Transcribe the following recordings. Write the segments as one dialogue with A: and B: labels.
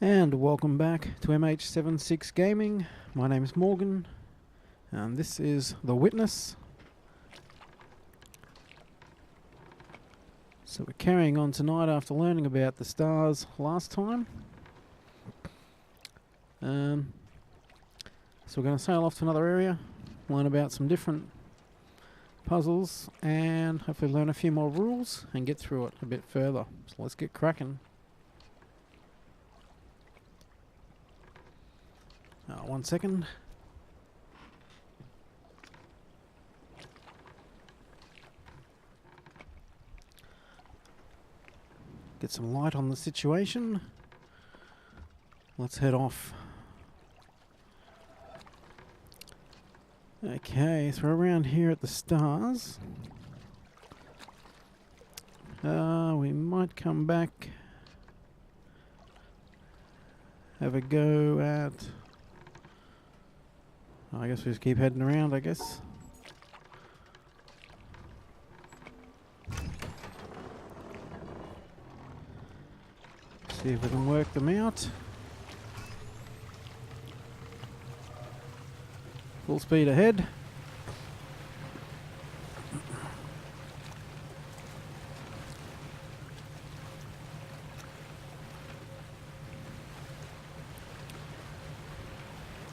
A: And welcome back to MH76 Gaming. My name is Morgan, and this is The Witness. So we're carrying on tonight after learning about the stars last time. So we're going to sail off to another area, learn about some different puzzles, and hopefully learn a few more rules and get through it a bit further. So let's get cracking. 1 second. Get some light on the situation. Let's head off. Okay, so we're around here at the stars. We might come back, have a go at... I guess we just keep heading around, I guess. See if we can work them out. Full speed ahead.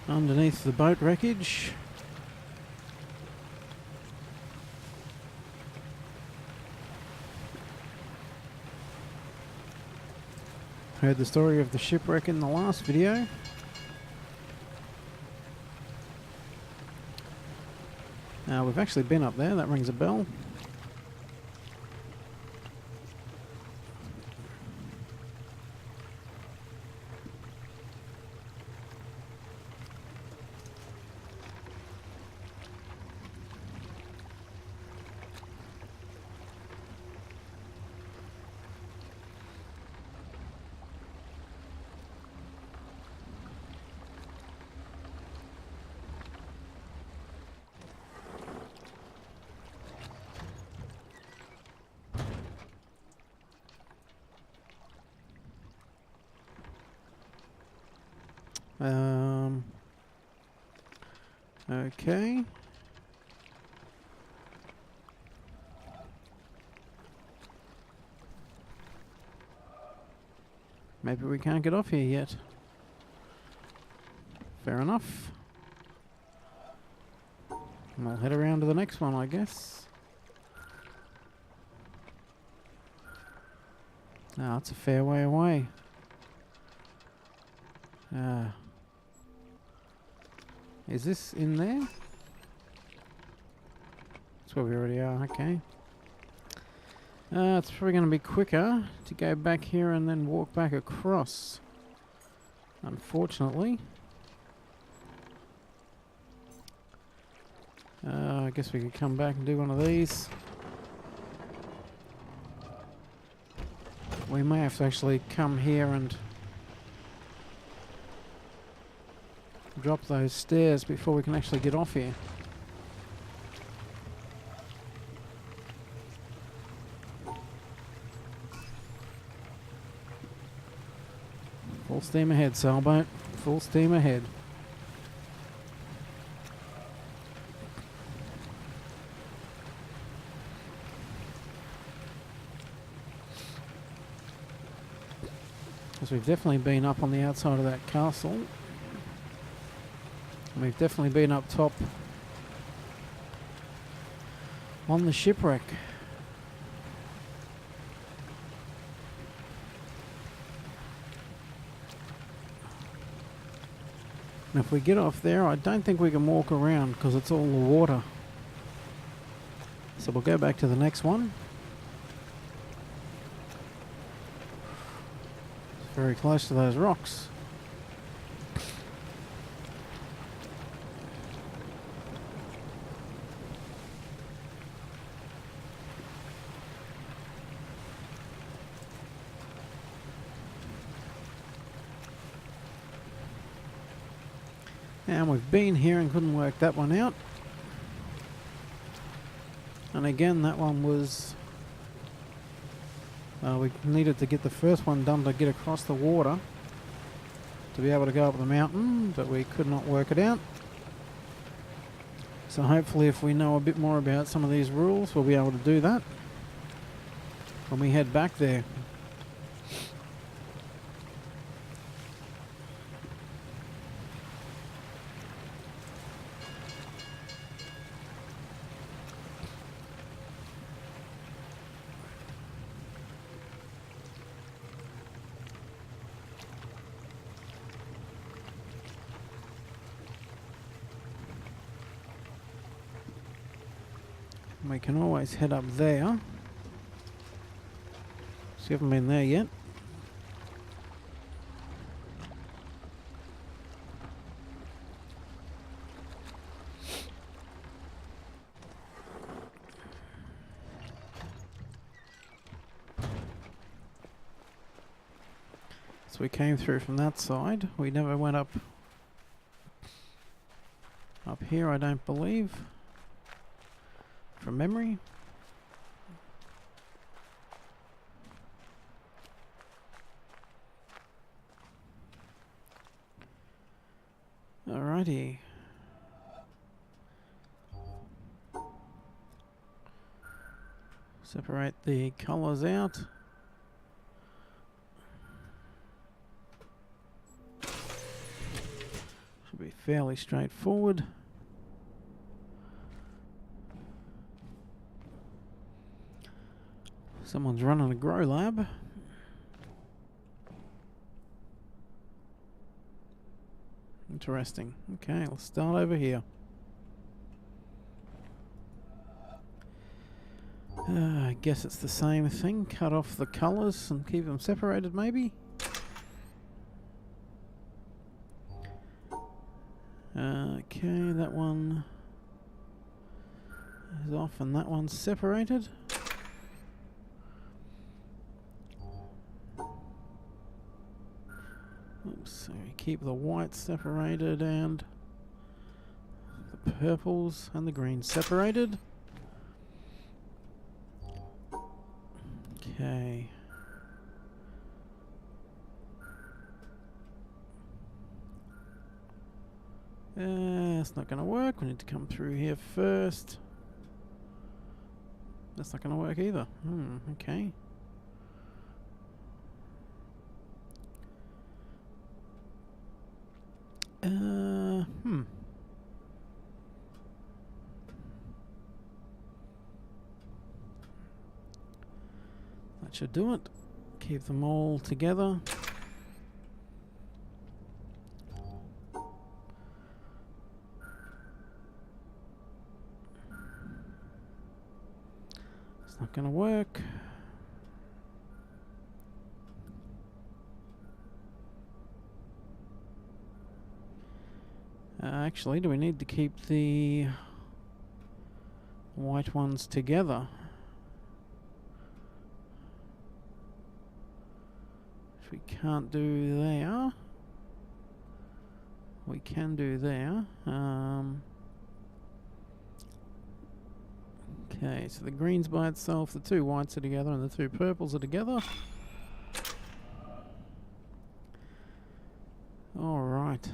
A: Underneath the boat wreckage. Heard the story of the shipwreck in the last video. We've actually been up there, that rings a bell. Okay. Maybe we can't get off here yet. Fair enough. We'll head around to the next one, I guess. It's a fair way away. Is this in there? That's where we already are, okay. It's probably going to be quicker to go back here and then walk back across, unfortunately. I guess we could come back and do one of these. We may have to actually come here and drop those stairs before we can actually get off here. Full steam ahead, sailboat. Full steam ahead. Because we've definitely been up on the outside of that castle. We've definitely been up top on the shipwreck. And if we get off there, I don't think we can walk around because it's all the water. So we'll go back to the next one. It's very close to those rocks. And we've been here and couldn't work that one out. And again, that one was We needed to get the first one done to get across the water. to be able to go up the mountain, but we could not work it out. So hopefully if we know a bit more about some of these rules, we'll be able to do that when we head back there. We can always head up there. So you haven't been there yet. So we came through from that side. We never went up here, I don't believe. From memory. Alrighty. Separate the colours out. Should be fairly straightforward. Someone's running a grow lab. Interesting. Okay, let's start over here. I guess it's the same thing. Cut off the colours and keep them separated, maybe? Okay, that one is off and that one's separated. Oops, so we keep the whites separated and the purples and the greens separated. Okay. It's not going to work. We need to come through here first. That's not going to work either. Okay. That should do it. Keep them all together. It's not going to work. Actually, do we need to keep the white ones together? If we can't do there, we can do there. Okay, so the green's by itself, the two whites are together, and the two purples are together. Alright.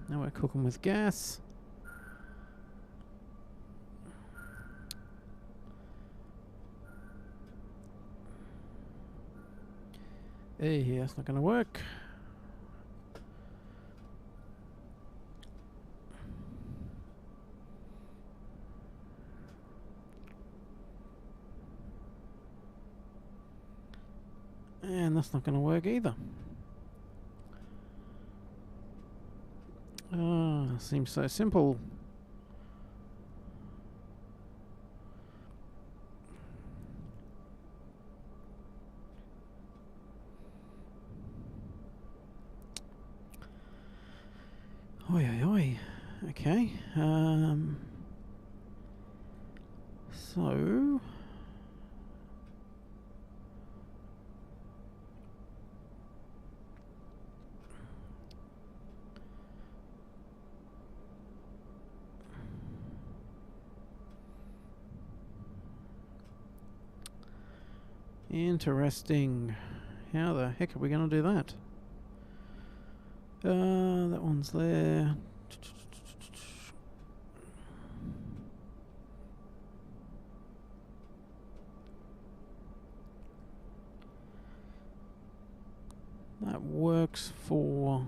A: Now we're cooking with gas. Yeah, it's not going to work. And that's not going to work either. Seems so simple. Oi, oi, oi. Okay. So... Interesting. How the heck are we going to do that? That one's there. That works for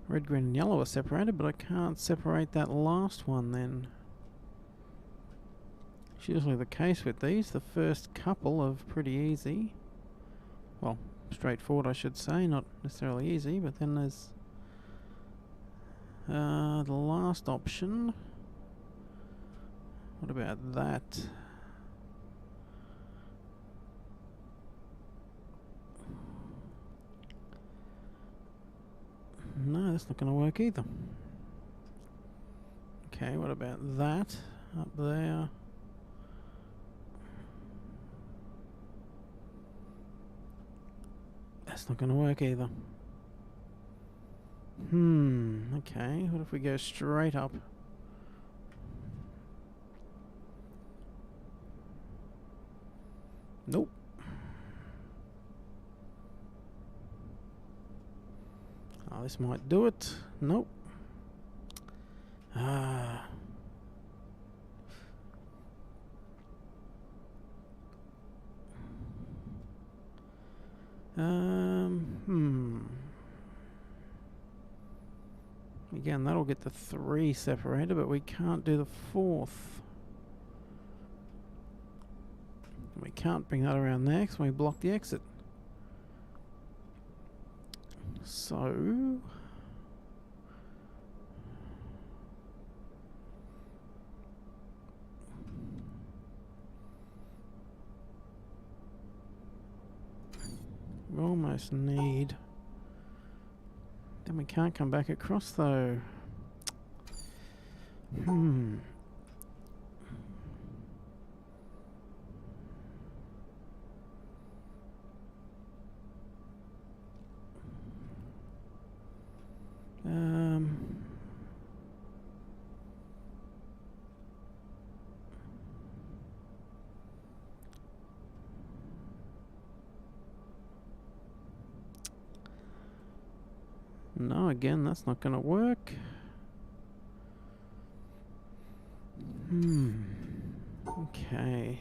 A: red, green and yellow are separated, but I can't separate that last one then. It's usually the case with these. The first couple are pretty easy. Well, straightforward I should say, not necessarily easy, but then there's the last option. What about that? No, that's not going to work either. Okay, what about that up there? That's not going to work either. Okay, what if we go straight up? Nope. Oh, this might do it. Nope. Ah. Again, that'll get the 3 separated, but we can't do the 4th. We can't bring that around there because we block the exit. So we almost need. Then we can't come back across though. No, again, that's not going to work. Okay.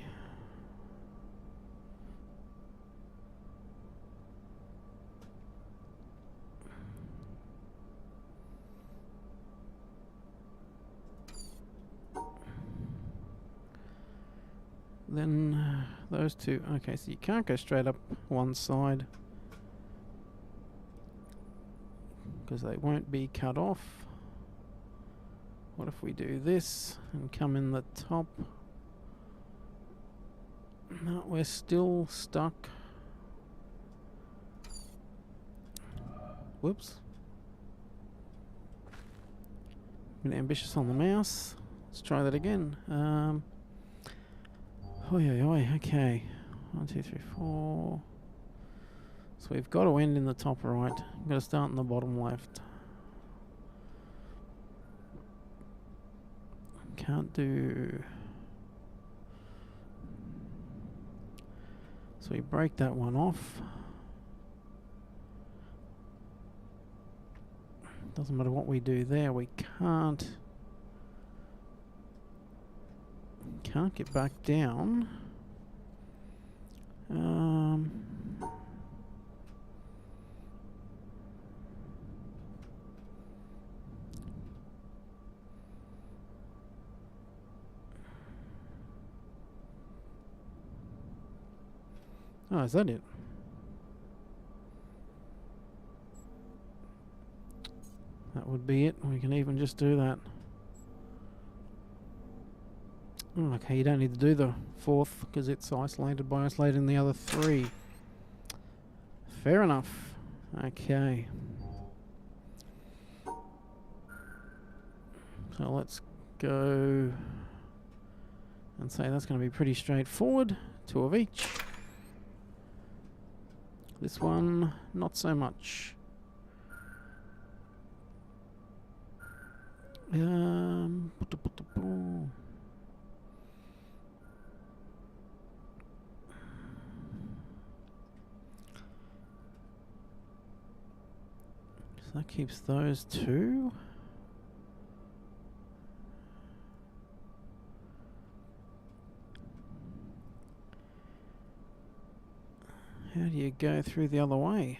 A: Then those two. Okay, so you can't go straight up one side because they won't be cut off. What if we do this and come in the top? No, we're still stuck. Whoops. A bit ambitious on the mouse. Let's try that again. Okay. 1, 2, 3, 4. So we've got to end in the top right. We've got to start in the bottom left. Can't do. So we break that one off. Doesn't matter what we do there, we can't get back down. Oh, is that it? That would be it. We can even just do that. Oh, okay, you don't need to do the 4th because it's isolated by isolating the other 3. Fair enough. Okay. So let's go and say that's going to be pretty straightforward. 2 of each. This one, not so much. keeps those two. How do you go through the other way?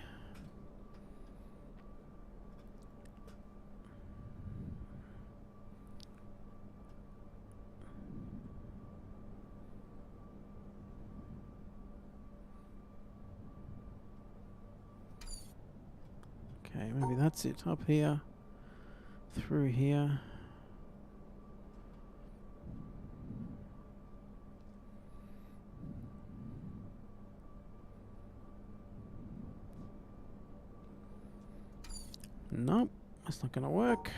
A: Okay, maybe that's it. Up here, through here. Nope, that's not going to work.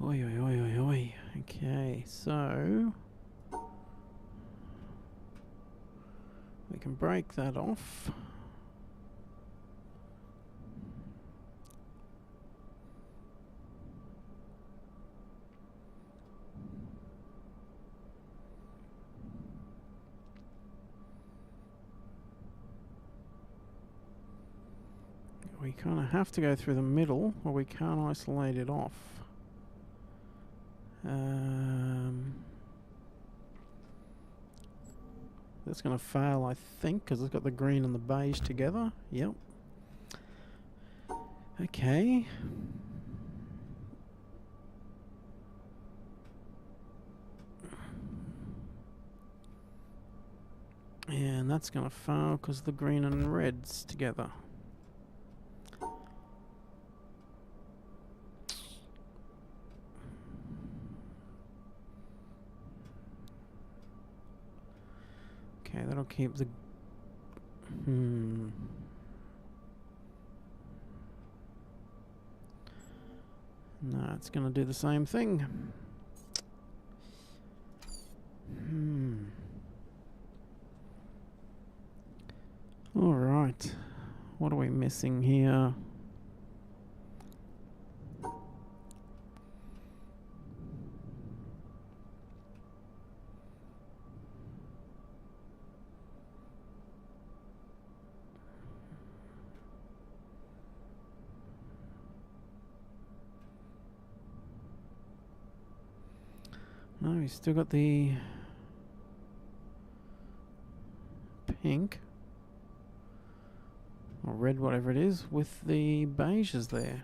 A: Oi, oi, oi, oi, oi. Okay, so we can break that off. We kind of have to go through the middle, or we can't isolate it off. That's going to fail, I think, because it's got the green and the beige together. Yep. Okay. And that's going to fail because the green and red's together. Okay, that'll keep the... No, it's going to do the same thing. Alright. What are we missing here? No, we've still got the pink or red, whatever it is, with the beiges there.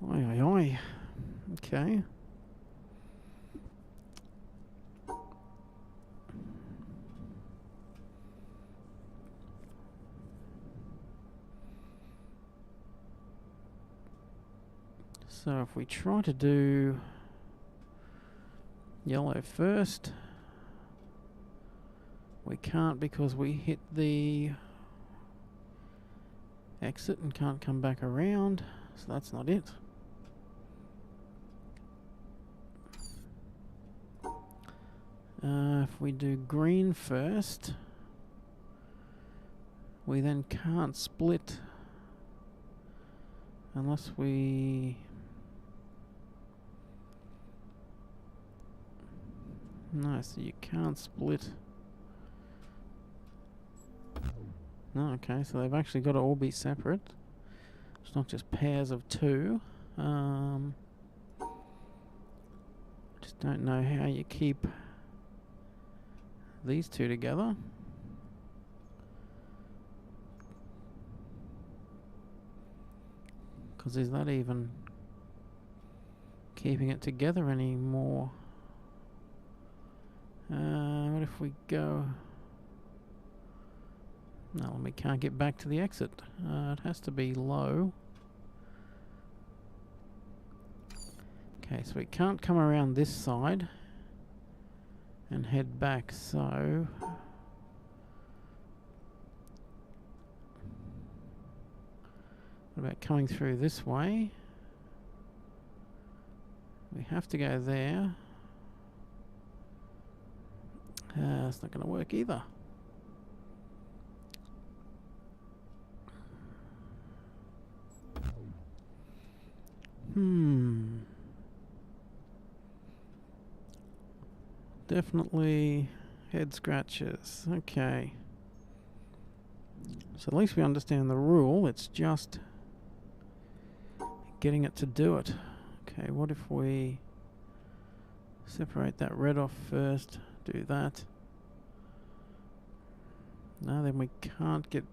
A: Oi, oi, oi. Okay. So if we try to do yellow first, we can't because we hit the exit and can't come back around, so that's not it. If we do green first, we then can't split unless we... No, so you can't split. No, okay, so they've actually got to all be separate. It's not just pairs of two. Just don't know how you keep these two together. Because is that even keeping it together anymore? What if we go... No, we can't get back to the exit. It has to be low. Okay, so we can't come around this side and head back, so... What about coming through this way? We have to go there. It's not going to work either. Definitely head scratches. Okay. So at least we understand the rule. It's just getting it to do it. Okay, what if we separate that red off first? Do that. No, then we can't get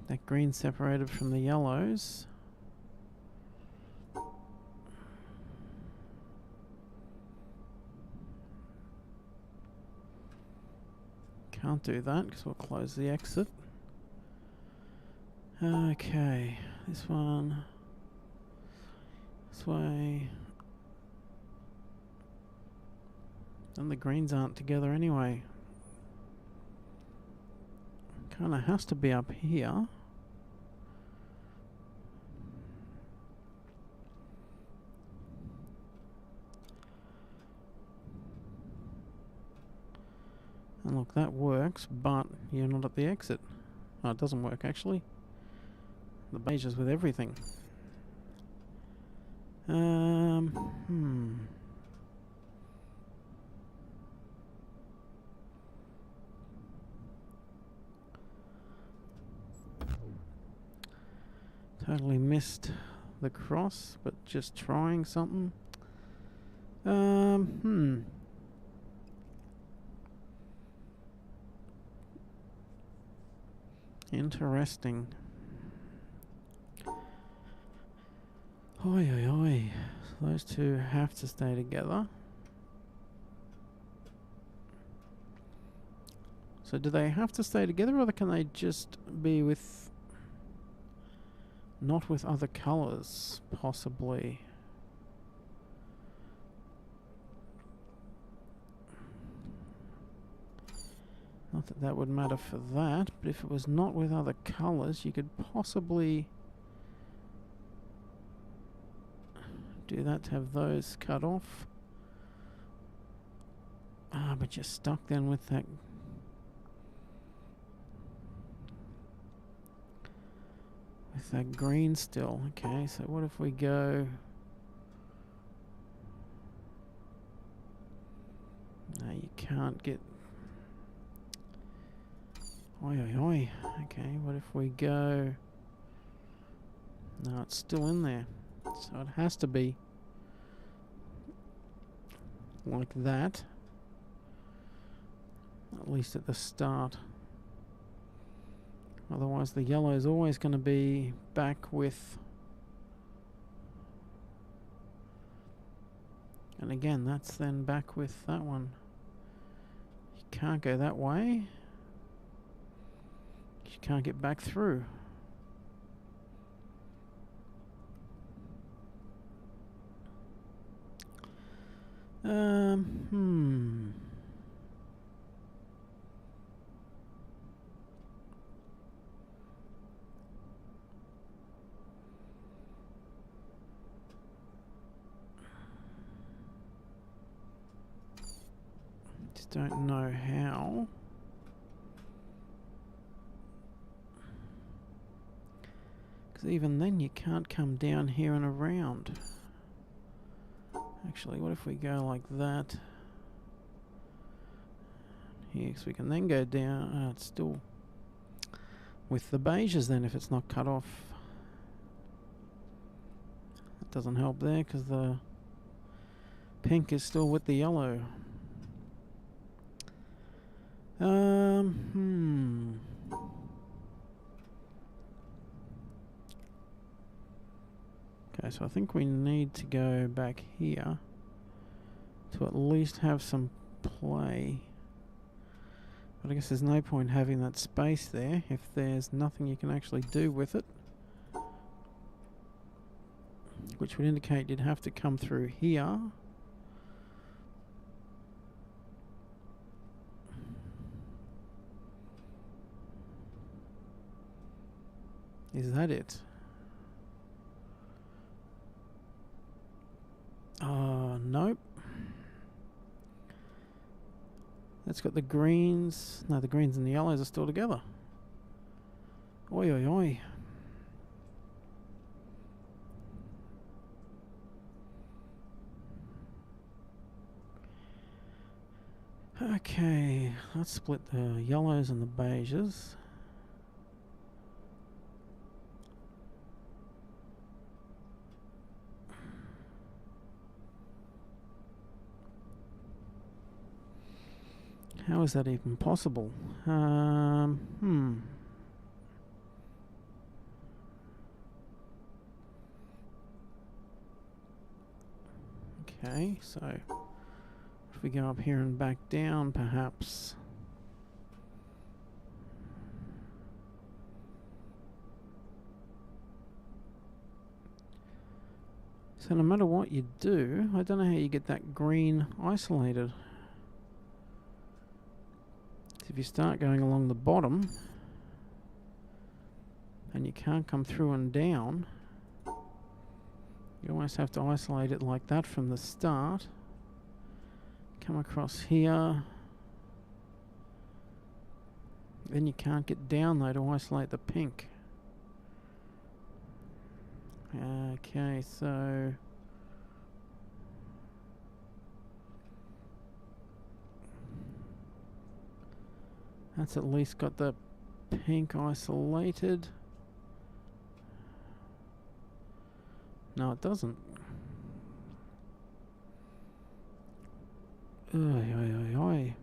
A: that green separated from the yellows. Can't do that because we'll close the exit. Okay, this one. This way. And the greens aren't together anyway. Kinda has to be up here. And look, that works, but you're not at the exit. Oh, it doesn't work actually. The beige is with everything. Totally missed the cross, but just trying something. Interesting. Oi, oi, oi. So those two have to stay together. So do they have to stay together, or can they just be with... not with other colours, possibly? Not that that would matter for that, but if it was not with other colours, you could possibly do that to have those cut off. Ah, but you're stuck then with that. With that green still. Okay, so what if we go... No, you can't get... Oi, oi, oi. Okay, what if we go... No, it's still in there. So it has to be like that. At least at the start. Otherwise the yellow is always going to be back with... And again, that's then back with that one. You can't go that way. You can't get back through. Just don't know how. Because even then you can't come down here and around. Actually, what if we go like that? Here, so we can then go down. It's still with the beiges then if it's not cut off. That doesn't help there because the pink is still with the yellow. Okay, so I think we need to go back here to at least have some play. But I guess there's no point having that space there if there's nothing you can actually do with it. Which would indicate you'd have to come through here. Is that it? Nope. That's got the greens. No, the greens and the yellows are still together. Oi, oi, oi. Okay, let's split the yellows and the beiges. How is that even possible? Okay, so if we go up here and back down, perhaps. So no matter what you do, I don't know how you get that green isolated. So if you start going along the bottom, and you can't come through and down, you almost have to isolate it like that from the start. Come across here. Then you can't get down though to isolate the pink. Okay, so that's at least got the pink isolated. No, it doesn't. Oy, oy, oy, oy.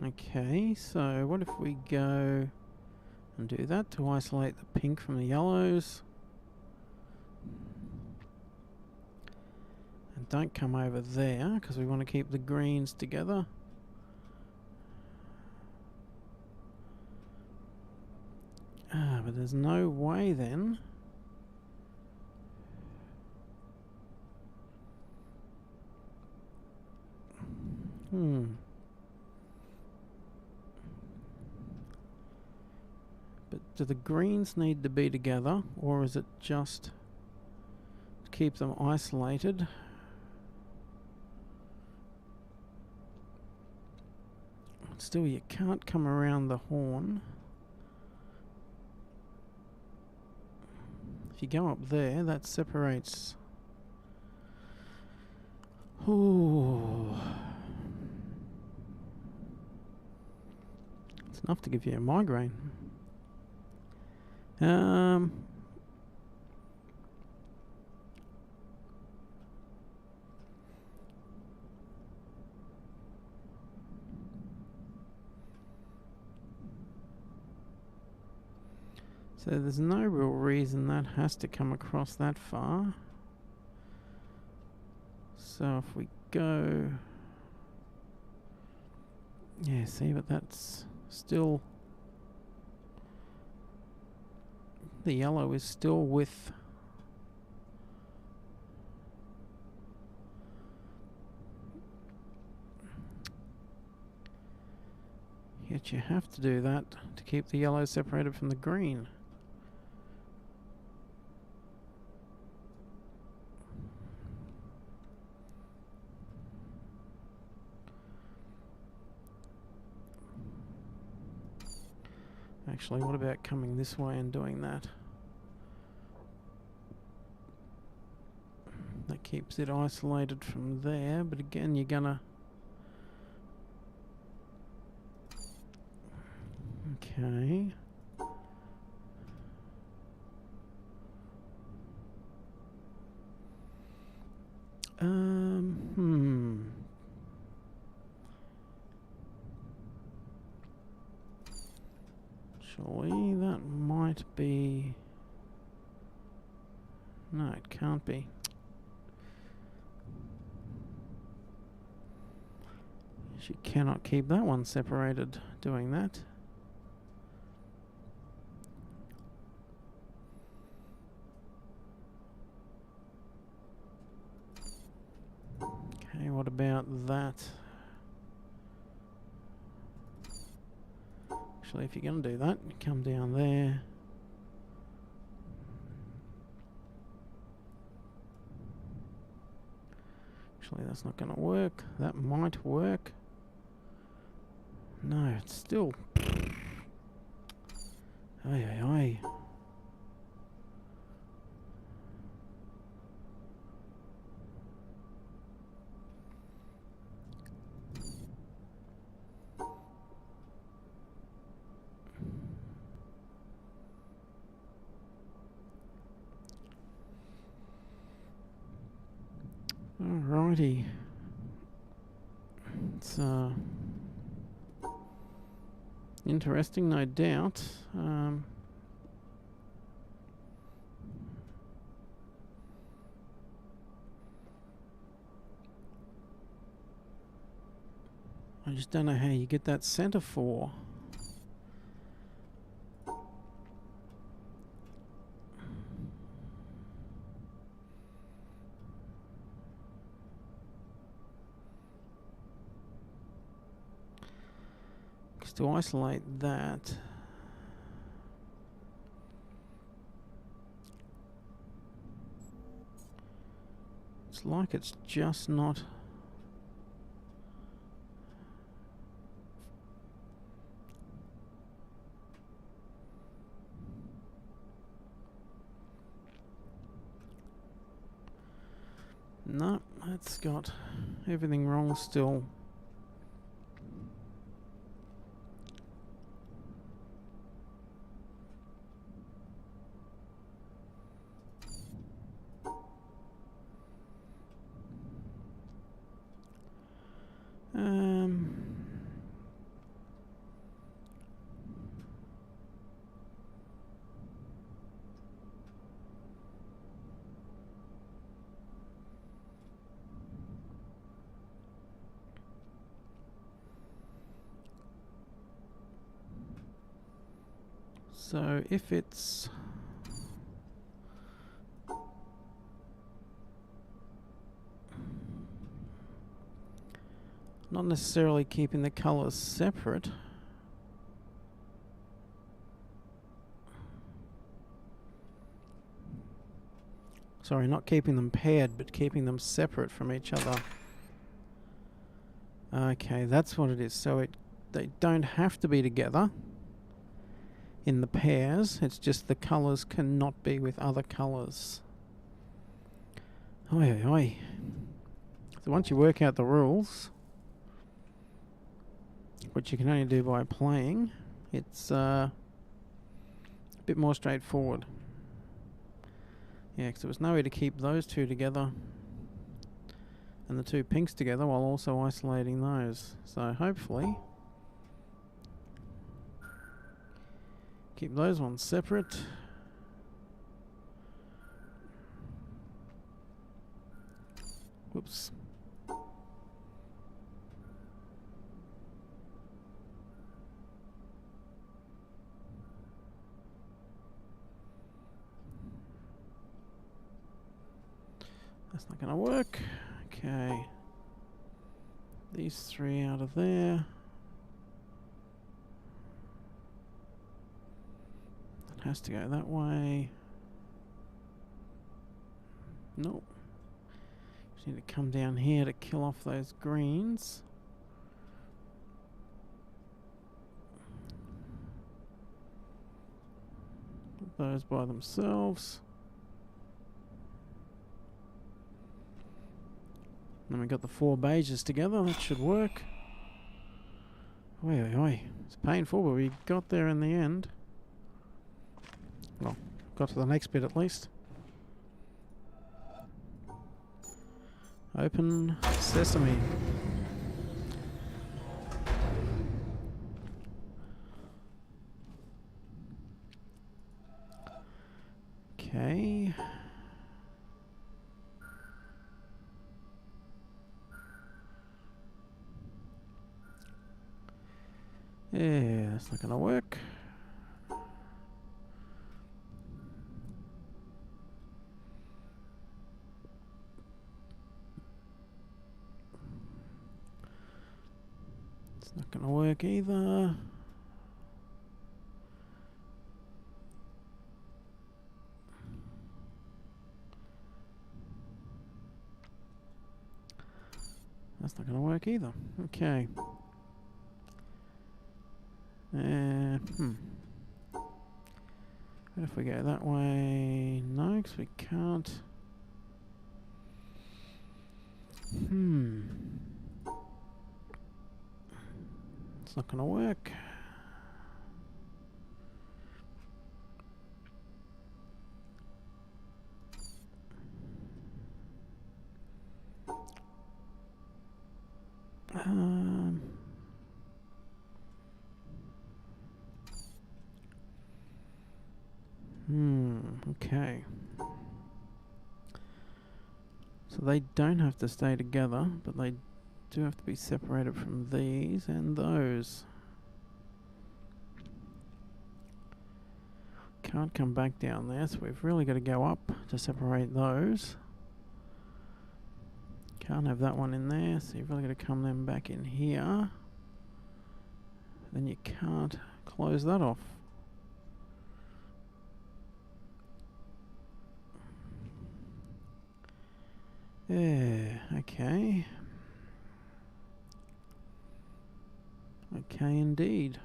A: Okay, so what if we go and do that to isolate the pink from the yellows? And don't come over there because we want to keep the greens together. But there's no way then. But do the greens need to be together, or is it just to keep them isolated? Still, you can't come around the horn. If you go up there, that separates. Ooh. It's enough to give you a migraine. So there's no real reason that has to come across that far. So if we go... Yeah, see, but that's still... The yellow is still with... Yet you have to do that to keep the yellow separated from the green. Actually, what about coming this way and doing that? That keeps it isolated from there, but again, you're gonna... Okay. Surely that might be... No, it can't be. She cannot keep that one separated doing that. Okay, what about that? Actually, if you're going to do that, come down there. Actually, that's not going to work. That might work. No, it's still... Ay, ay, ay. Alrighty. It's interesting, no doubt. I just don't know how you get that center for. Because to isolate that, it's like it's just not... No, it's got everything wrong still. So if it's not necessarily keeping the colours separate, sorry, not keeping them paired, but keeping them separate from each other. Okay, that's what it is. So they don't have to be together in the pairs, it's just the colours cannot be with other colours. Oi, oi, oi. So once you work out the rules, which you can only do by playing, it's a bit more straightforward. Yeah, because there was no way to keep those two together and the two pinks together while also isolating those. So hopefully keep those ones separate. Whoops. That's not going to work. Okay. These three out of there. It has to go that way. Nope. Just need to come down here to kill off those greens. Put those by themselves. Then we got the four beiges together. That should work. Oi, oi, oi. It's painful, but we got there in the end. Well, got to the next bit at least. Open sesame. Okay. Yeah, that's not gonna work. It's not gonna work either. That's not going to work either. Okay. What if we go that way? No, because we can't. It's not going to work. Okay. So they don't have to stay together, but they do have to be separated from these and those. Can't come back down there, so we've really got to go up to separate those. Can't have that one in there, so you've really got to come them back in here. Then you can't close that off. Yeah, okay. Okay, indeed.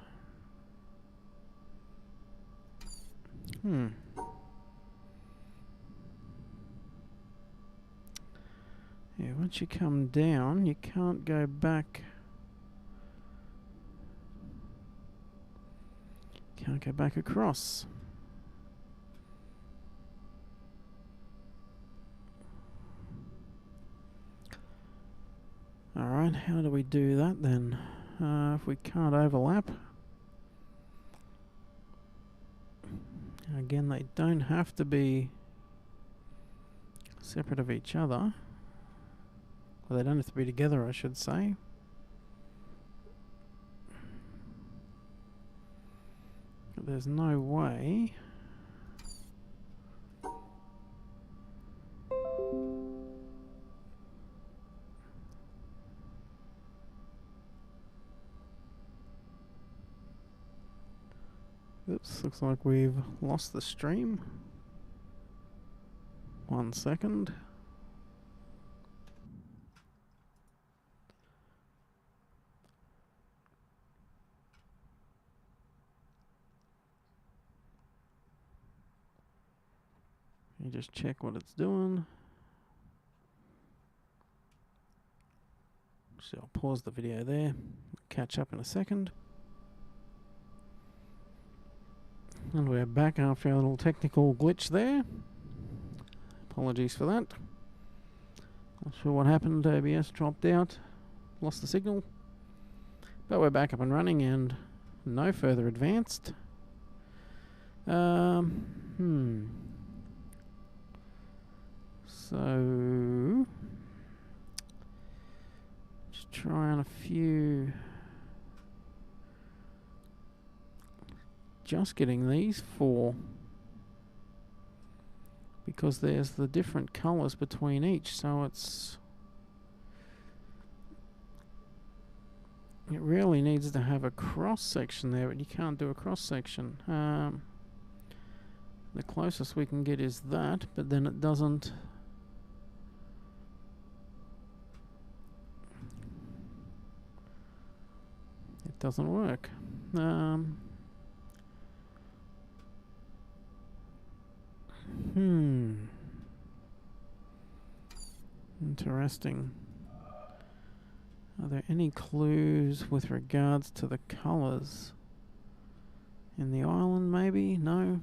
A: Yeah, once you come down, you can't go back. Can't go back across. Alright, how do we do that then? If we can't overlap. Again, they don't have to be separate of each other. Well, they don't have to be together, I should say. But there's no way. Oops, looks like we've lost the stream. 1 second. You just check what it's doing. So I'll pause the video there. Catch up in a second. And we're back after a little technical glitch there. Apologies for that. Not sure what happened. OBS dropped out. Lost the signal. But we're back up and running and no further advanced. So just try on a few. Just getting these 4 because there's the different colours between each, so it really needs to have a cross section there, but you can't do a cross section. The closest we can get is that, but then it doesn't. It doesn't work. Interesting. Are there any clues with regards to the colours in the island, maybe? No?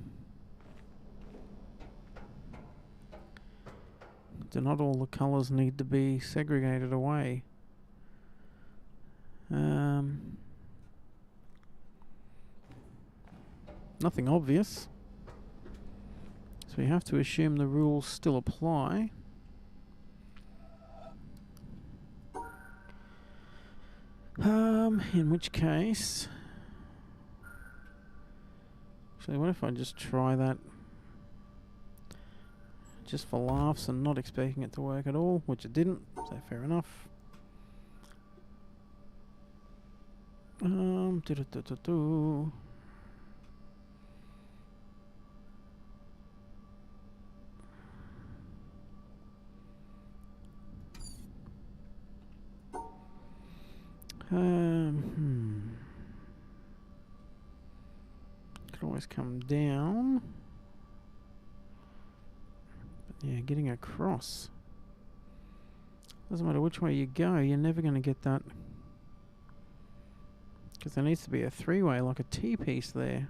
A: Do not all the colours need to be segregated away? Nothing obvious. So we have to assume the rules still apply. In which case... Actually, what if I just try that just for laughs and not expecting it to work at all, which it didn't, so fair enough. always come down. But yeah, getting across. Doesn't matter which way you go, you're never going to get that. Because there needs to be a three-way, like a T-piece there.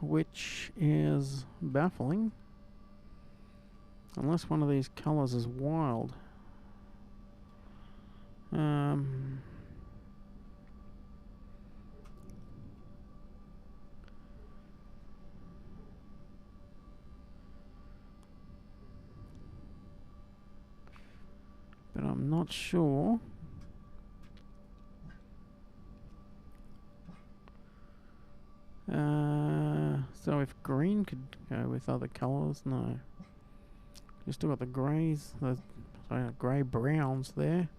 A: Which is baffling. Unless one of these colours is wild. But I'm not sure. So if green could go with other colours, no. You still got the greys, the grey browns there.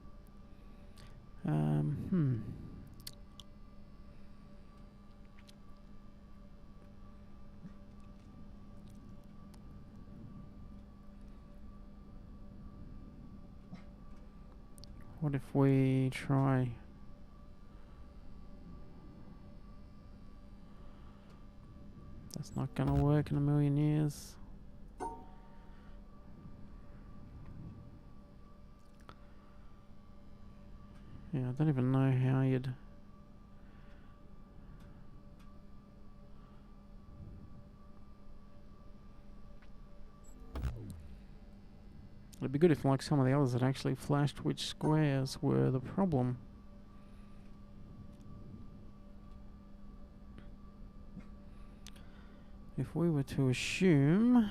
A: What if we try... That's not gonna work in a million years. Yeah, I don't even know how you'd... It'd be good if, like some of the others, that actually flashed which squares were the problem. If we were to assume,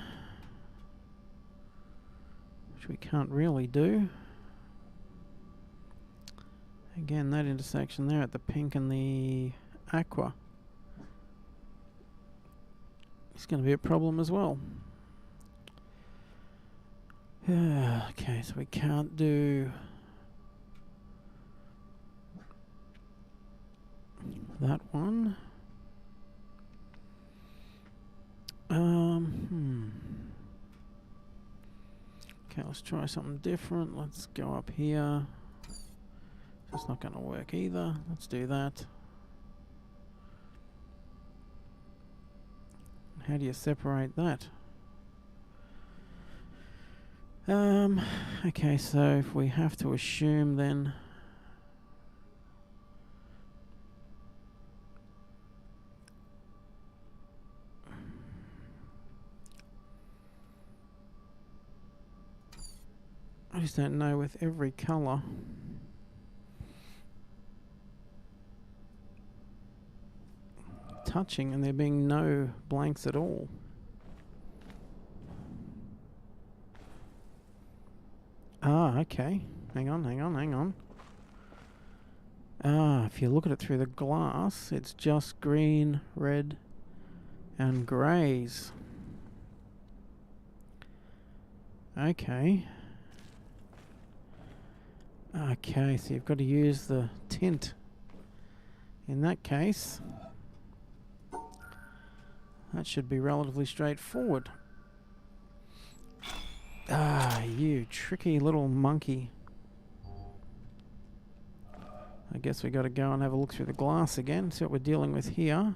A: which we can't really do, again, that intersection there at the pink and the aqua is going to be a problem as well. Okay, so we can't do that one. Okay, let's try something different. Let's go up here. That's not going to work either. Let's do that. How do you separate that? Okay, so if we have to assume then... I just don't know with every colour. Touching and there being no blanks at all. Ah, okay. Hang on. Ah, if you look at it through the glass, it's just green, red, and greys. Okay. Okay, so you've got to use the tint. In that case, that should be relatively straightforward. Ah, you tricky little monkey. I guess we got to go and have a look through the glass again, see what we're dealing with here.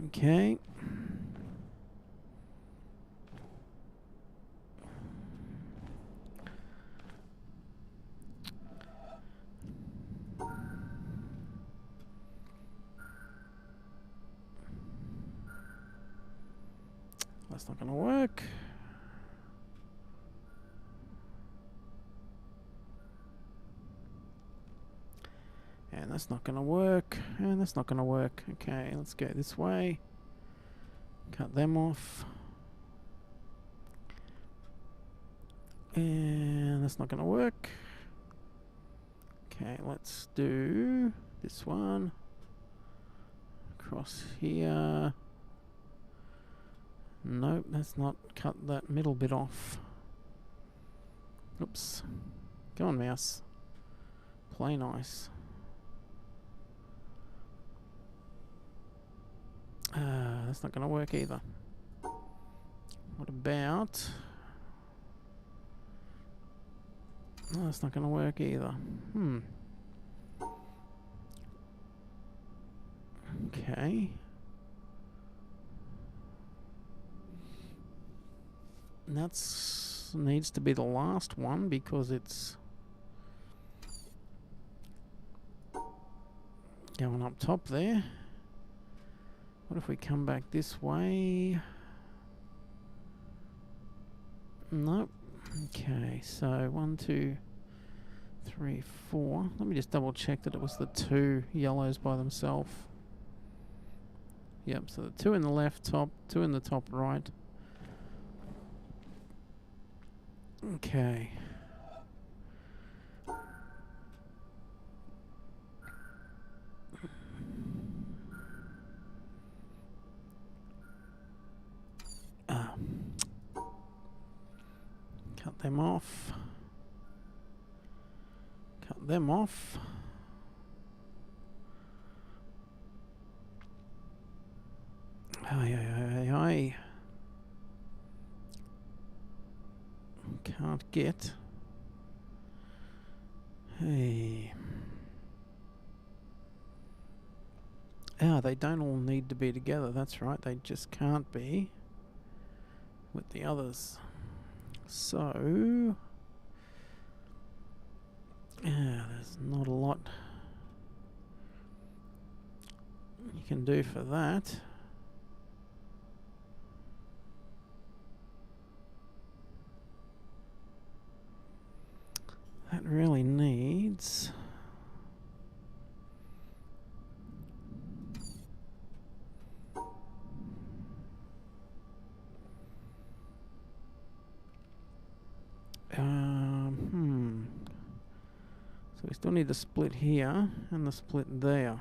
A: Okay. That's not going to work. And that's not going to work. And that's not going to work. Okay, let's go this way. Cut them off. And that's not going to work. Okay, let's do this one. Across here. Nope, let's not cut that middle bit off. Oops. Go on, mouse. Play nice. That's not going to work either. What about... No, that's not going to work either. Okay. And that's needs to be the last one because it's going up top there. What if we come back this way? Nope. Okay, so 1, 2, 3, 4. Let me just double check that it was the 2 yellows by themselves. Yep, so the 2 in the left top, 2 in the top right. Okay. Cut them off. Cut them off. Aye. Can't get. Hey. They don't all need to be together. That's right. They just can't be with the others. So, there's not a lot you can do for that. That really needs... So we still need the split here and the split there.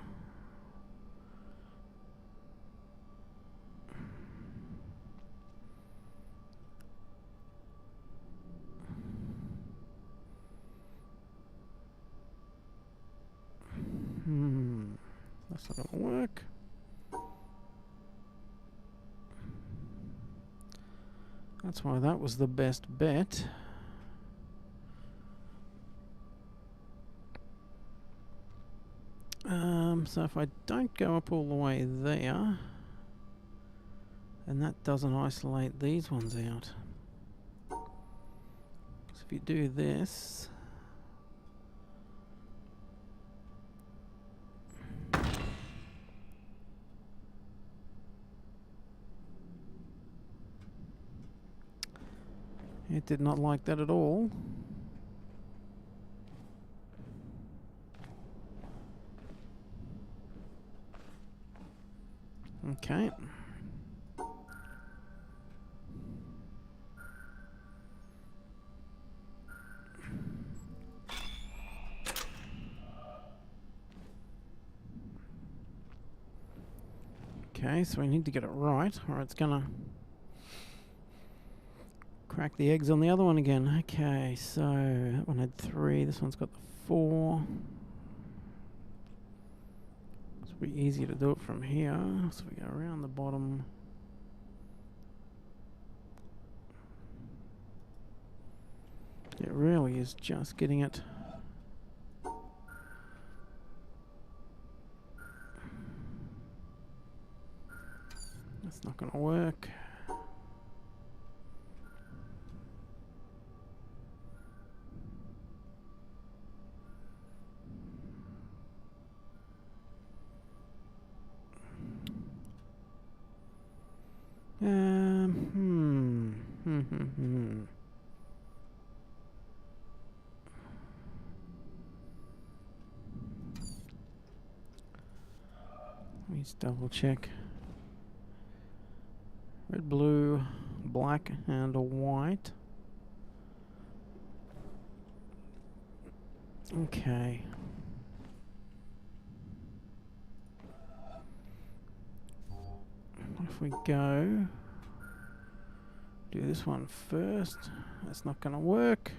A: That's not gonna work. That's why that was the best bet. So if I don't go up all the way there, then that doesn't isolate these ones out. So if you do this, it did not like that at all. Okay. Okay, so we need to get it right, or it's gonna crack the eggs on the other one again. Okay, so that one had 3, this one's got the 4. It's pretty easy to do it from here. So we go around the bottom. It really is just getting it. That's not going to work. Let me just double check. Red, blue, black, and a white. Okay. What if we go do this one first? That's not going to work.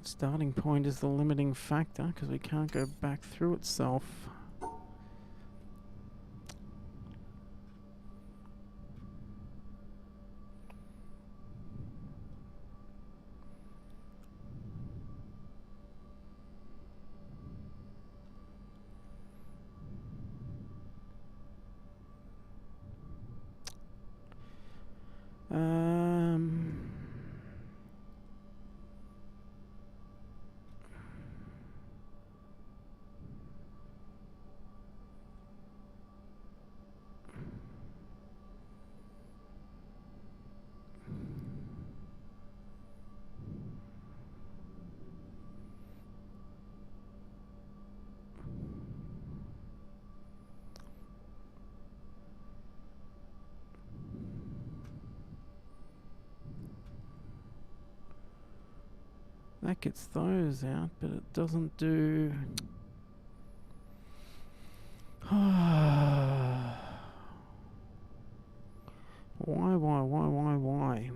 A: Starting point is the limiting factor because we can't go back through itself. That gets those out, but it doesn't do... Why?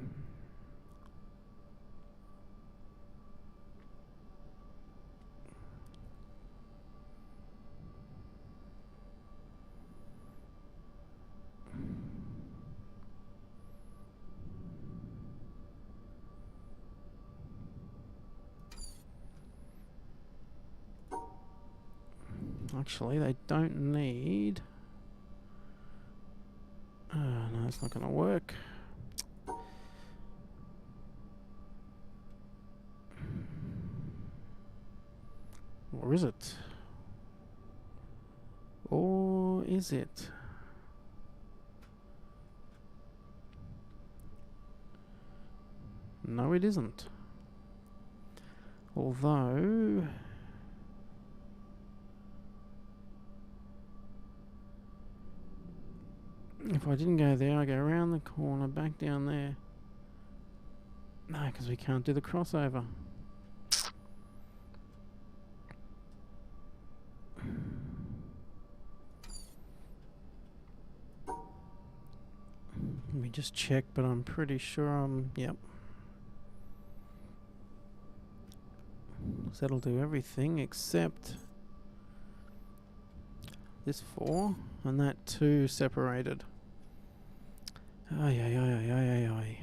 A: Actually, they don't need... no, it's not going to work. Or is it? Or is it? No, it isn't. Although... if I didn't go there, I go around the corner, back down there. No, because we can't do the crossover. Let me just check, but I'm pretty sure I'm... yep. So that'll do everything except this 4 and that 2 separated. Ay.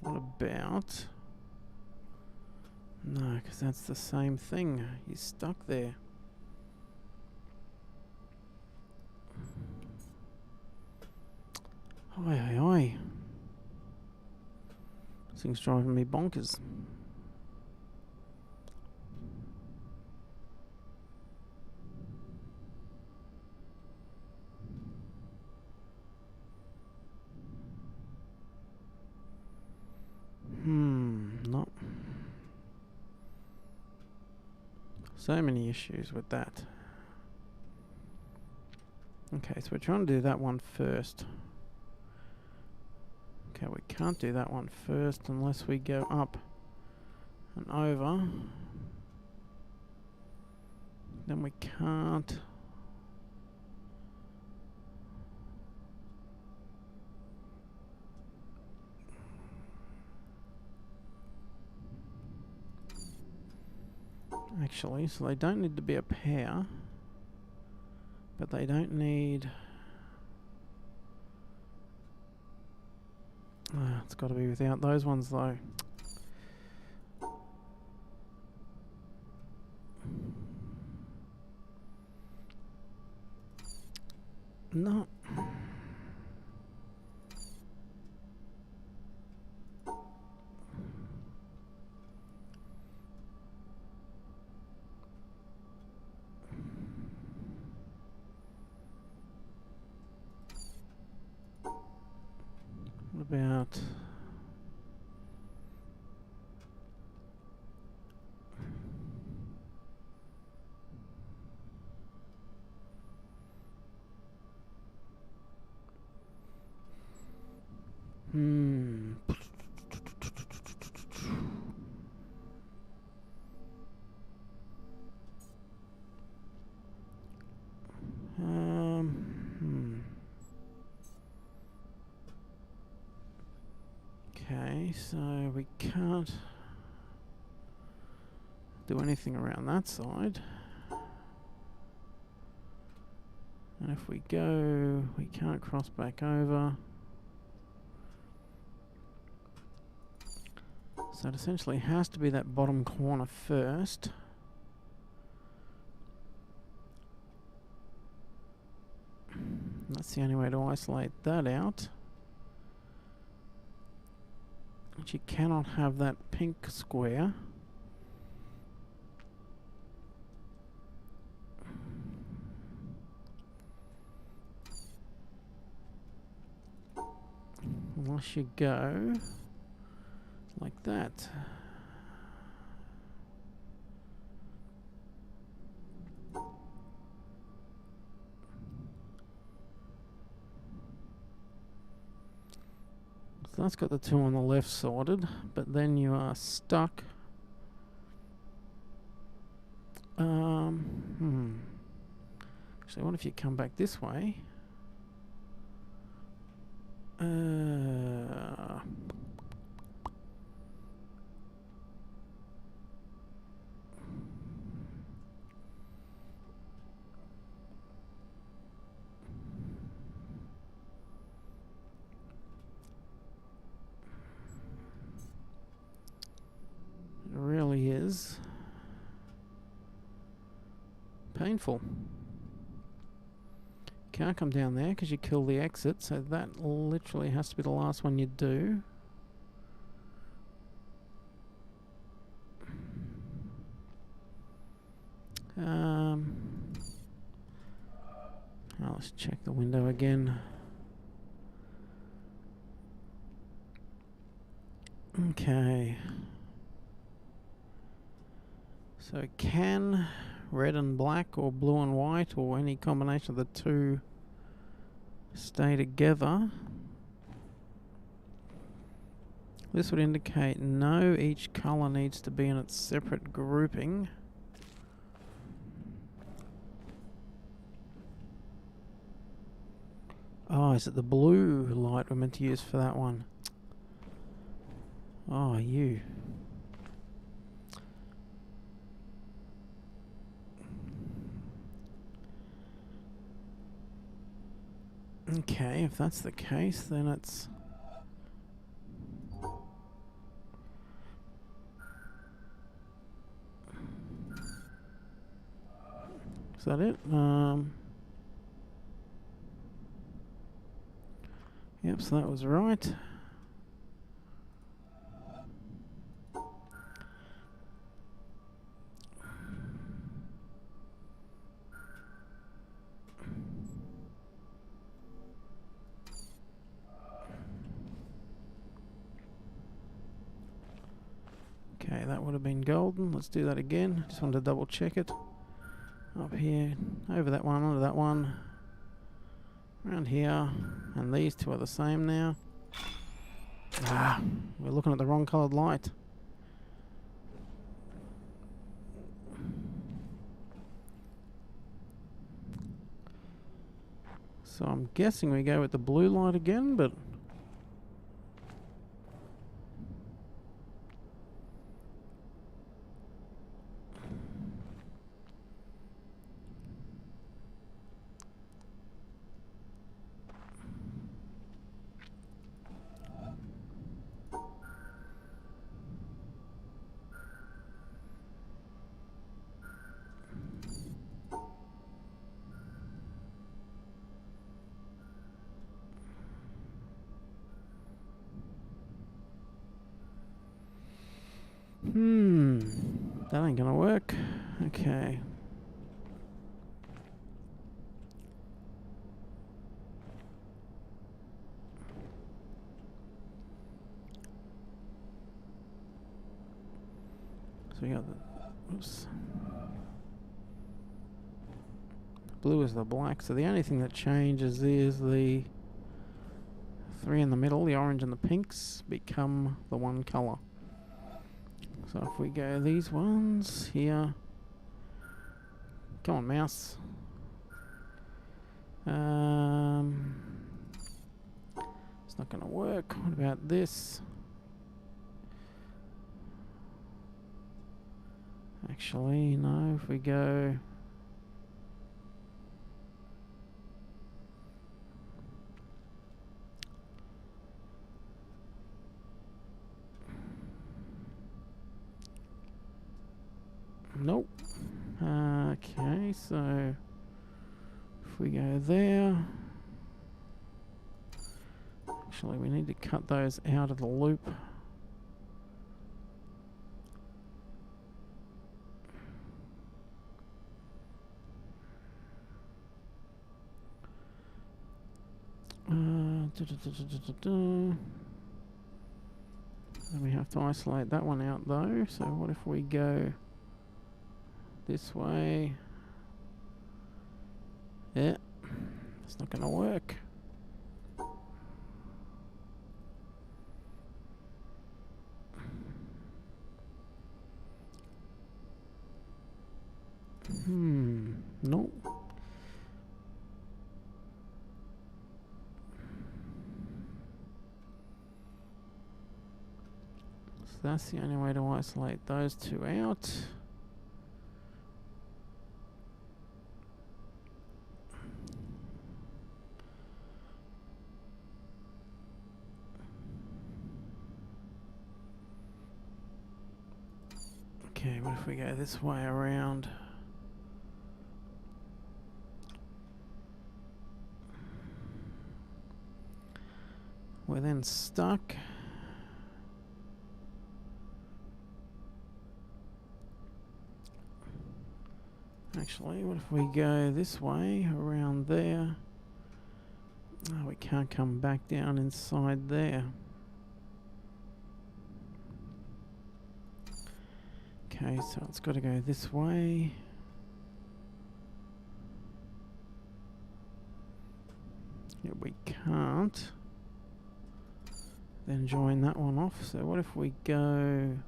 A: What about... no, because that's the same thing. He's stuck there. Oi. This thing's driving me bonkers. No. So many issues with that. Okay, so we're trying to do that one first. Okay, we can't do that one first unless we go up and over. Then we can't. Actually, so they don't need to be a pair, but they don't need... it's got to be without those ones though. No. What about... Okay, so we can't do anything around that side. And if we go, we can't cross back over. So it essentially has to be that bottom corner first. That's the only way to isolate that out. But you cannot have that pink square. Unless you go like that. So that's got the two on the left sorted, but then you are stuck. Actually, what if you come back this way? It really is painful. Can't come down there because you kill the exit, so that literally has to be the last one you do. Let's check the window again. Okay. So can red and black or blue and white or any combination of the two stay together? This would indicate no, each colour needs to be in its separate grouping. Oh, is it the blue light we're meant to use for that one? Oh, you. Okay, if that's the case, then it's... Is that it? Yep, so that was right. Okay, that would have been golden. Let's do that again. Just wanted to double check it. Up here, over that one, under that one. Around here. And these two are the same now. Ah, we're looking at the wrong coloured light. So I'm guessing we go with the blue light again, but... that ain't gonna work. Okay. So we got the... Oops. Blue is the black, so the only thing that changes is the three in the middle, the orange and the pinks, become the one colour. So if we go these ones here, come on mouse. It's not going to work. What about this? Actually, no, if we go... Nope. Okay, so if we go there... Actually, we need to cut those out of the loop. Then we have to isolate that one out though. So what if we go this way? Yeah, it's not going to work. Nope. So that's the only way to isolate those two out. Okay, what if we go this way around? We're then stuck. Actually, what if we go this way around there? Oh, we can't come back down inside there. Okay, so it's got to go this way. Yeah, we can't. Then join that one off. So what if we go...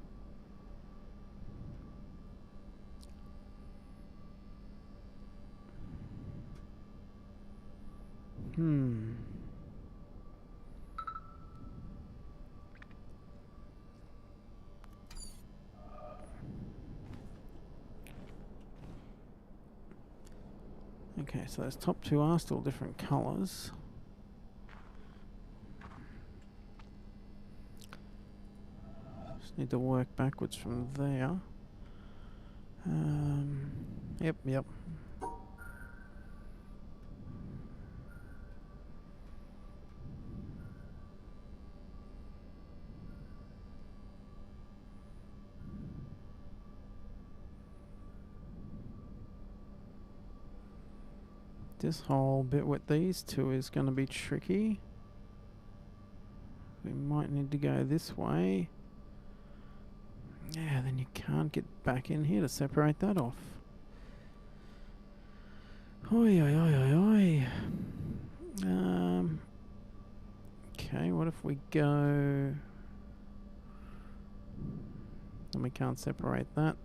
A: Okay, so those top two are still different colours. Just need to work backwards from there. Yep. This whole bit with these two is going to be tricky. We might need to go this way. Yeah, then you can't get back in here to separate that off. Oi. Okay, what if we go... And we can't separate that.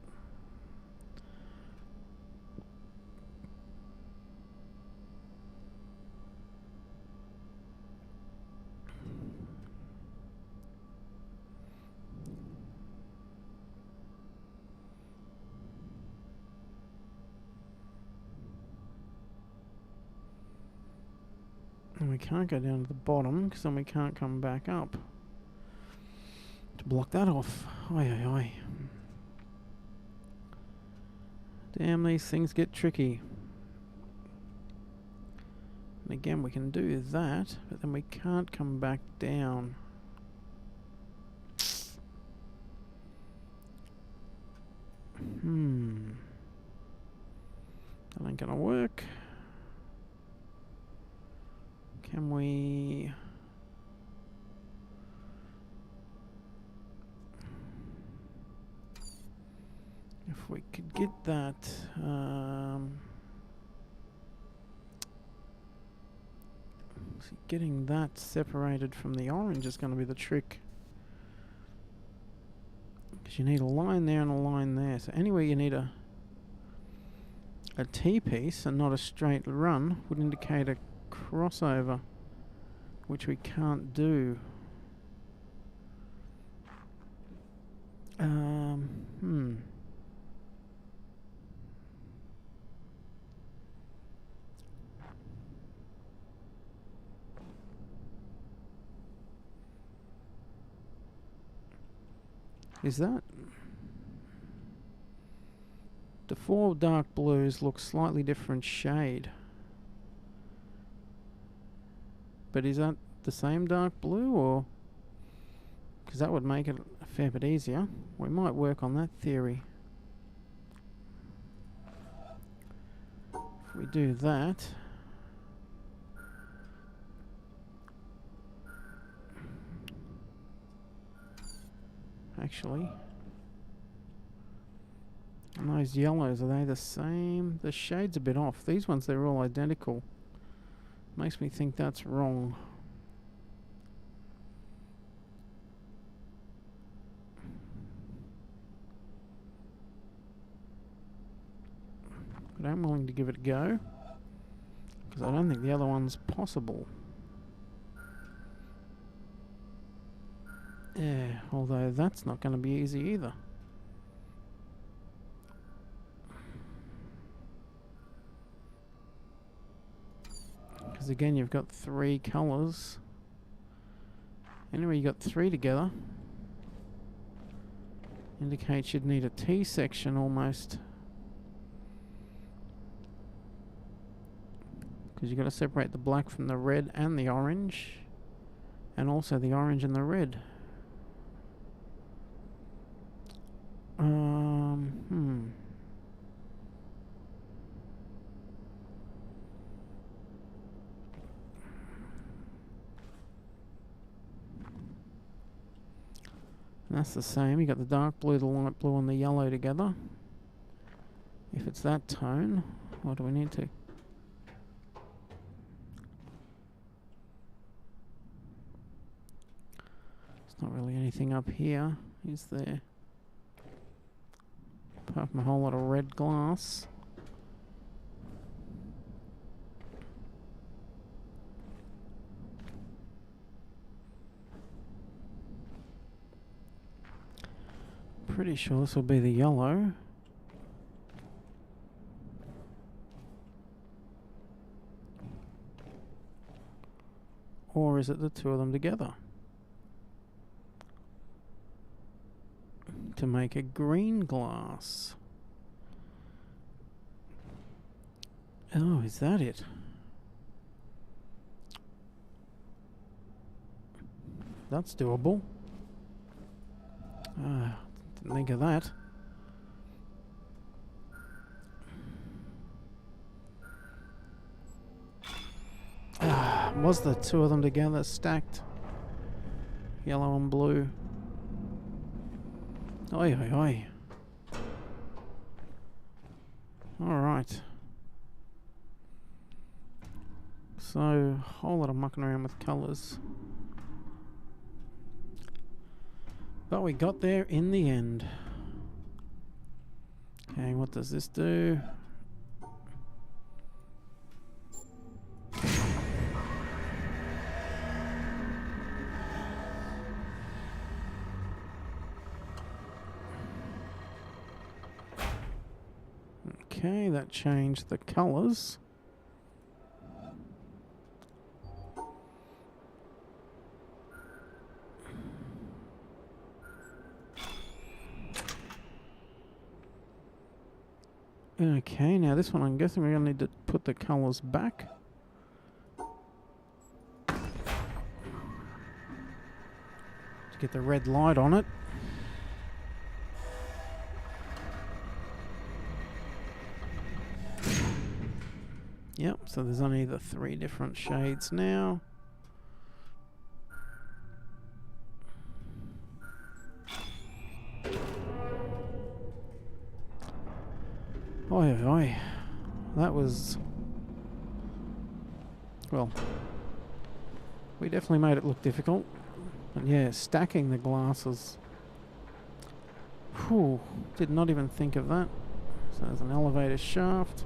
A: And we can't go down to the bottom because then we can't come back up to block that off. Oi. Damn, these things get tricky. And again, we can do that, but then we can't come back down. That ain't gonna work. Can we... If we could get that... see, getting that separated from the orange is going to be the trick. Because you need a line there and a line there. So anyway, you need a T-piece and not a straight run would indicate a crossover, which we can't do. Is that? The 4 dark blues look slightly different shade. But is that the same dark blue, or? Because that would make it a fair bit easier. We might work on that theory. If we do that... Actually... And those yellows, are they the same? The shade's a bit off. These ones, they're all identical. Makes me think that's wrong. But I'm willing to give it a go, because I don't think the other one's possible. Yeah, although that's not going to be easy either. Because again, you've got 3 colours. Anyway, you got 3 together. Indicates you'd need a T section almost. Because you've got to separate the black from the red and the orange. And also the orange and the red. And that's the same. You got the dark blue, the light blue, and the yellow together. If it's that tone, what do we need to? There's not really anything up here, is there? Apart from a whole lot of red glass. Pretty sure this will be the yellow. Or is it the 2 of them together? To make a green glass. Oh, is that it? That's doable. Didn't think of that. Was the 2 of them together stacked? Yellow and blue. Oi, oi, oi. Alright. So, a whole lot of mucking around with colours. But we got there in the end. Okay, what does this do? Okay, that changed the colours. Okay, now this one I'm guessing we're going to need to put the colours back. To get the red light on it. Yep, so there's only the 3 different shades now. Oi, oi, oi. That was... Well, we definitely made it look difficult. And yeah, stacking the glasses. Whew, did not even think of that. So there's an elevator shaft.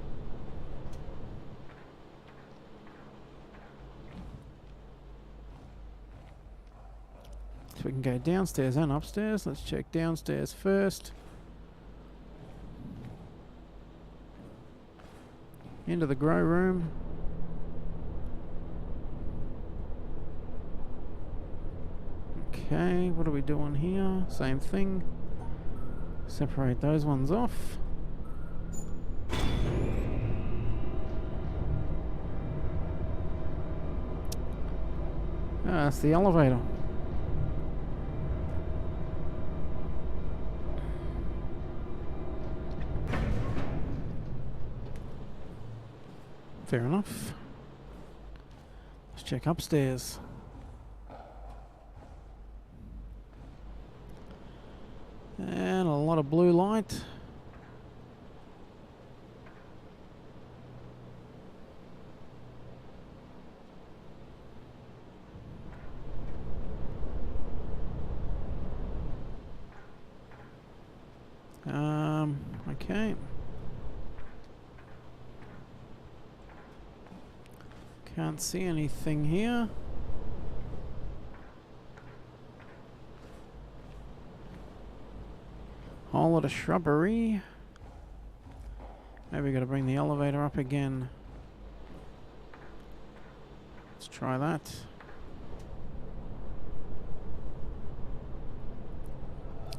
A: So we can go downstairs and upstairs. Let's check downstairs first. Into the grow room. Okay, what are we doing here? Same thing. Separate those ones off. Ah, that's the elevator. Fair enough. Let's check upstairs. And a lot of blue light. Okay. Can't see anything here. Whole lot of shrubbery. Maybe we got to bring the elevator up again. Let's try that.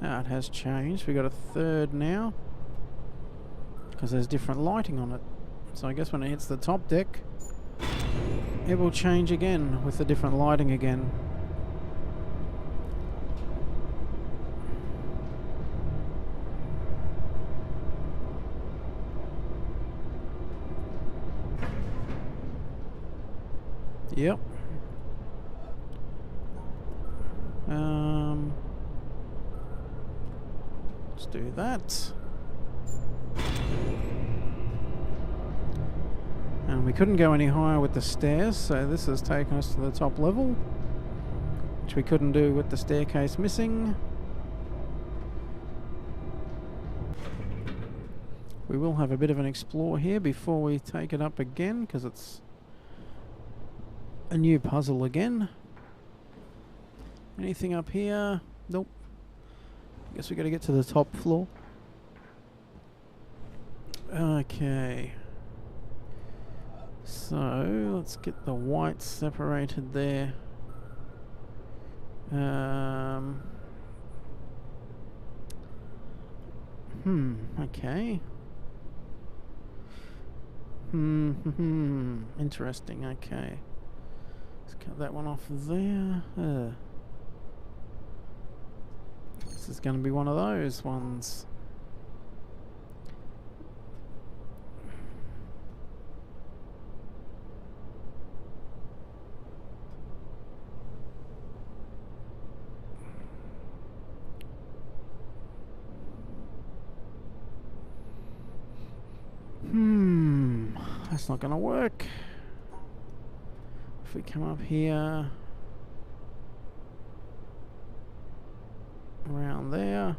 A: Ah, it has changed. We got a third now because there's different lighting on it. So I guess when it hits the top deck, it will change again with the different lighting again. Yep. Let's do that. And we couldn't go any higher with the stairs, so this has taken us to the top level, which we couldn't do with the staircase missing. We will have a bit of an explore here before we take it up again, because it's a new puzzle again. Anything up here? Nope. Guess we got to get to the top floor. Okay. So let's get the whites separated there. Okay. Interesting. Okay. Let's cut that one off there. This is going to be one of those ones. That's not going to work. If we come up here, around there.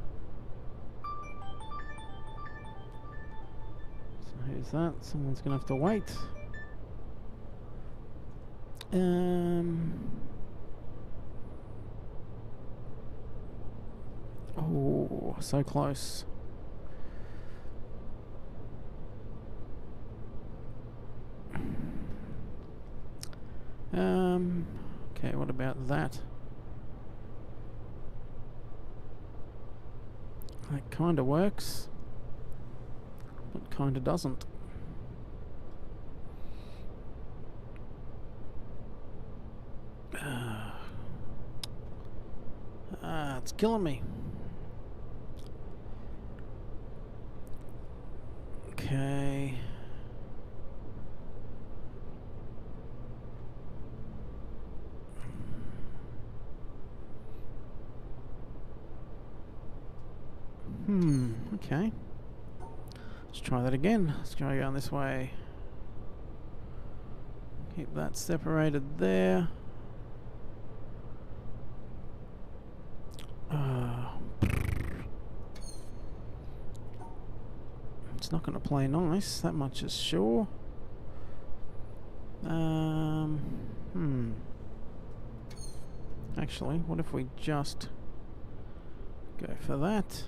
A: So who's that? Someone's going to have to wait. Oh, so close. Okay, what about that? That kind of works, but kind of doesn't. It's killing me. Okay. Okay. Let's try that again. Let's try going this way. Keep that separated there. It's not going to play nice, that much is sure. Actually, what if we just go for that?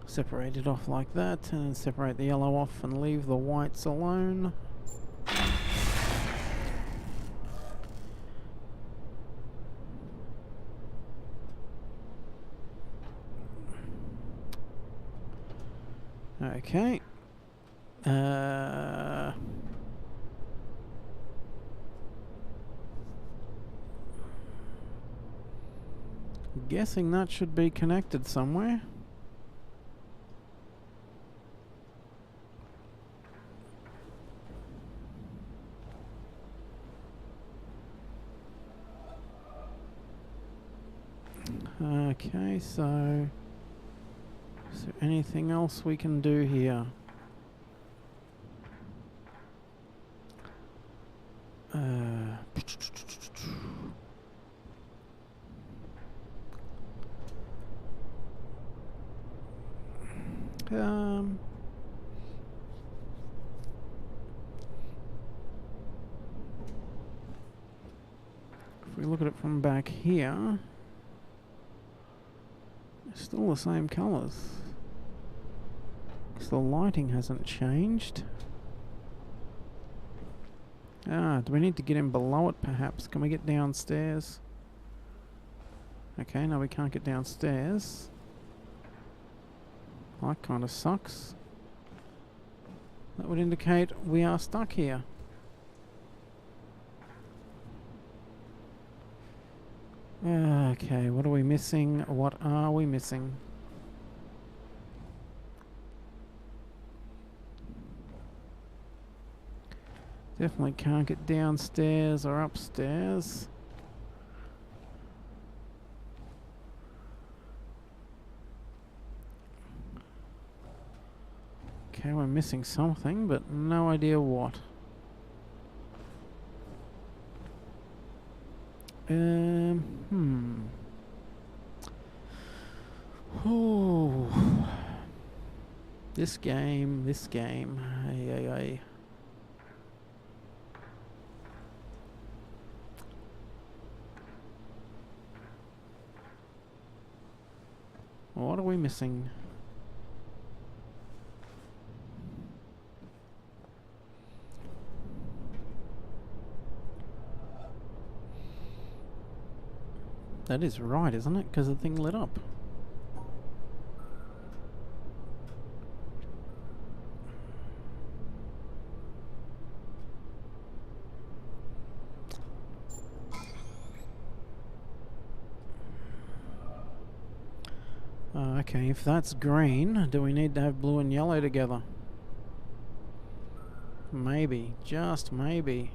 A: Separate it off like that, and then separate the yellow off and leave the whites alone. Okay. Guessing that should be connected somewhere. Okay, so is there anything else we can do here? If we look at it from back here, it's still the same colours. Because the lighting hasn't changed. Do we need to get in below it perhaps? Can we get downstairs? Okay, no, we can't get downstairs. That kind of sucks. That would indicate we are stuck here. Okay, what are we missing? What are we missing? Definitely can't get downstairs or upstairs. Okay, we're missing something, but no idea what. Oh, this game. Ay. What are we missing? That is right, isn't it? Because the thing lit up. Okay, if that's green, do we need to have blue and yellow together? Maybe, just maybe.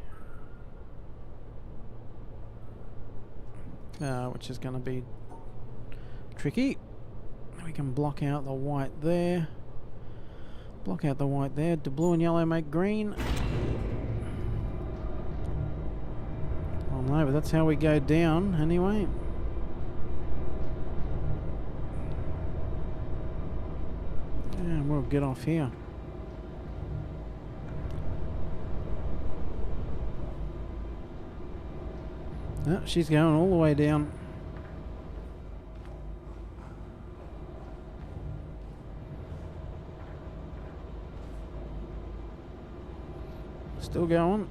A: Which is going to be tricky. We can block out the white there. Block out the white there. Do blue and yellow make green? Oh no, but that's how we go down anyway. And we'll get off here. Oh, she's going all the way down. Still going.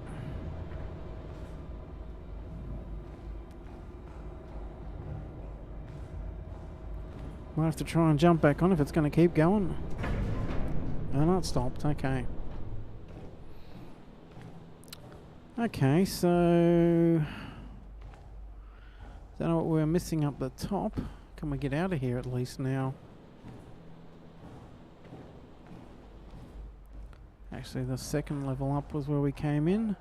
A: Might have to try and jump back on if it's going to keep going. Oh, no, it stopped. Okay. Okay, so don't know what we're missing up the top. Can we get out of here at least now? Actually, the second level up was where we came in.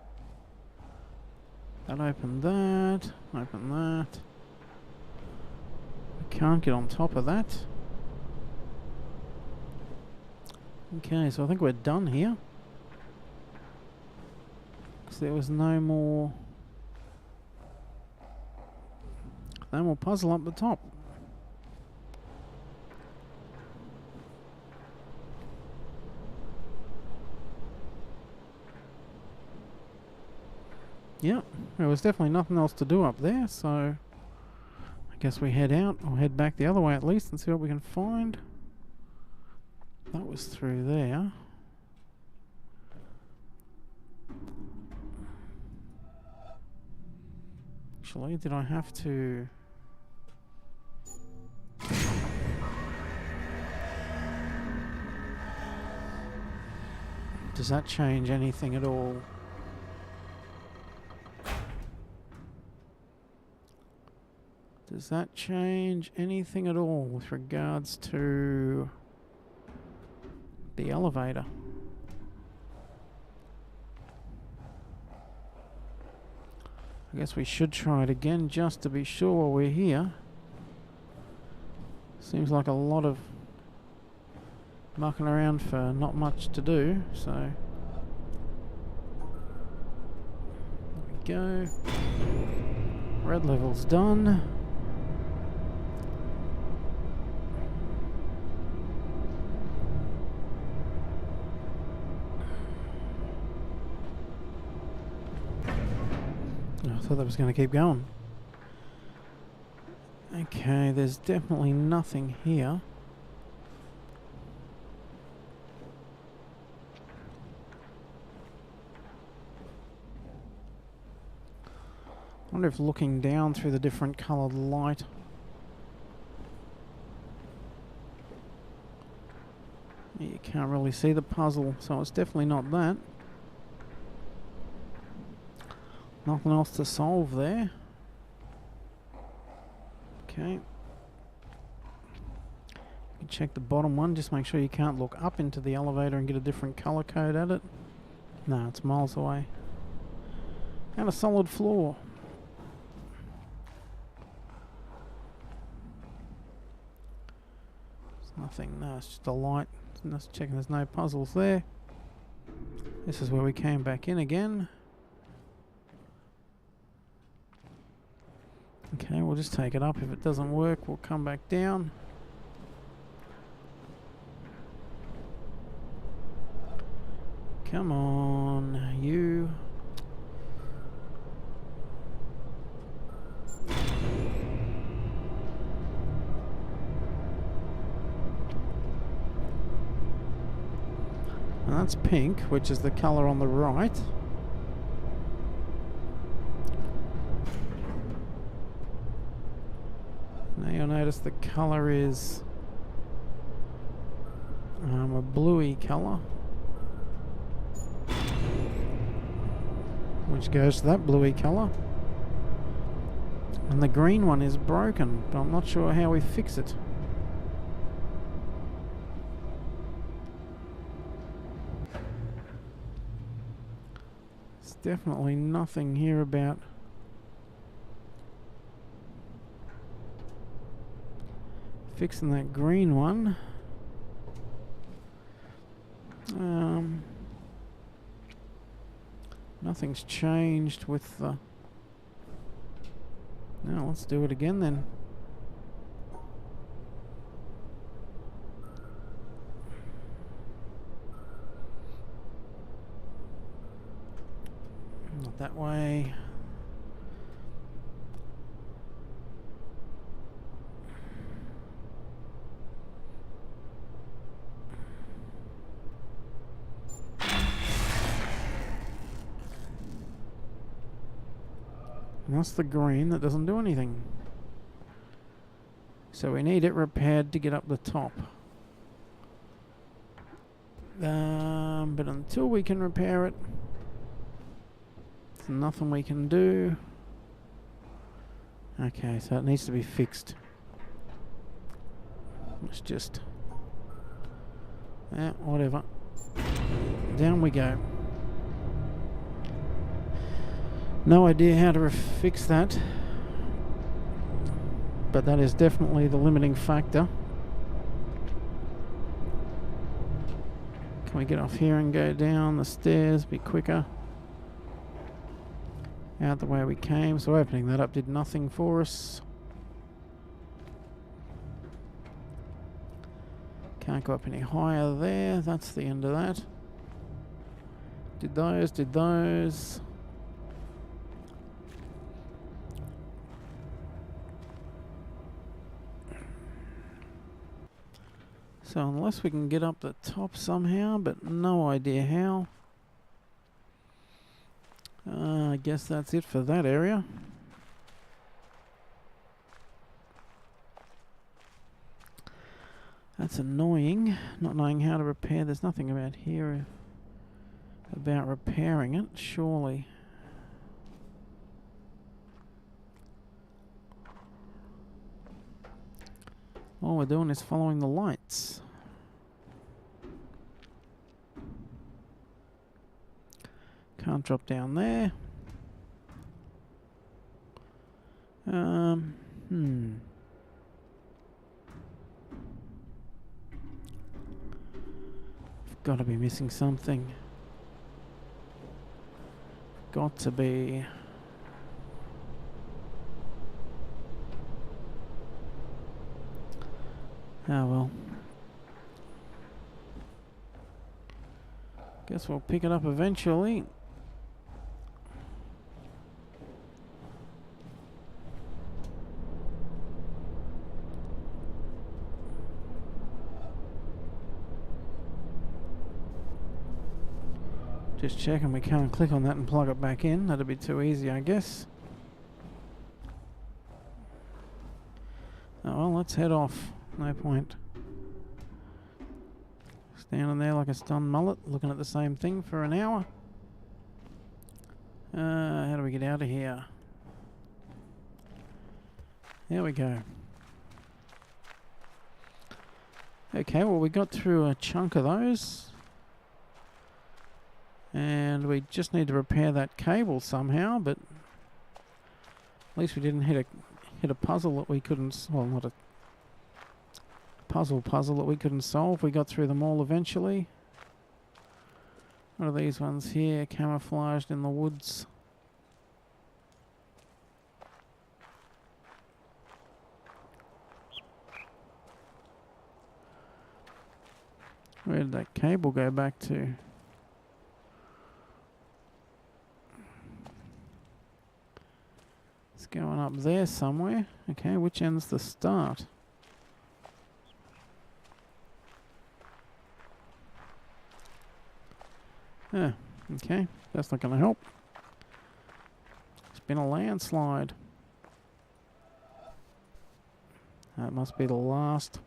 A: That opened that. Open that. We can't get on top of that. Okay, so I think we're done here. Because there was no more puzzle up the top. Yep, there was definitely nothing else to do up there, so I guess we head out, or head back the other way at least, and see what we can find. That was through there. Actually, did I have to... Does that change anything at all? Does that change anything at all with regards to the elevator? I guess we should try it again just to be sure while we're here. Seems like a lot of mucking around for not much to do, so there we go. Red level's done. I thought that was going to keep going. Okay, there's definitely nothing here. I wonder if looking down through the different coloured light you can't really see the puzzle, so it's definitely not that. Nothing else to solve there. Okay. You can check the bottom one, just make sure you can't look up into the elevator and get a different colour code at it. No, it's miles away. And a solid floor. There's nothing, no, it's just a light. Just checking there's no puzzles there. This is where we came back in again. Okay, we'll just take it up. If it doesn't work, we'll come back down. Come on, you. And that's pink, which is the colour on the right. Now you'll notice the colour is a bluey colour, which goes to that bluey colour. And the green one is broken, but I'm not sure how we fix it. There's definitely nothing here about fixing that green one. Nothing's changed with the... Now let's do it again then. Not that way. And that's the green that doesn't do anything. So we need it repaired to get up the top. But until we can repair it, there's nothing we can do. Okay, so it needs to be fixed. Let's just... whatever. Down we go. No idea how to fix that, but that is definitely the limiting factor. Can we get off here and go down the stairs, be quicker? Out the way we came, so opening that up did nothing for us. Can't go up any higher there, that's the end of that. Did those. So unless we can get up the top somehow, but no idea how. I guess that's it for that area. That's annoying, not knowing how to repair. There's nothing about here. about repairing it, surely. All we're doing is following the lights. Can't drop down there. Got to be missing something. Got to be. Oh well. Guess we'll pick it up eventually. Just checking we can't click on that and plug it back in. That'd be too easy, I guess. Oh well, let's head off. No point standing there like a stunned mullet, looking at the same thing for an hour. How do we get out of here? There we go. Okay, well we got through a chunk of those. And we just need to repair that cable somehow, but at least we didn't hit a puzzle that we couldn't, well, not a puzzle that we couldn't solve. We got through them all eventually. What are these ones here? Camouflaged in the woods. Where did that cable go back to? It's going up there somewhere. Okay, which end's the start? Yeah, okay, that's not going to help. It's been a landslide. That must be the last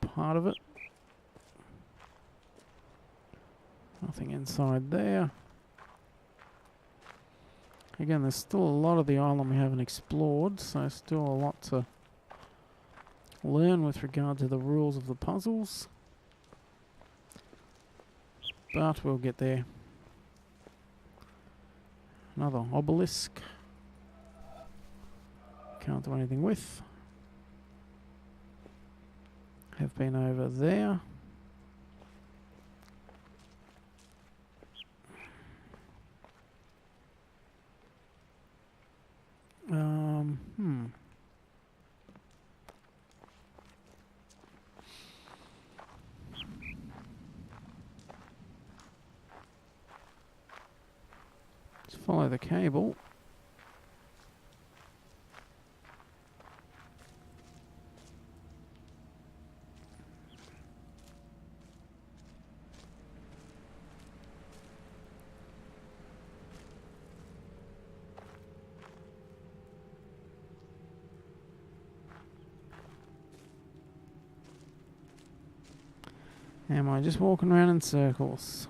A: part of it. Nothing inside there. Again, there's still a lot of the island we haven't explored, so still a lot to learn with regard to the rules of the puzzles. But we'll get there. Another obelisk. Can't do anything with. Have been over there. Let's follow the cable. Am I just walking around in circles?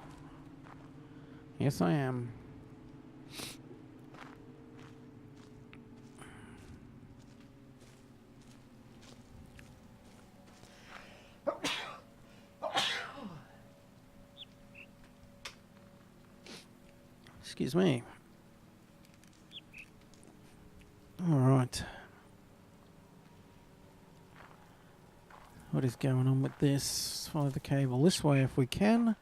A: Yes, I am. Excuse me. All right. What is going on with this? Follow the cable this way if we can.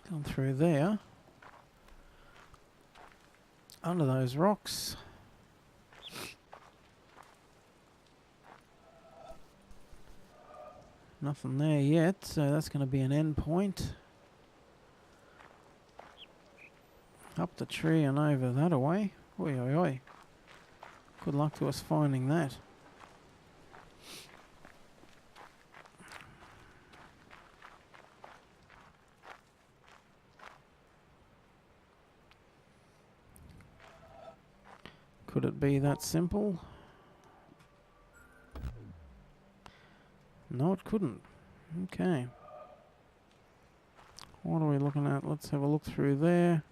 A: Come through there. Under those rocks. Nothing there yet, so that's going to be an end point. Up the tree and over that away. Oi, oi, oi. Good luck to us finding that. Could it be that simple? No, it couldn't. Okay. What are we looking at? Let's have a look through there.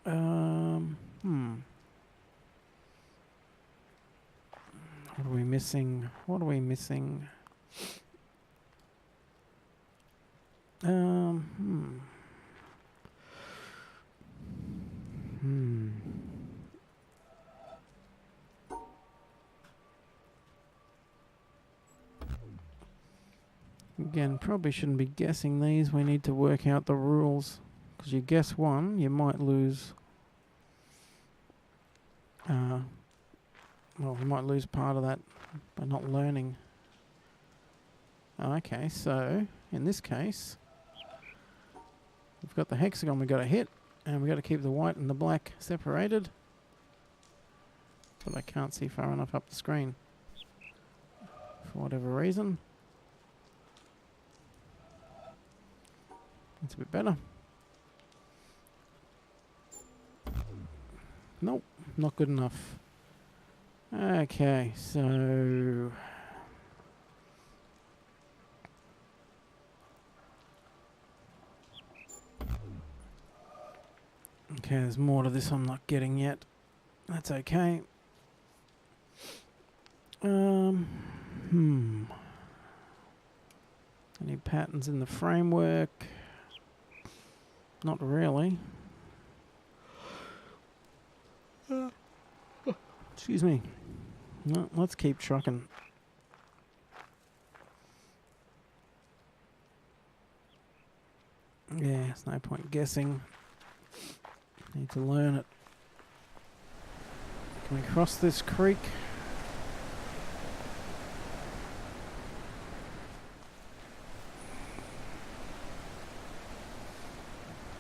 A: What are we missing? What are we missing? Again, probably shouldn't be guessing these. We need to work out the rules. Because you guess one, you might lose... well, we might lose part of that by not learning. Okay, so, in this case, we've got the hexagon we've got to hit, and we've got to keep the white and the black separated. But I can't see far enough up the screen. For whatever reason. It's a bit better. Nope, not good enough. Okay, so... Okay, there's more to this I'm not getting yet. That's okay. Any patterns in the framework? Not really. Excuse me. No, let's keep trucking. Yeah, there's no point guessing. Need to learn it. Can we cross this creek?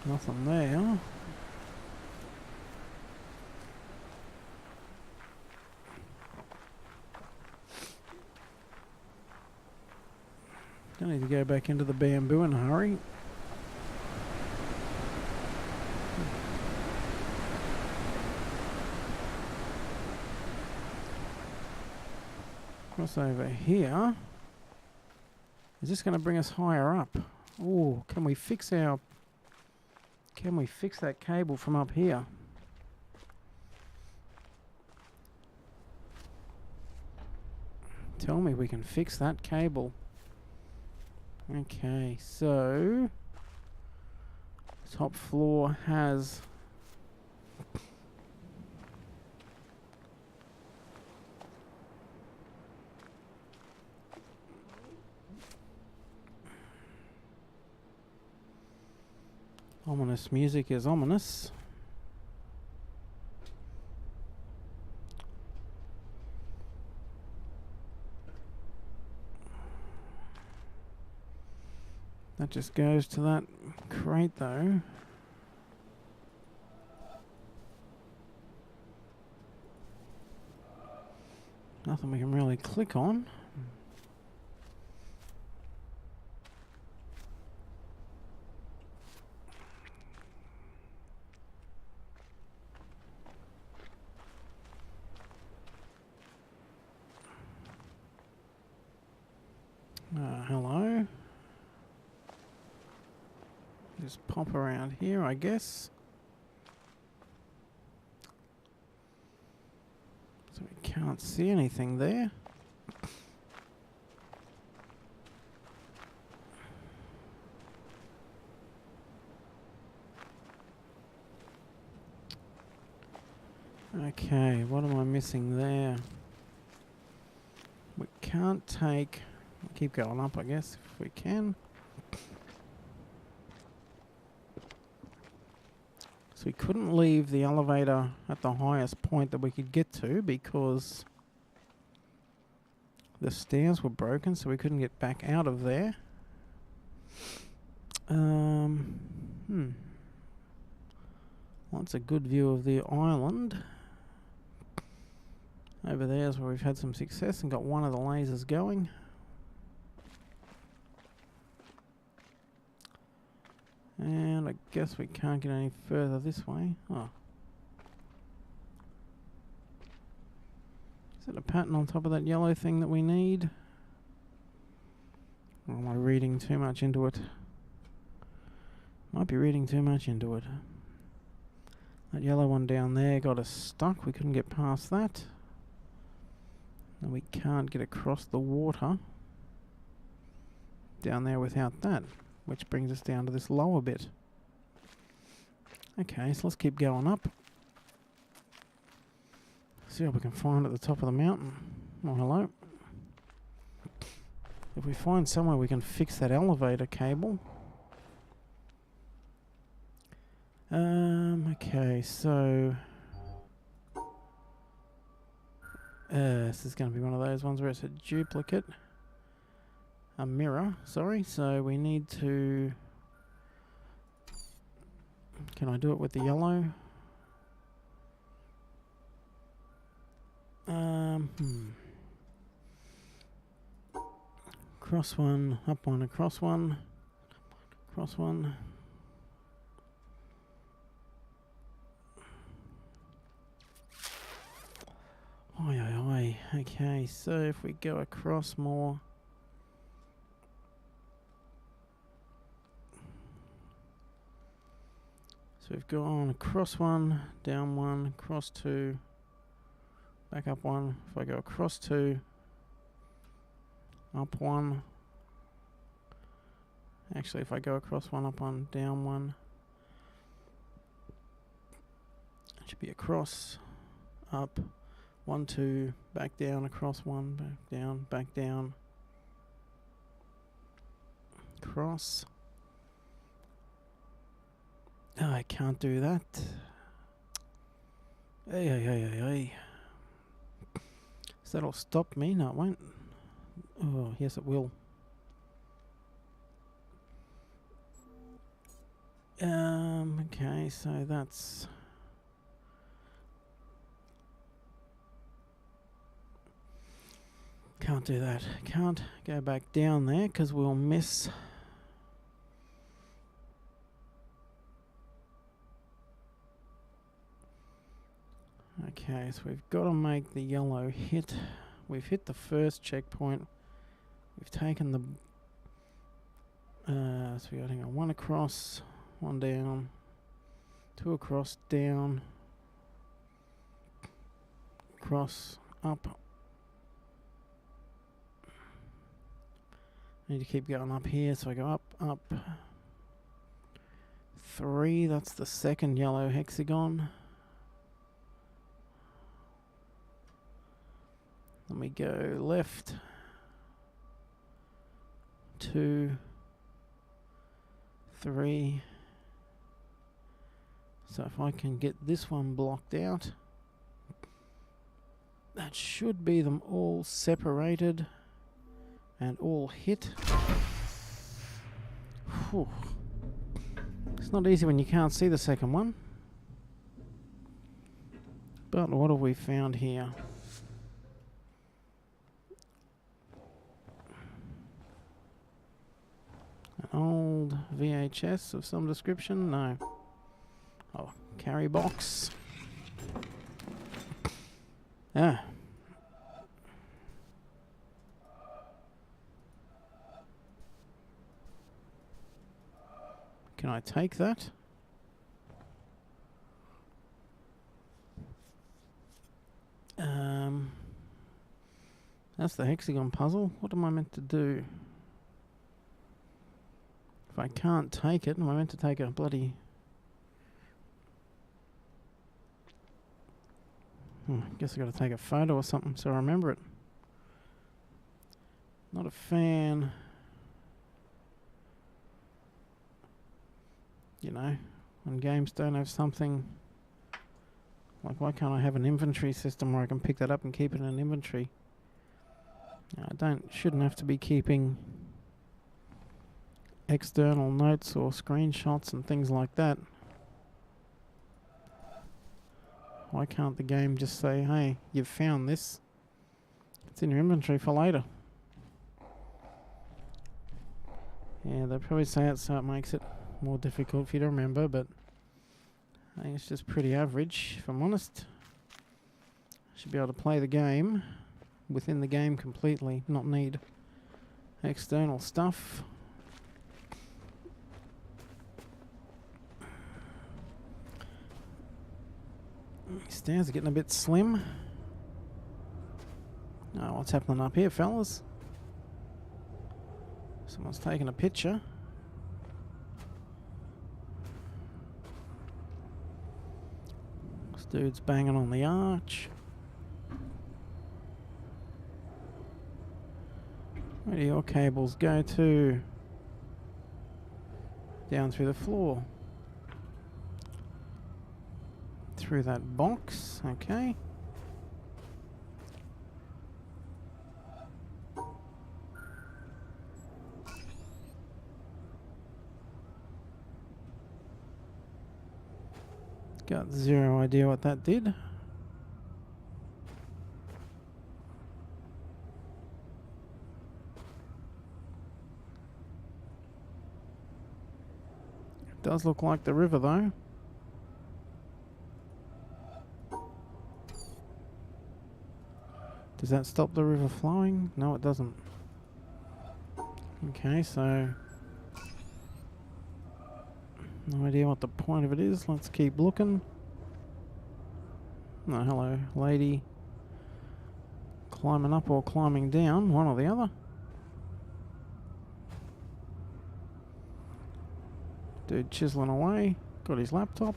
A: Nothing there. Don't need to go back into the bamboo in a hurry. Cross over here. Is this going to bring us higher up? Oh, can we fix that cable from up here? Tell me we can fix that cable. Okay, so the top floor has ominous music is ominous. That just goes to that crate though. Nothing we can really click on. Hello. Just pop around here, I guess. So we can't see anything there. Okay, what am I missing there? We can't take... Keep going up, I guess, if we can. So we couldn't leave the elevator at the highest point that we could get to because the stairs were broken, so we couldn't get back out of there. Well, that's a good view of the island. Over there is where we've had some success and got one of the lasers going. And I guess we can't get any further this way. Oh, Is it a pattern on top of that yellow thing that we need? Or am I reading too much into it? Might be reading too much into it. That yellow one down there got us stuck. We couldn't get past that. And we can't get across the water down there without that, which brings us down to this lower bit. Okay, so let's keep going up. See what we can find at the top of the mountain. Oh, hello. If we find somewhere we can fix that elevator cable. Okay, so this is going to be one of those ones where it's a duplicate. A mirror, sorry. So we need to... Can I do it with the yellow? Cross one, up one, across one, cross one. Oi, oi, oi. Okay, so if we go across more... So we've gone across one, down one, across two, back up one. If I go across two, up one. Actually, if I go across one, up one, down one. It should be across, up, 1, 2, back down, across one, back down, cross. Oh, I can't do that. Hey. So that'll stop me? No, it won't. Oh, yes, it will. Okay, so that's... Can't do that. Can't go back down there because we'll miss... Okay, so we've got to make the yellow hit. We've hit the first checkpoint. We've taken the... so we're getting a 1 across, 1 down, 2 across, down, cross, up. Need to keep going up here, so I go up. 3, that's the second yellow hexagon. Then we go left, 2, 3. So if I can get this one blocked out, that should be them all separated and all hit. Whew. It's not easy when you can't see the second one. But what have we found here? An old VHS of some description? No. Oh, carry box. Ah. Can I take that? That's the hexagon puzzle. What am I meant to do? If I can't take it, am I meant to take a bloody... I guess I got to take a photo or something so I remember it. Not a fan. You know, when games don't have something... Like, why can't I have an inventory system where I can pick that up and keep it in an inventory? Shouldn't have to be keeping external notes or screenshots and things like that. Why can't the game just say, hey, you've found this, it's in your inventory for later? Yeah, they'll probably say it so it makes it more difficult for you to remember, but I think it's just pretty average, if I'm honest. Should be able to play the game within the game completely, not need external stuff. Stairs are getting a bit slim. Oh, what's happening up here, fellas? Someone's taking a picture. This dude's banging on the arch. Where do your cables go to? Down through the floor. Through that box, okay. Got zero idea what that did. It does look like the river though. Does that stop the river flowing? No, it doesn't. Okay, so no idea what the point of it is. Let's keep looking. Oh, hello, lady. Climbing up or climbing down, one or the other. Dude chiseling away. Got his laptop.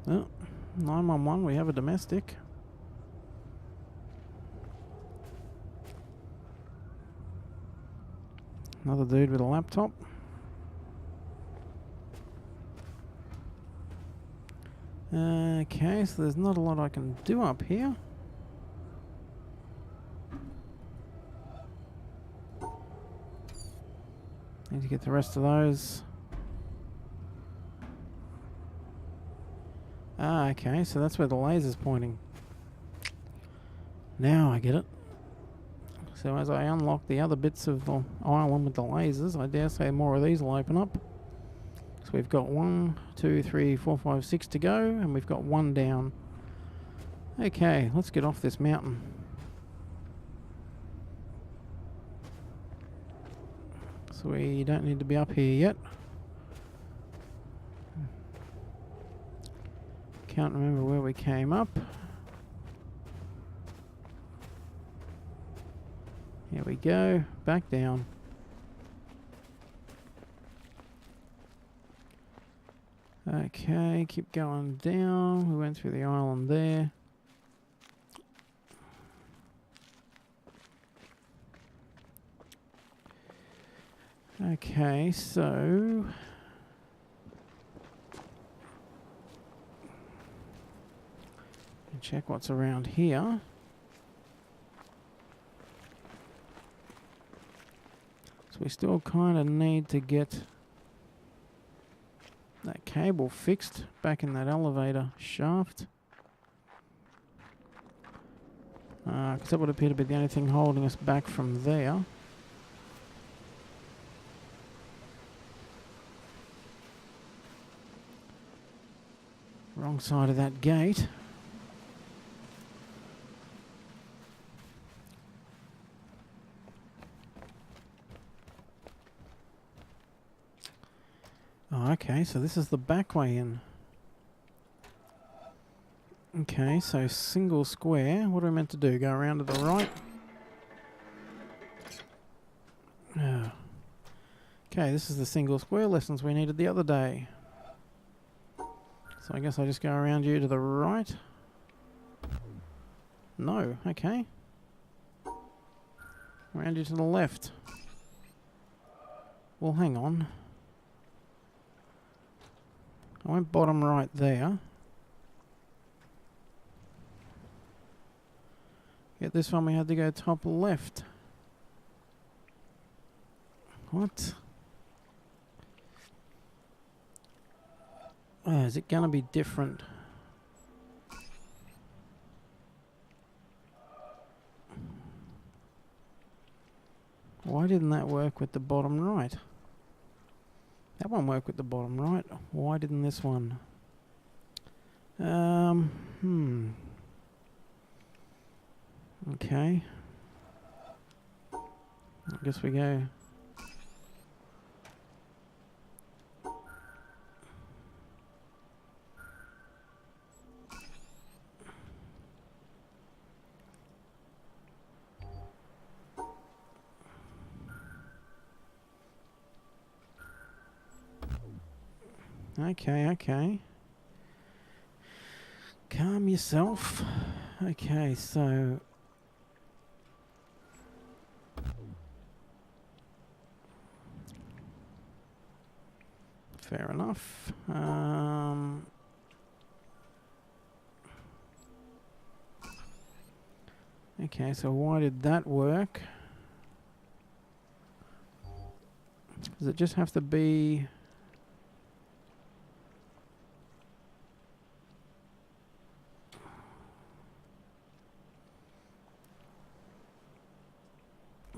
A: Oh, 911, we have a domestic. Another dude with a laptop. Okay, so there's not a lot I can do up here. Need to get the rest of those. Ah, okay, so that's where the laser's pointing. Now I get it. So as I unlock the other bits of the island with the lasers, I dare say more of these will open up. So we've got 1, 2, 3, 4, 5, 6 to go, and we've got 1 down. Okay, let's get off this mountain. So we don't need to be up here yet. Can't remember where we came up. Here we go, back down. Okay, keep going down. We went through the island there. Okay, so check what's around here. So we still kind of need to get that cable fixed back in that elevator shaft. Because that would appear to be the only thing holding us back from there. Wrong side of that gate. Oh, okay, so this is the back way in. Okay, so single square. What are we meant to do? Go around to the right? Oh. Okay, this is the single square lessons we needed the other day. So I guess I just go around you to the right. No, okay. Around you to the left. Well, hang on. I went bottom right there. Get this one, we had to go top left. What? Oh, is it gonna be different? Why didn't that work with the bottom right? That one worked with the bottom right. Why didn't this one? Hmm. Okay. I guess we go. Okay, okay. Calm yourself. Okay, so fair enough. Okay, so why did that work? Does it just have to be...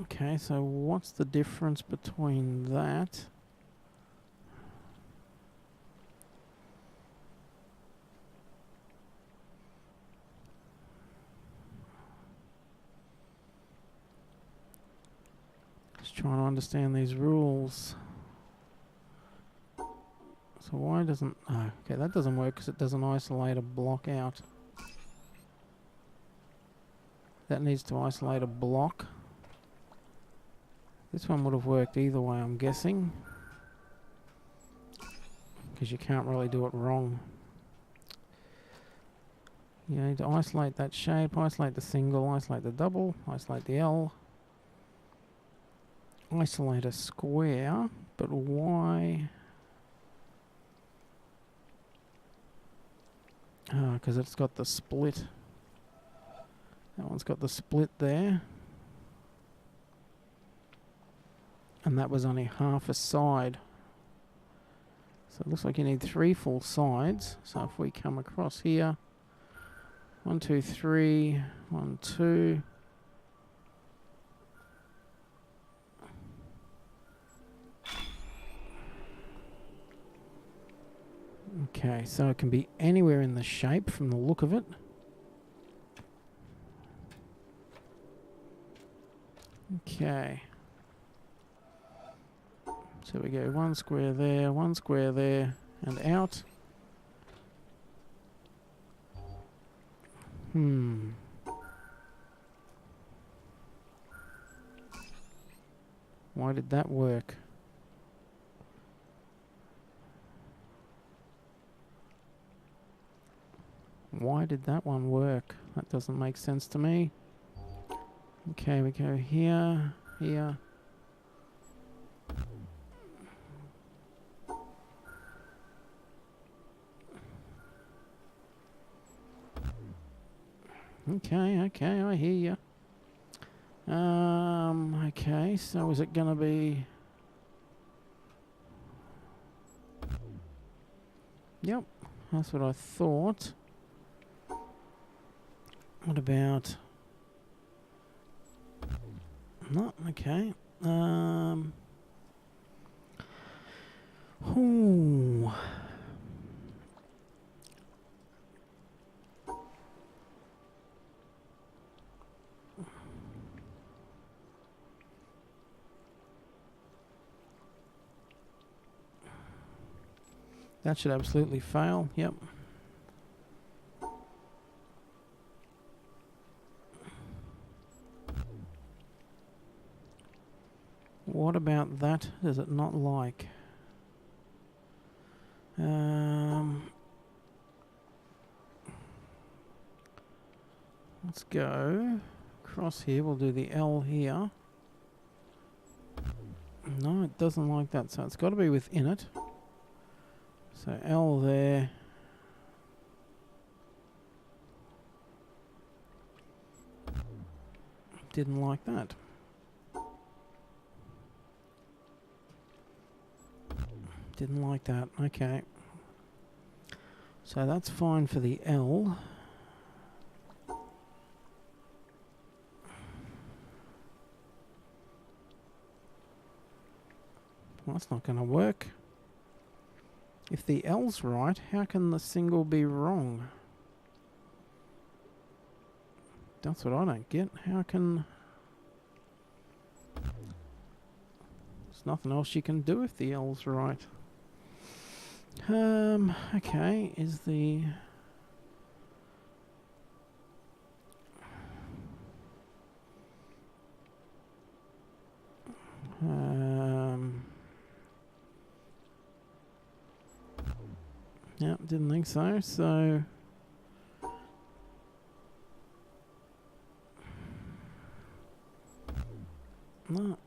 A: Okay, so what's the difference between that? Just trying to understand these rules. So why doesn't... Oh, okay, that doesn't work because it doesn't isolate a block out. That needs to isolate a block. This one would have worked either way, I'm guessing. Because you can't really do it wrong. You need to isolate that shape, isolate the single, isolate the double, isolate the L. Isolate a square, but why? Ah, because it's got the split. That one's got the split there. And that was only half a side. So it looks like you need 3 full sides. So if we come across here, 1, 2, 3, 1, 2. Okay, so it can be anywhere in the shape from the look of it. Okay. So we go 1 square there, 1 square there, and out. Why did that work? Why did that one work? That doesn't make sense to me. Okay, we go here, here. Okay, okay, I hear you. Okay, so is it gonna be... Yep, that's what I thought. What about... No, okay. Ooh. That should absolutely fail, yep. What about that? Does it not like? Let's go across here. We'll do the L here. No, it doesn't like that, so it's got to be within it. So L there. Didn't like that. Didn't like that. Okay. So that's fine for the L. Well, that's not going to work. If the L's right, how can the single be wrong? That's what I don't get. How can... There's nothing else you can do if the L's right. Okay, is the... Yeah, didn't think so. So... No.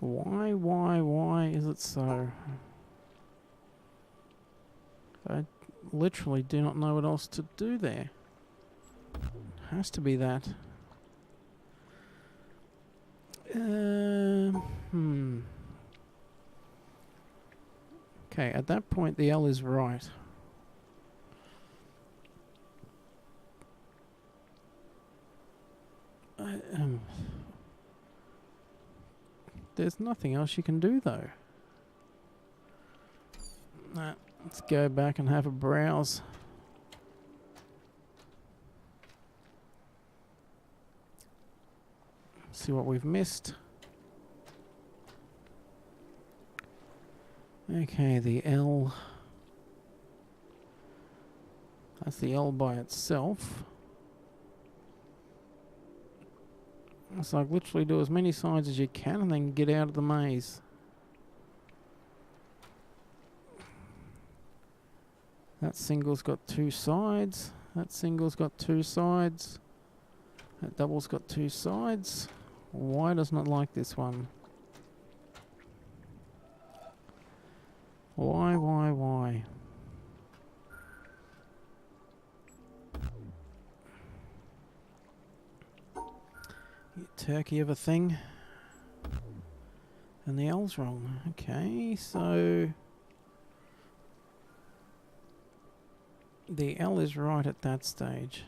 A: Why is it so? I literally do not know what else to do there. Has to be that. Okay, at that point the L is right. There's nothing else you can do though. Let's go back and have a browse. See what we've missed. Okay, the L. That's the L by itself. It's like literally do as many sides as you can and then get out of the maze. That single's got 2 sides. That single's got 2 sides. That double's got 2 sides. Why doesn't it like this one? Why? Turkey of a thing. And the L's wrong. Okay, so... the L is right at that stage.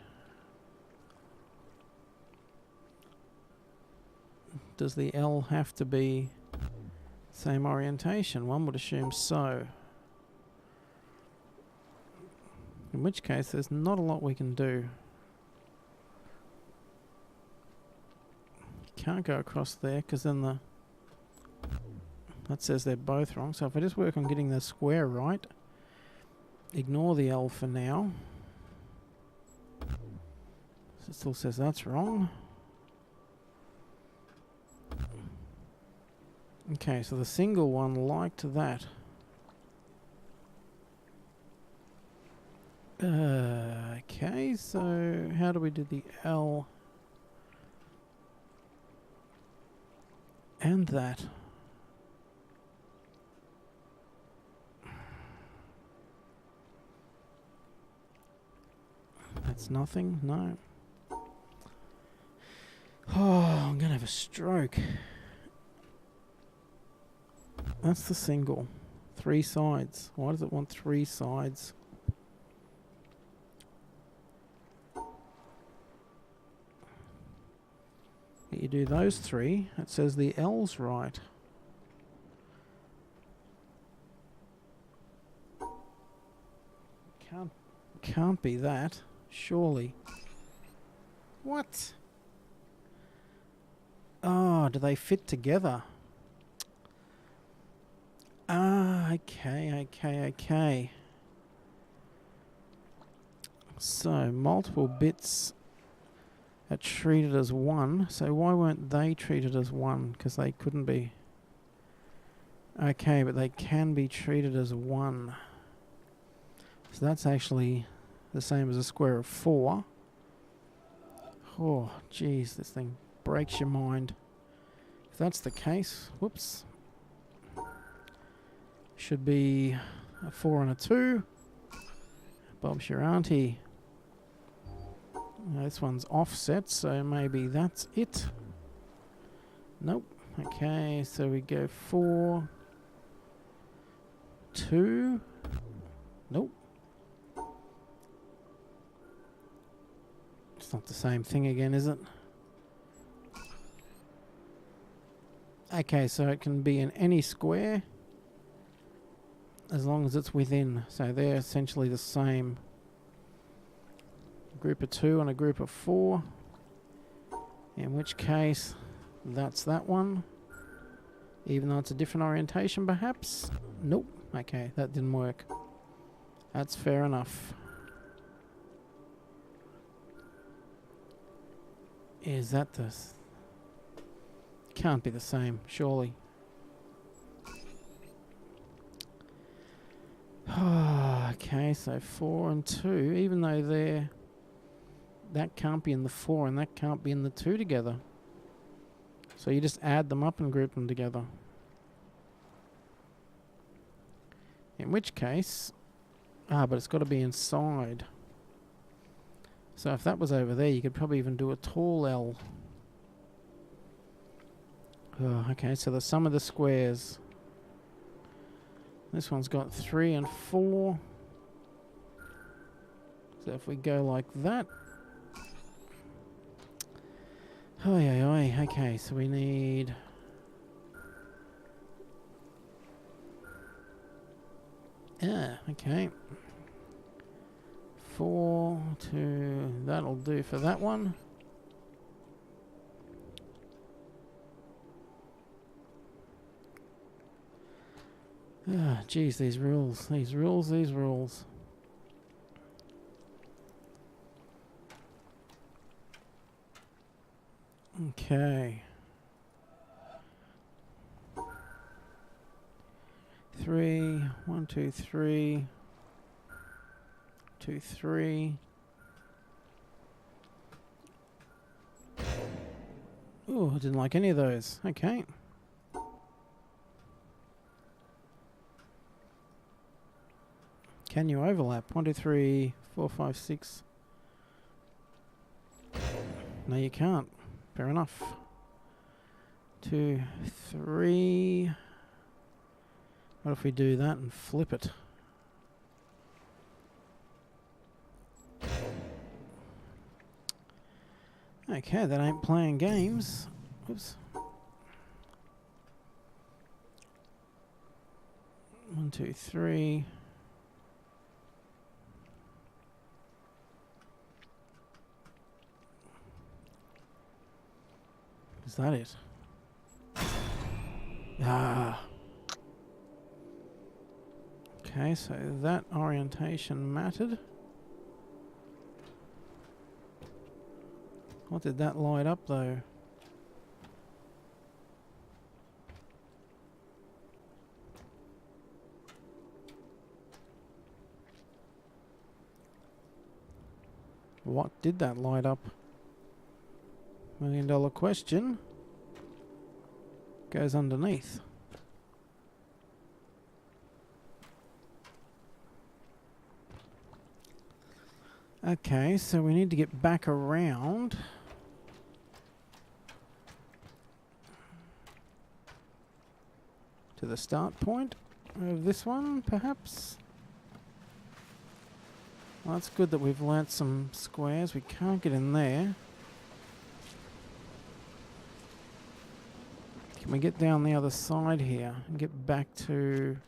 A: Does the L have to be same orientation? One would assume so. In which case, there's not a lot we can do. Can't go across there because then that says they're both wrong. So if I just work on getting the square right, ignore the L for now. It still says that's wrong. Okay, so the single one liked that. Okay, so how do we do the L and that? That's nothing? No. Oh, I'm gonna have a stroke. That's the single. 3 sides. Why does it want 3 sides? You do those 3. It says the L's right. Can't be that. Surely. What? Oh, do they fit together? Ah, okay. So, multiple bits are treated as one. So why weren't they treated as one? Because they couldn't be. Okay, but they can be treated as 1. So that's actually the same as a square of 4. Oh, geez, this thing breaks your mind. If that's the case, whoops. Should be a 4 and a 2. Bob's your auntie. This one's offset, so maybe that's it. Nope. Okay, so we go 4, 2. Nope. It's not the same thing again, is it? Okay, so it can be in any square. as long as it's within. So they're essentially the same. A group of 2 and a group of 4. In which case, that's that one. Even though it's a different orientation, perhaps? Nope. Okay, that didn't work. That's fair enough. Is that this? Can't be the same, surely. Okay, so 4 and 2, even though they're... That can't be in the 4 and that can't be in the 2 together. So you just add them up and group them together. In which case... but it's got to be inside. So if that was over there, you could probably even do a tall L. Okay, so the sum of the squares. This one's got 3 and 4. So if we go like that. Okay, so we need... okay. 4, 2, that'll do for that one. Geez, these rules. Okay. 3, 1, 2, 3. 2, 3. Ooh, I didn't like any of those. Okay. Can you overlap? 1, 2, 3, 4, 5, 6. No, you can't. Fair enough. 2, 3. What if we do that and flip it? Okay, that ain't playing games. Oops. 1, 2, 3. Is that it? Okay, so that orientation mattered. What did that light up though? What did that light up? $1 million question. Goes underneath. Okay, so we need to get back around. To the start point of this one, perhaps? Well, that's good that we've learnt some squares. We can't get in there. Can we get down the other side here and get back to...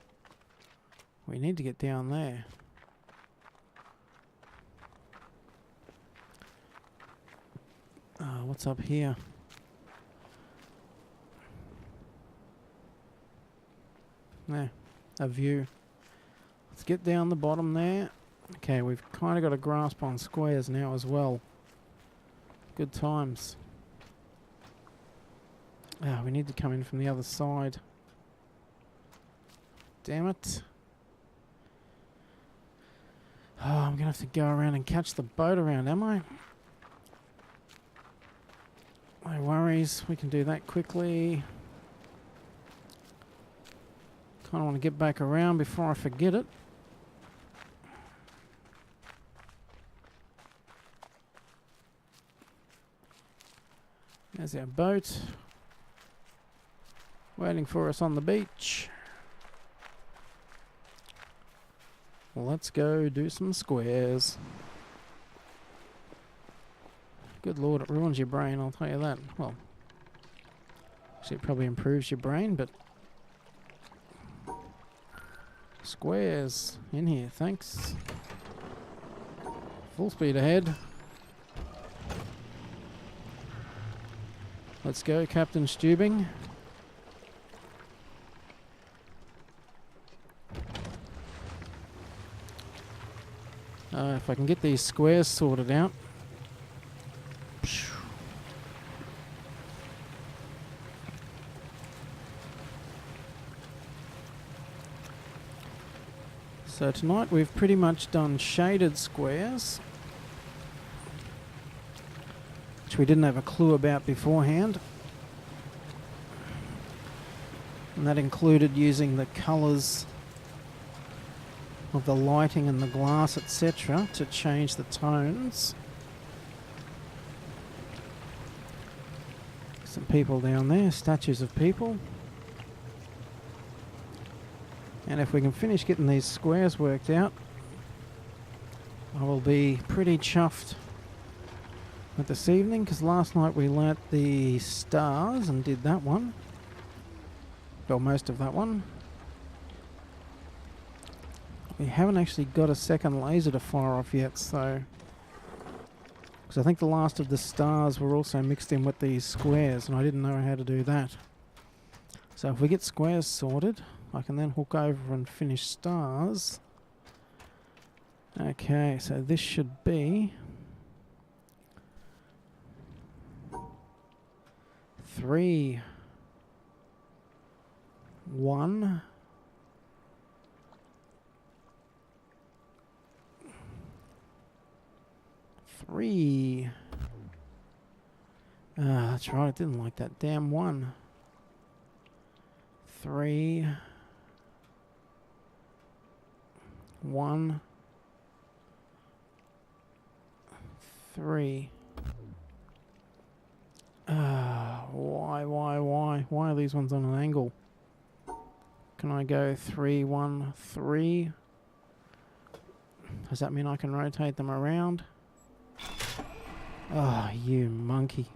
A: We need to get down there. What's up here? There, a view. Let's get down the bottom there. Okay, we've kind of got a grasp on squares now as well. Good times. We need to come in from the other side. Damn it. I'm going to have to go around and catch the boat around, am I? No worries, we can do that quickly. Kind of want to get back around before I forget it. There's our boat. Waiting for us on the beach. Well, let's go do some squares. Good lord, it ruins your brain, I'll tell you that. Well, actually it probably improves your brain, but squares in here, thanks. Full speed ahead. Let's go, Captain Stubing. If I can get these squares sorted out. So tonight we've pretty much done shaded squares, which we didn't have a clue about beforehand. And that included using the colours of the lighting and the glass, etc., to change the tones. Some people down there, statues of people. And if we can finish getting these squares worked out, I will be pretty chuffed with this evening, because last night we learnt the stars and did that one. Well, most of that one. We haven't actually got a second laser to fire off yet, so... because I think the last of the stars were also mixed in with these squares, and I didn't know how to do that. So if we get squares sorted, I can then hook over and finish stars. Okay, so this should be 3, 1, 3. That's right, I didn't like that damn 1. 3, 1, 3. Why are these ones on an angle? Can I go 3, 1, 3? Does that mean I can rotate them around? Oh, you monkey.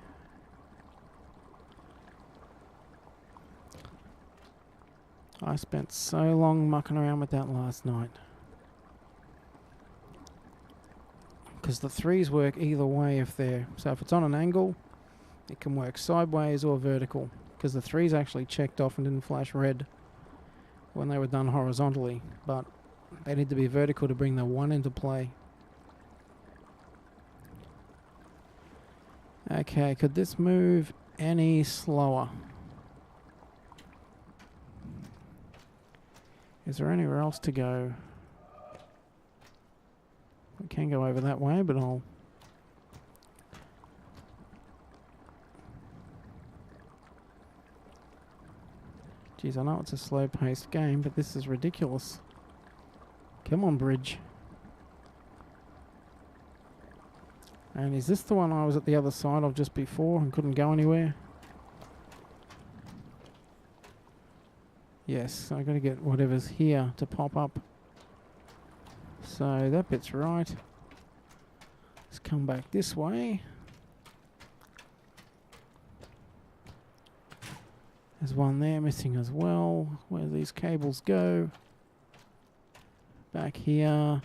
A: I spent so long mucking around with that last night. Because the 3s work either way if they're... so if it's on an angle, it can work sideways or vertical. Because the 3s actually checked off and didn't flash red when they were done horizontally. But they need to be vertical to bring the 1 into play. Okay, could this move any slower? Is there anywhere else to go? We can go over that way, but I'll... Geez, I know it's a slow-paced game, but this is ridiculous. Come on, bridge. And is this the one I was at the other side of just before and couldn't go anywhere? Yes, I've got to get whatever's here to pop up. So that bit's right. Let's come back this way. There's one there missing as well. Where do these cables go? Back here.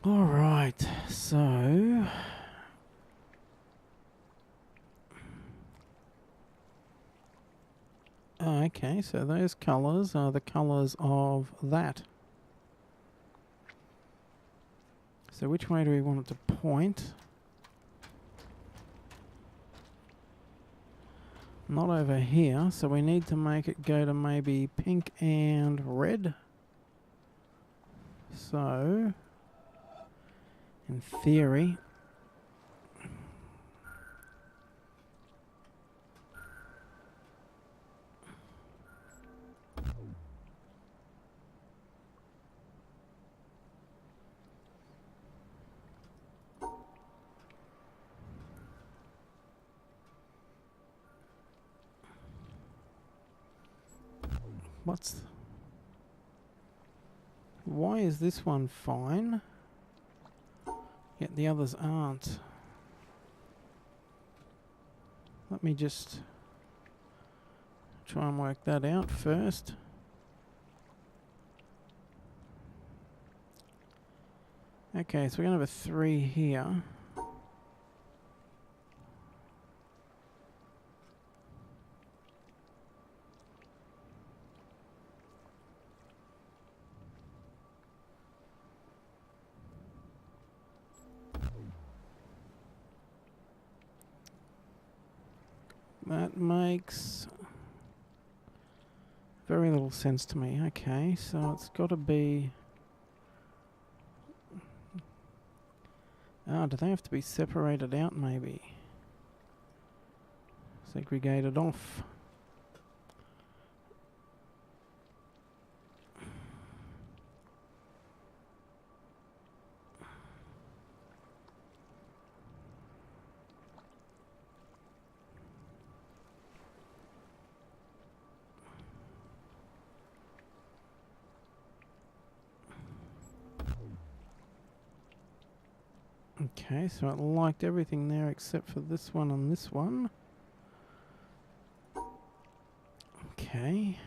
A: Alright, so... okay, so those colours are the colours of that. So which way do we want it to point? Not over here, so we need to make it go to maybe pink and red. So, in theory... why is this one fine, yet the others aren't? Let me just try and work that out first. Okay, so we're going to have a 3 here. That makes very little sense to me. Okay, so it's got to be... Ah, do they have to be separated out maybe? Segregated off. Okay, so it liked everything there except for this one and this one. Okay.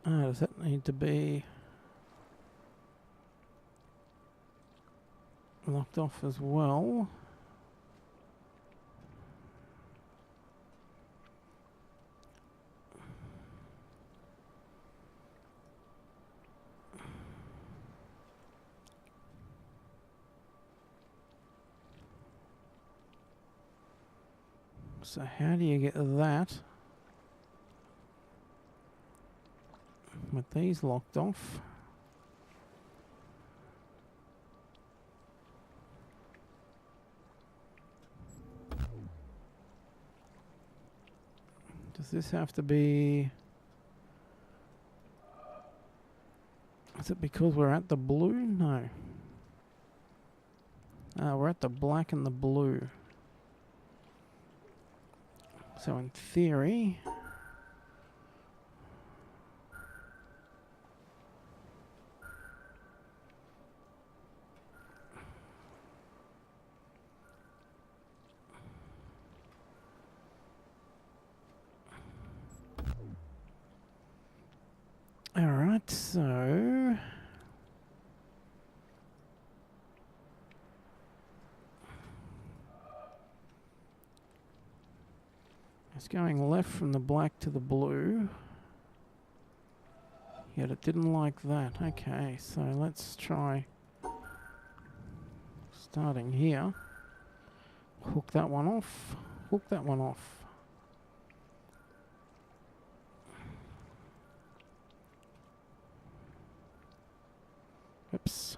A: Does that need to be locked off as well? So how do you get that with these locked off? Does this have to be... Is it because we're at the blue? No. We're at the black and the blue. So in theory... Alright, so... It's going left from the black to the blue. Yet it didn't like that. Okay, so let's try starting here. Hook that one off. Hook that one off. Oops.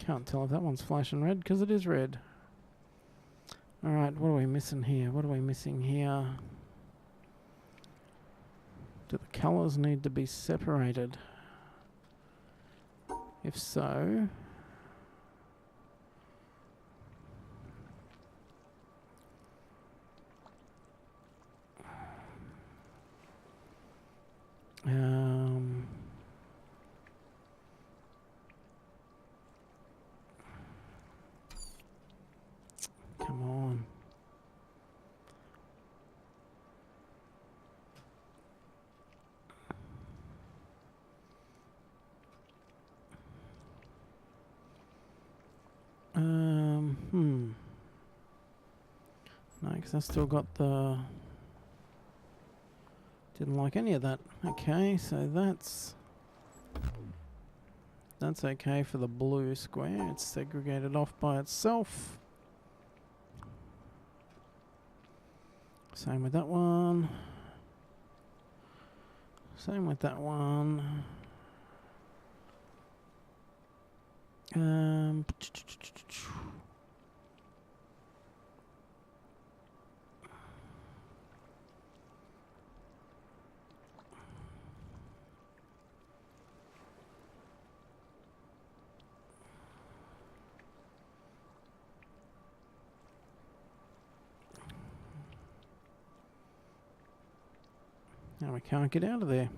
A: Can't tell if that one's flashing red because it is red. Alright, what are we missing here? What are we missing here? Do the colours need to be separated? If so... Come on. No, because I still got the... Didn't like any of that. Okay, so that's okay for the blue square. It's segregated off by itself. Same with that one. Same with that one. Um, now we can't get out of there.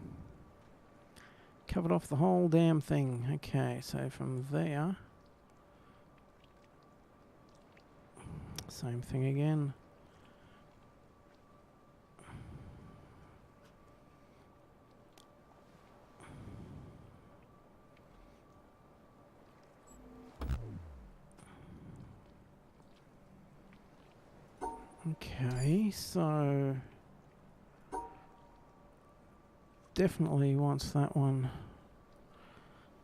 A: Covered off the whole damn thing. Okay, so from there, same thing again. Okay, so definitely wants that one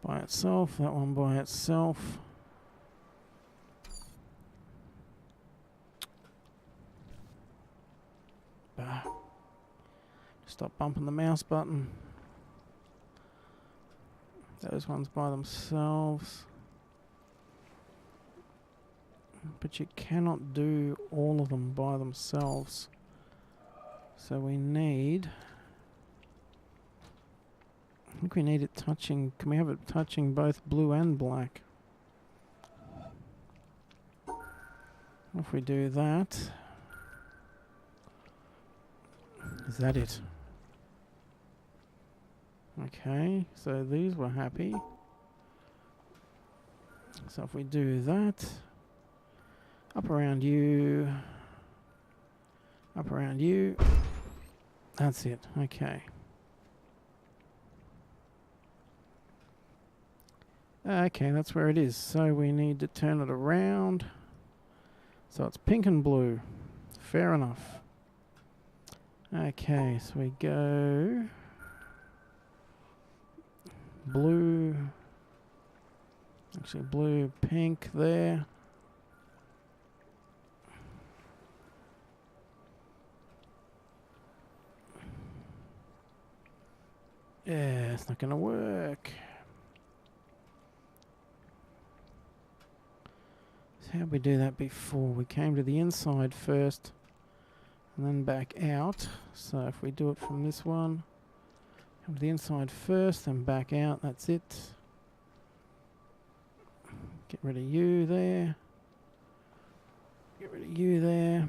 A: by itself, that one by itself. Bah. Stop bumping the mouse button. Those ones by themselves. But you cannot do all of them by themselves. So we need... I think we need it touching... Can we have it touching both blue and black? If we do that... Is that it? Okay, so these were happy. So if we do that... Up around you. Up around you. That's it. Okay. Okay, that's where it is. So we need to turn it around. So it's pink and blue. Fair enough. Okay, so we go... Blue. Actually, blue, pink there. Yeah, it's not going to work. So how'd we do that before? We came to the inside first and then back out. So if we do it from this one, come to the inside first, then back out, that's it. Get rid of you there. Get rid of you there.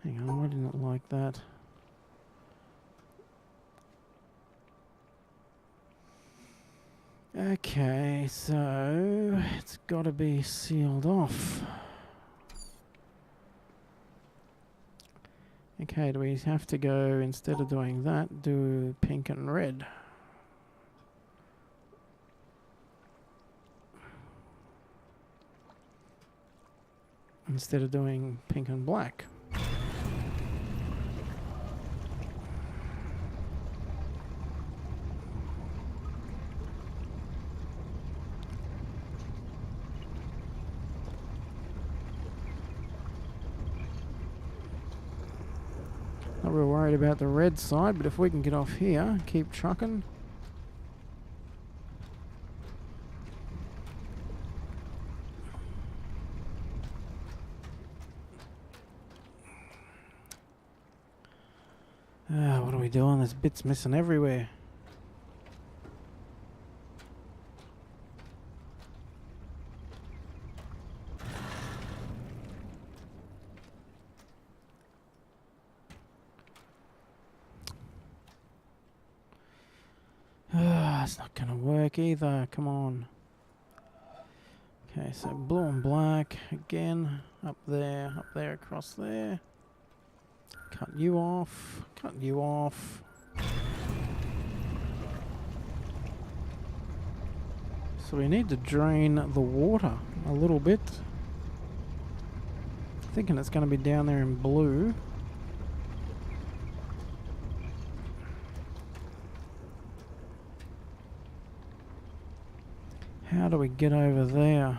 A: Hang on, why didn't it like that? Okay, so it's got to be sealed off. Okay, do we have to go, instead of doing that, do pink and red? Instead of doing pink and black. Not real worried about the red side, but if we can get off here, keep trucking. What are we doing? There's bits missing everywhere. It's not going to work either. Come on. Okay, so blue and black again. Up there, across there. Cut you off. Cut you off. So we need to drain the water a little bit. Thinking it's going to be down there in blue. How do we get over there?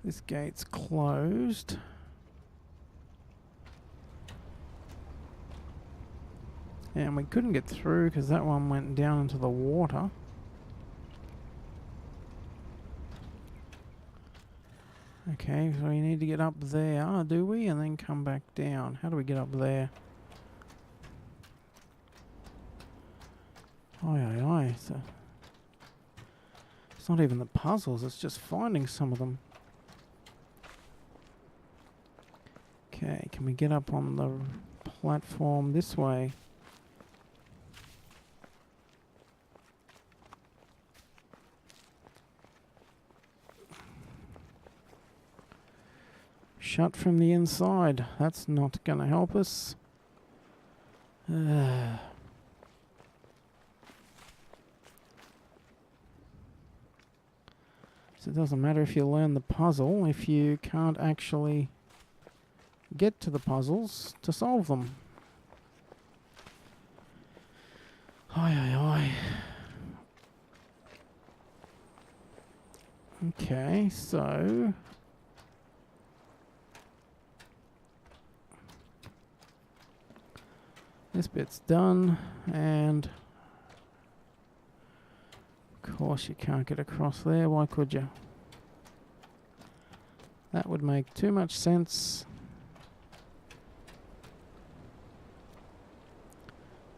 A: This gate's closed. And we couldn't get through because that one went down into the water. Okay, so we need to get up there, do we? And then come back down. How do we get up there? Aye. So it's not even the puzzles, it's just finding some of them. Okay, can we get up on the platform this way? Shut from the inside. That's not going to help us. So it doesn't matter if you learn the puzzle if you can't actually get to the puzzles to solve them. Aye. Okay, so this bit's done, and of course you can't get across there. Why could you? That would make too much sense.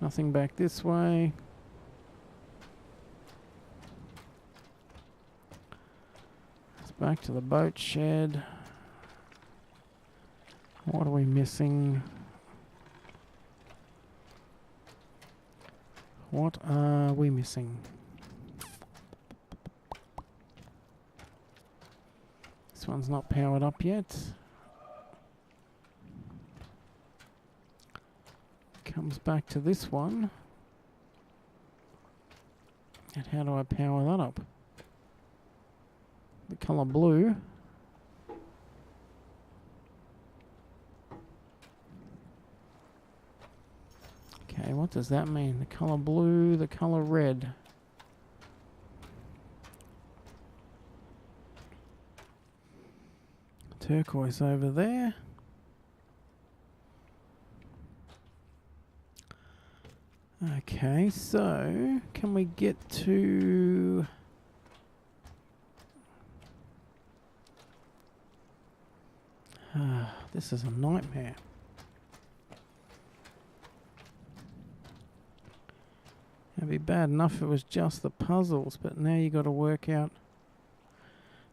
A: Nothing back this way. It's back to the boat shed. What are we missing? What are we missing? This one's not powered up yet. Comes back to this one. And how do I power that up? The colour blue. Okay, what does that mean? The colour blue, the colour red. Turquoise over there. Okay, so can we get to... this is a nightmare. It'd be bad enough if it was just the puzzles, but now you got to work out.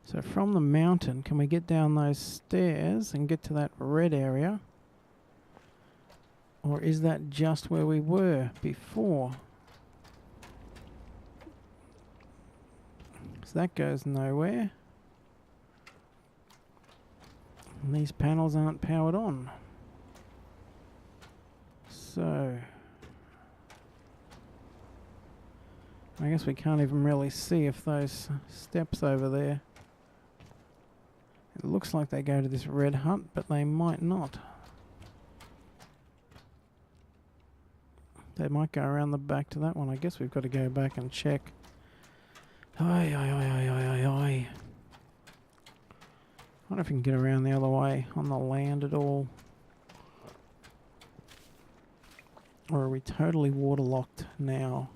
A: So from the mountain, can we get down those stairs and get to that red area? Or is that just where we were before? So that goes nowhere. And these panels aren't powered on. So I guess we can't even really see if those steps over there. It looks like they go to this red hut, but they might not. They might go around the back to that one. I guess we've got to go back and check. Aye. I wonder if we can get around the other way on the land at all. Or are we totally waterlocked now?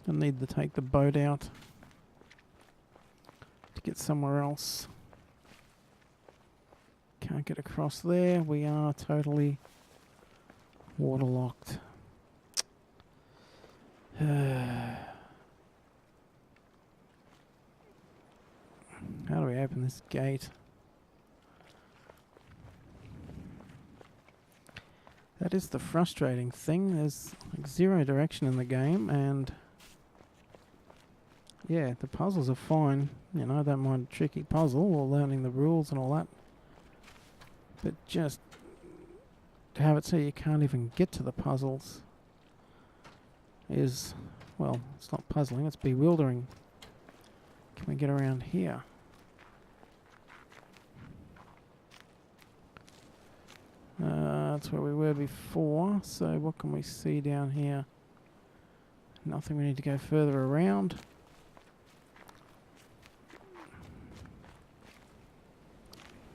A: I need to take the boat out to get somewhere else. Can't get across there. We are totally waterlocked. How do we open this gate? That is the frustrating thing. There's like zero direction in the game, and yeah, the puzzles are fine. You know, I don't mind a tricky puzzle or learning the rules and all that. But just to have it so you can't even get to the puzzles is, well, it's not puzzling, it's bewildering. Can we get around here? That's where we were before, so what can we see down here? Nothing. We need to go further around.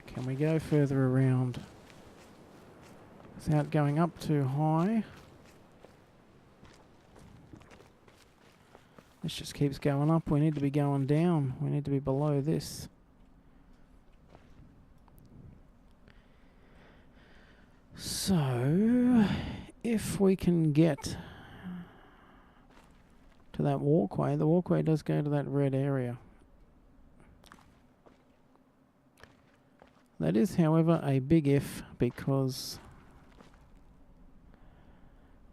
A: Can we go further around without going up too high? This just keeps going up. We need to be going down. We need to be below this. So, if we can get to that walkway, the walkway does go to that red area. That is, however, a big if, because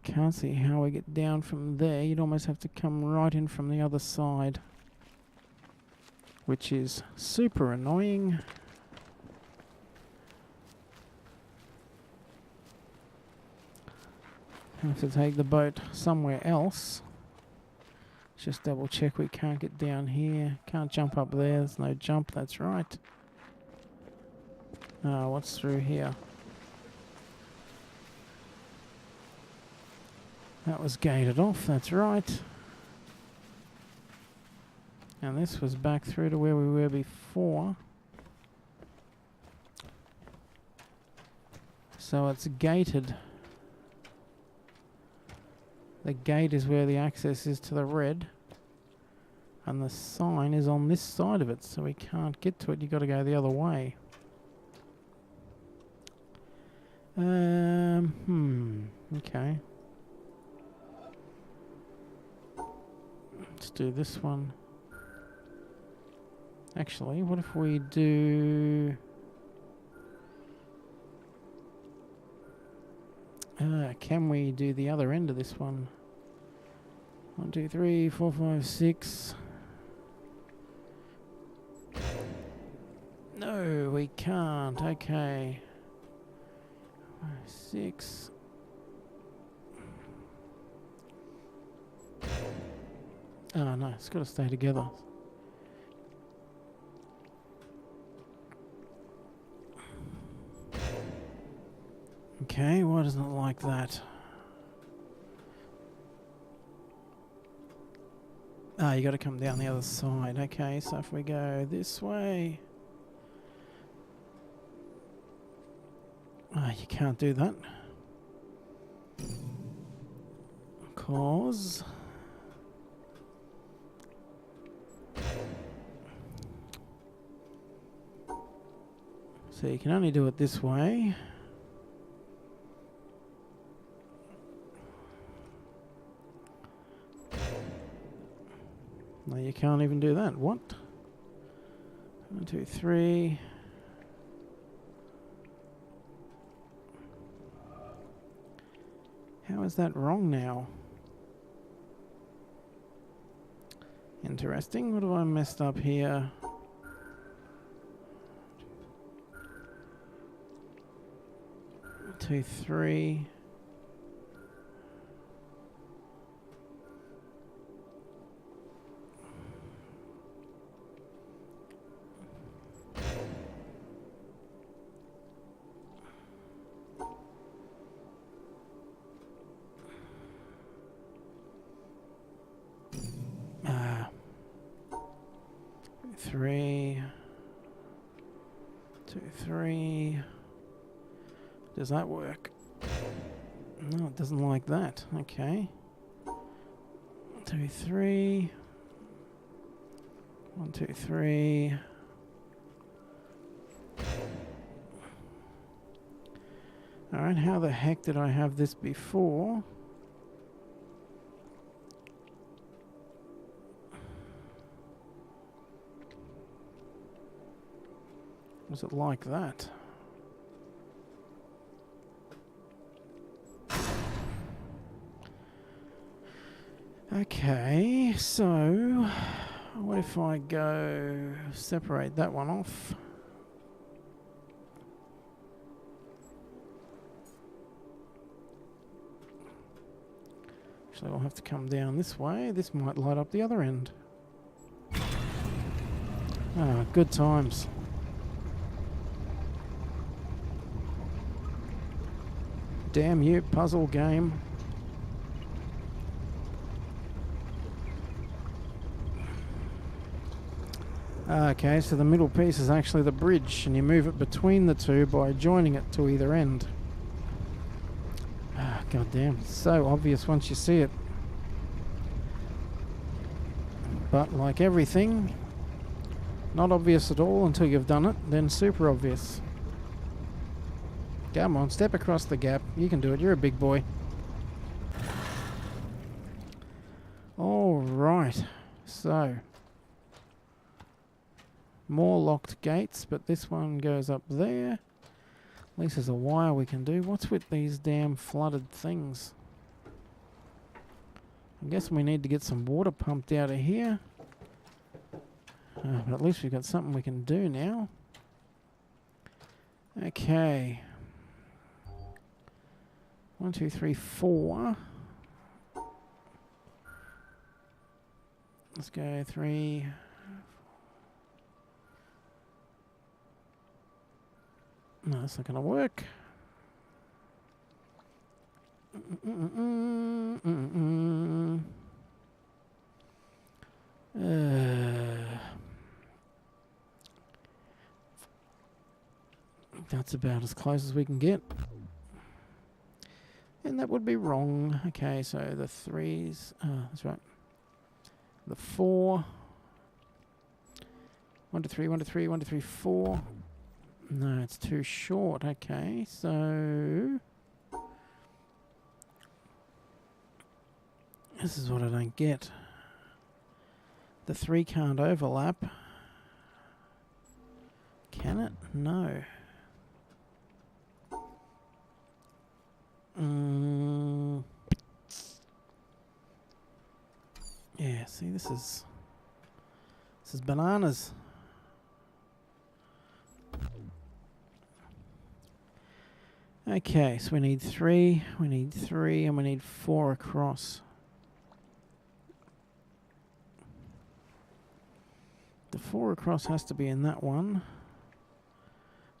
A: can't see how we get down from there. You'd almost have to come right in from the other side, which is super annoying. Have to take the boat somewhere else. Just double check we can't get down here. Can't jump up there. There's no jump. That's right. What's through here? That was gated off. That's right. And this was back through to where we were before. So it's gated. The gate is where the access is to the red. And the sign is on this side of it, so we can't get to it. You've got to go the other way. Okay. Let's do this one. Actually, what if we do... can we do the other end of this one? 1, 2, 3, 4, 5, 6. No, we can't. Okay. 5, 6. Oh no, it's got to stay together. Okay, why doesn't it like that? Ah, you got to come down the other side. Okay, so if we go this way... Ah, you can't do that. Cause... So you can only do it this way. No, you can't even do that. What? 1, 2, 3. How is that wrong now? Interesting. What have I messed up here? 2, 3. Three, 2, 3. Does that work? No, it doesn't like that. Okay. 2, 3. 1, 2, 3. Alright, how the heck did I have this before? Was it like that? Okay, so what if I go separate that one off? Actually, I'll have to come down this way. This might light up the other end. Ah, good times. Damn you, puzzle game. Okay, so the middle piece is actually the bridge, and you move it between the two by joining it to either end. Ah, goddamn, it's so obvious once you see it. But like everything, not obvious at all until you've done it, then super obvious. Come on, step across the gap. You can do it. You're a big boy. All right. So, more locked gates, but this one goes up there. At least there's a wire we can do. What's with these damn flooded things? I'm guessing we need to get some water pumped out of here. But at least we've got something we can do now. Okay. 1, 2, 3, 4. Let's go 3. No, that's not going to work. That's about as close as we can get. And that would be wrong. Okay, so the 3s. That's right. The 4. 1 to 3, 1 to 3, 1 to 3, 4. No, it's too short. Okay, so this is what I don't get. The 3 can't overlap. Can it? No. Yeah, see, this is bananas. Okay, so we need 3, and we need 4 across. The 4 across has to be in that one.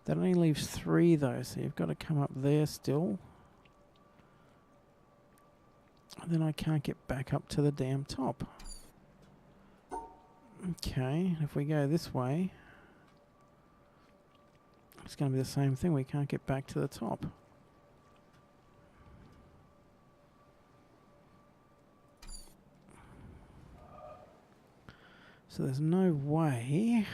A: That only leaves 3 though, so you've got to come up there still. And then I can't get back up to the damn top. Okay, if we go this way, it's going to be the same thing. We can't get back to the top. So there's no way.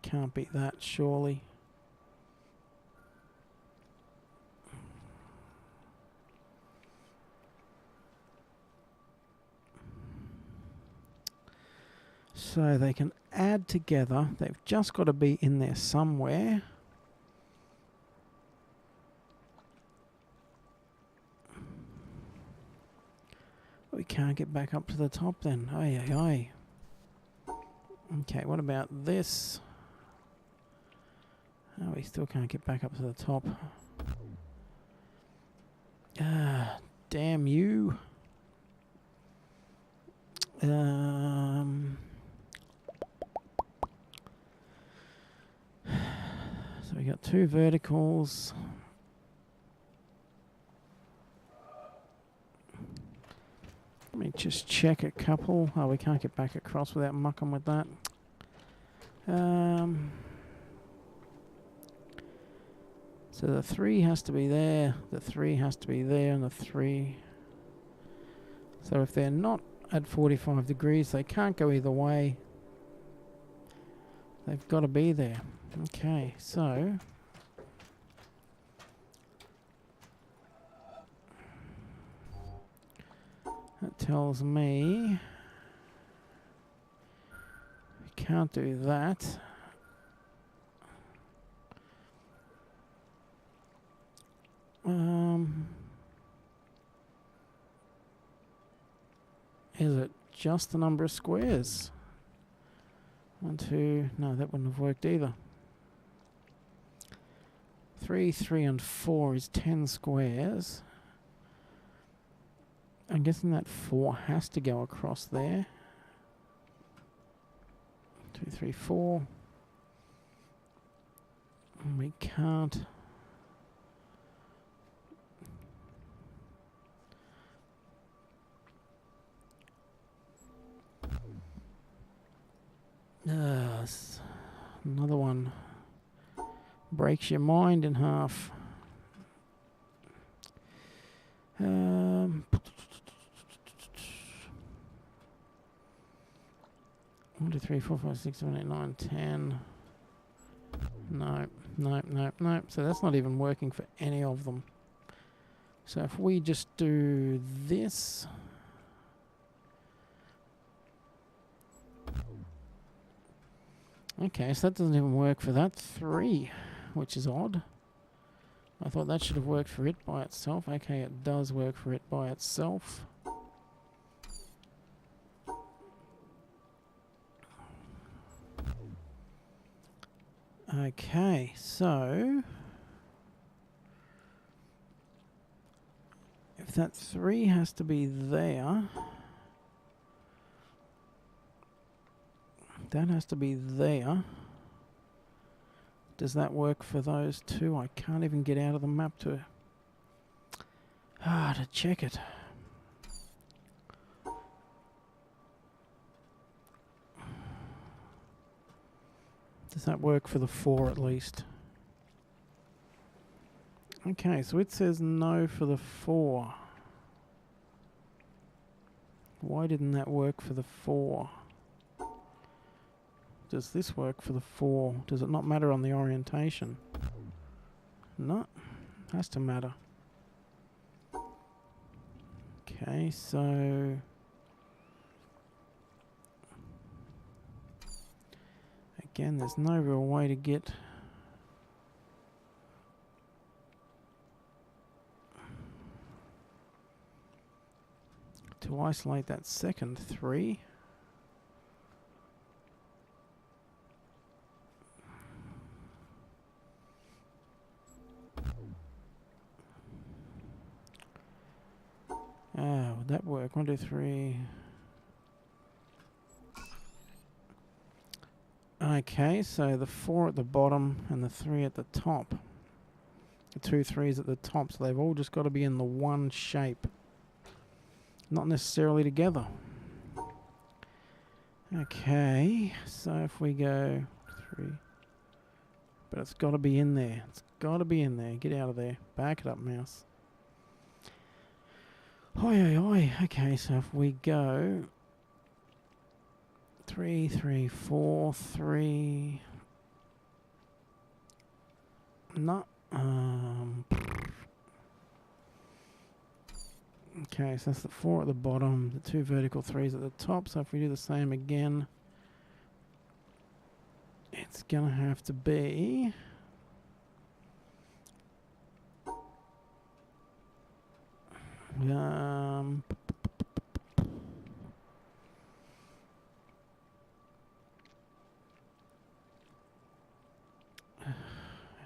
A: Can't beat that, surely. So they can add together. They've just got to be in there somewhere. We can't get back up to the top then. Aye, aye, aye. Okay, what about this? Oh, we still can't get back up to the top. Ah, damn you. So we got 2 verticals. Let me just check a couple. Oh, we can't get back across without mucking with that. So the 3 has to be there, the 3 has to be there, and the 3. So if they're not at 45 degrees, they can't go either way. They've got to be there. Okay, so that tells me we can't do that. Is it just the number of squares? 1, 2, no, that wouldn't have worked either. 3, 3, and 4 is 10 squares. I'm guessing that 4 has to go across there. 2, 3, 4. And we can't. Another one breaks your mind in half. 1, 2, 3, 4, 5, 6, 7, 8, 9, 10. Nope, nope, nope, nope. So that's not even working for any of them. So if we just do this. Okay, so that doesn't even work for that 3, which is odd. I thought that should have worked for it by itself. Okay, it does work for it by itself. Okay, so if that 3 has to be there, that has to be there. Does that work for those 2? I can't even get out of the map to check it. Does that work for the 4 at least? Okay, so it says no for the 4. Why didn't that work for the 4? Does this work for the 4? Does it not matter on the orientation? No, has to matter. Okay, so again, there's no real way to get to isolate that second 3. Would that work? 1, 2, 3. Okay, so the 4 at the bottom and the 3 at the top. The 2 3s at the top, so they've all just got to be in the one shape. Not necessarily together. Okay, so if we go 3. But it's got to be in there. It's got to be in there. Get out of there. Back it up, mouse. Oi, oi, oi. Okay, so if we go 3, 3, 4, 3. No. Okay, so that's the 4 at the bottom, the 2 vertical 3s at the top. So if we do the same again, it's gonna have to be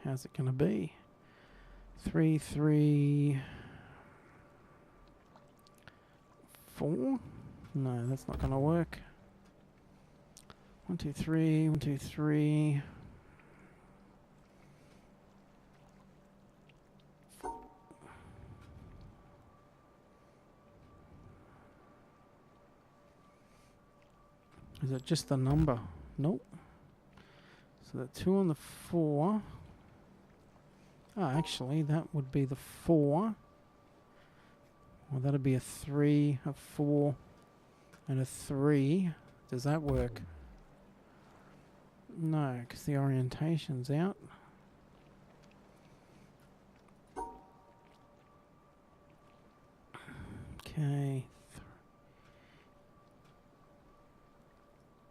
A: how's it gonna be? 3, 3, 4? No, that's not gonna work. 1, 2, 3, 1, 2, 3. Is it just the number? Nope. So the 2 and the 4. Actually, that would be the 4. Well, that'd be a 3, a 4, and a 3. Does that work? No, because the orientation's out. Okay.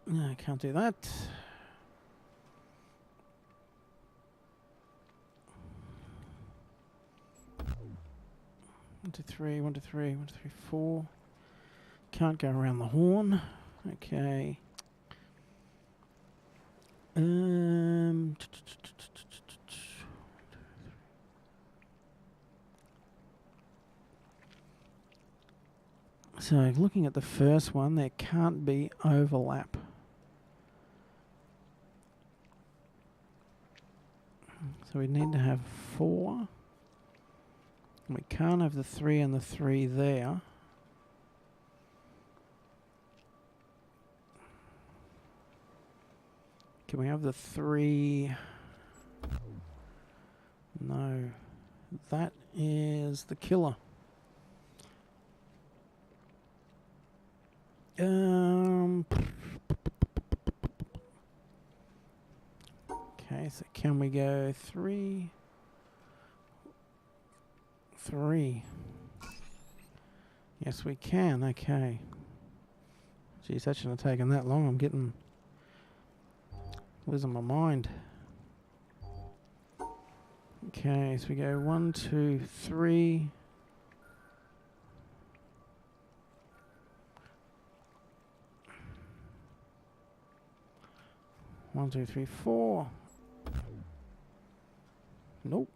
A: No, I can't do that. 1, 2, 3, 1, 2, 3, 1, 2, 3, 4. Can't go around the horn. Okay. So looking at the first one, there can't be overlap. So we need to have 4. We can't have the 3 and the 3 there. Can we have the 3? No. That is the killer. Okay, so can we go 3? 3. Yes, we can. Okay. Geez, that shouldn't have taken that long. I'm getting... losing my mind. Okay, so we go 1, 2, 3. 1, 2, 3, 4. Nope.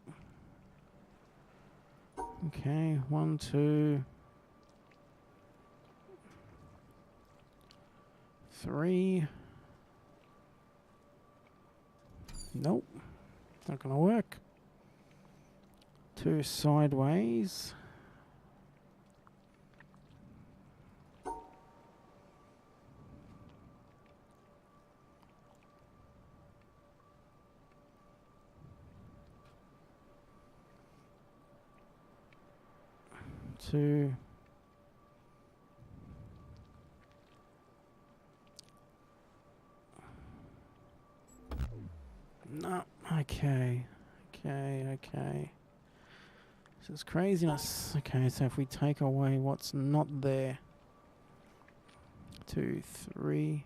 A: Okay, 1, 2, 3. Nope. Not gonna work. 2 sideways. Two. No. Okay. Okay. This is craziness. Okay, so if we take away what's not there. 2, 3.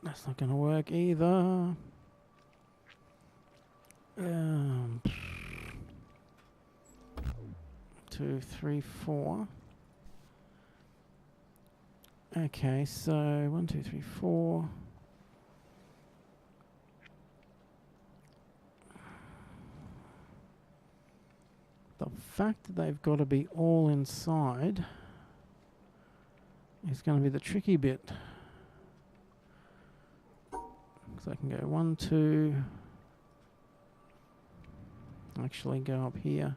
A: That's not gonna work either. 2, 3, 4. Okay, so 1, 2, 3, 4. The fact that they've got to be all inside is going to be the tricky bit. Because I can go 1, 2. Actually go up here.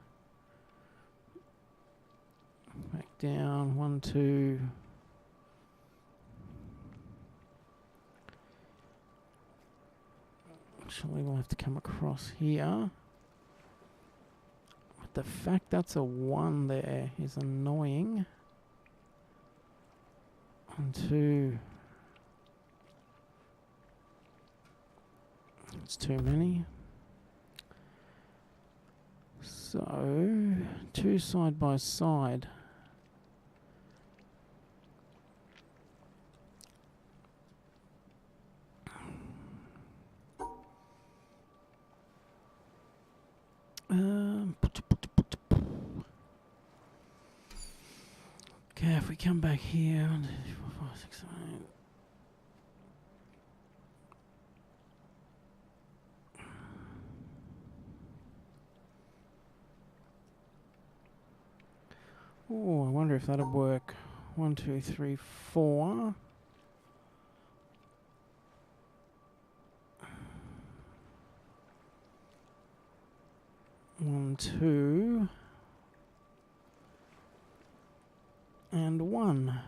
A: Back down. 1, 2. Actually, we'll have to come across here. But the fact that's a 1 there is annoying. 1, 2. It's too many. So, 2 side by side. Okay, if we come back here, 1, 2, 3, 4, 5, 6, 7, 8. Oh, I wonder if that'll work. 1, 2, 3, 4. One, 2. And 1.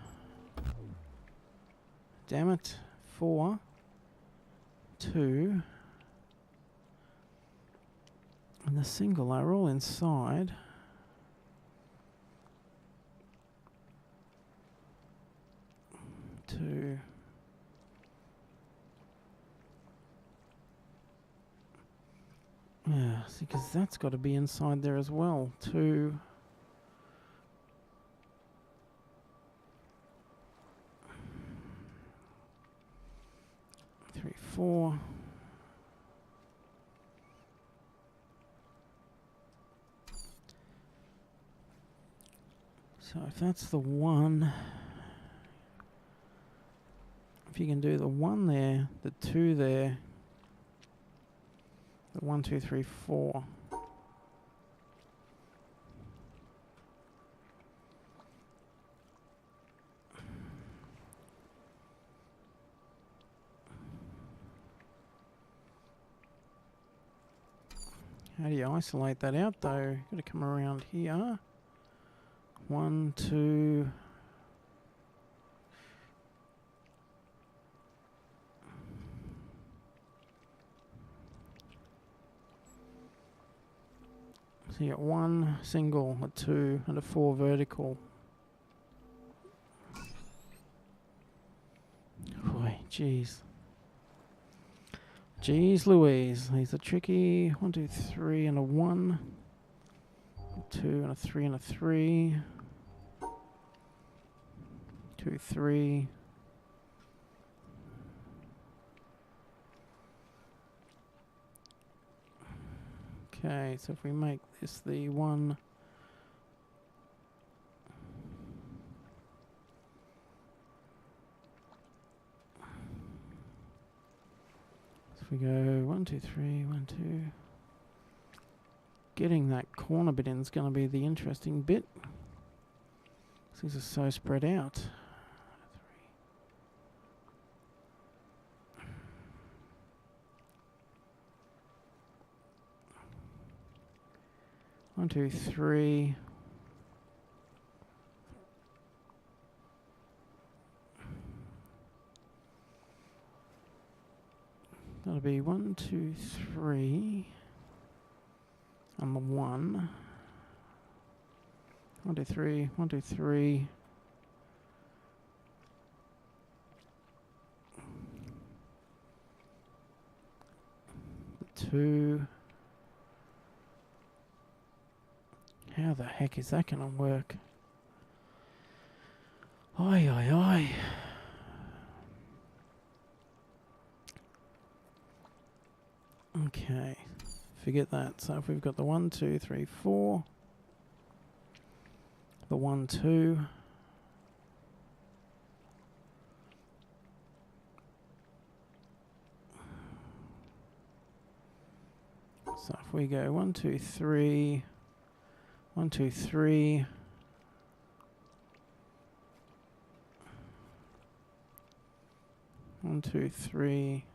A: Damn it. 4. 2. And the single are all inside. 2. Yeah, see, because that's got to be inside there as well. 2. 3, 4. So if that's the 1, if you can do the 1 there, the 2 there, the 1, 2, 3, 4. How do you isolate that out though? Got to come around here. 1, 2. So So you get 1 single, a 2, and a 4 vertical. Boy, jeez. Jeez Louise. These are tricky. 1, 2, 3, and a 1. 2, and a 3, and a 3. 2, 3. Okay, so if we make this the 1, so if we go 1, 2, 3, 1, 2, getting that corner bit in is going to be the interesting bit. These are so spread out. 1, 2, 3. That'll be 1, 2, 3. And the 1. 1, 2, 3. 1, 2, 3. The 2. How the heck is that going to work? Oi, oi, oi. Okay, forget that. So if we've got the 1, 2, 3, 4, the 1, 2, so if we go 1, 2, 3, 1, 2, 3, 1, 2, 3,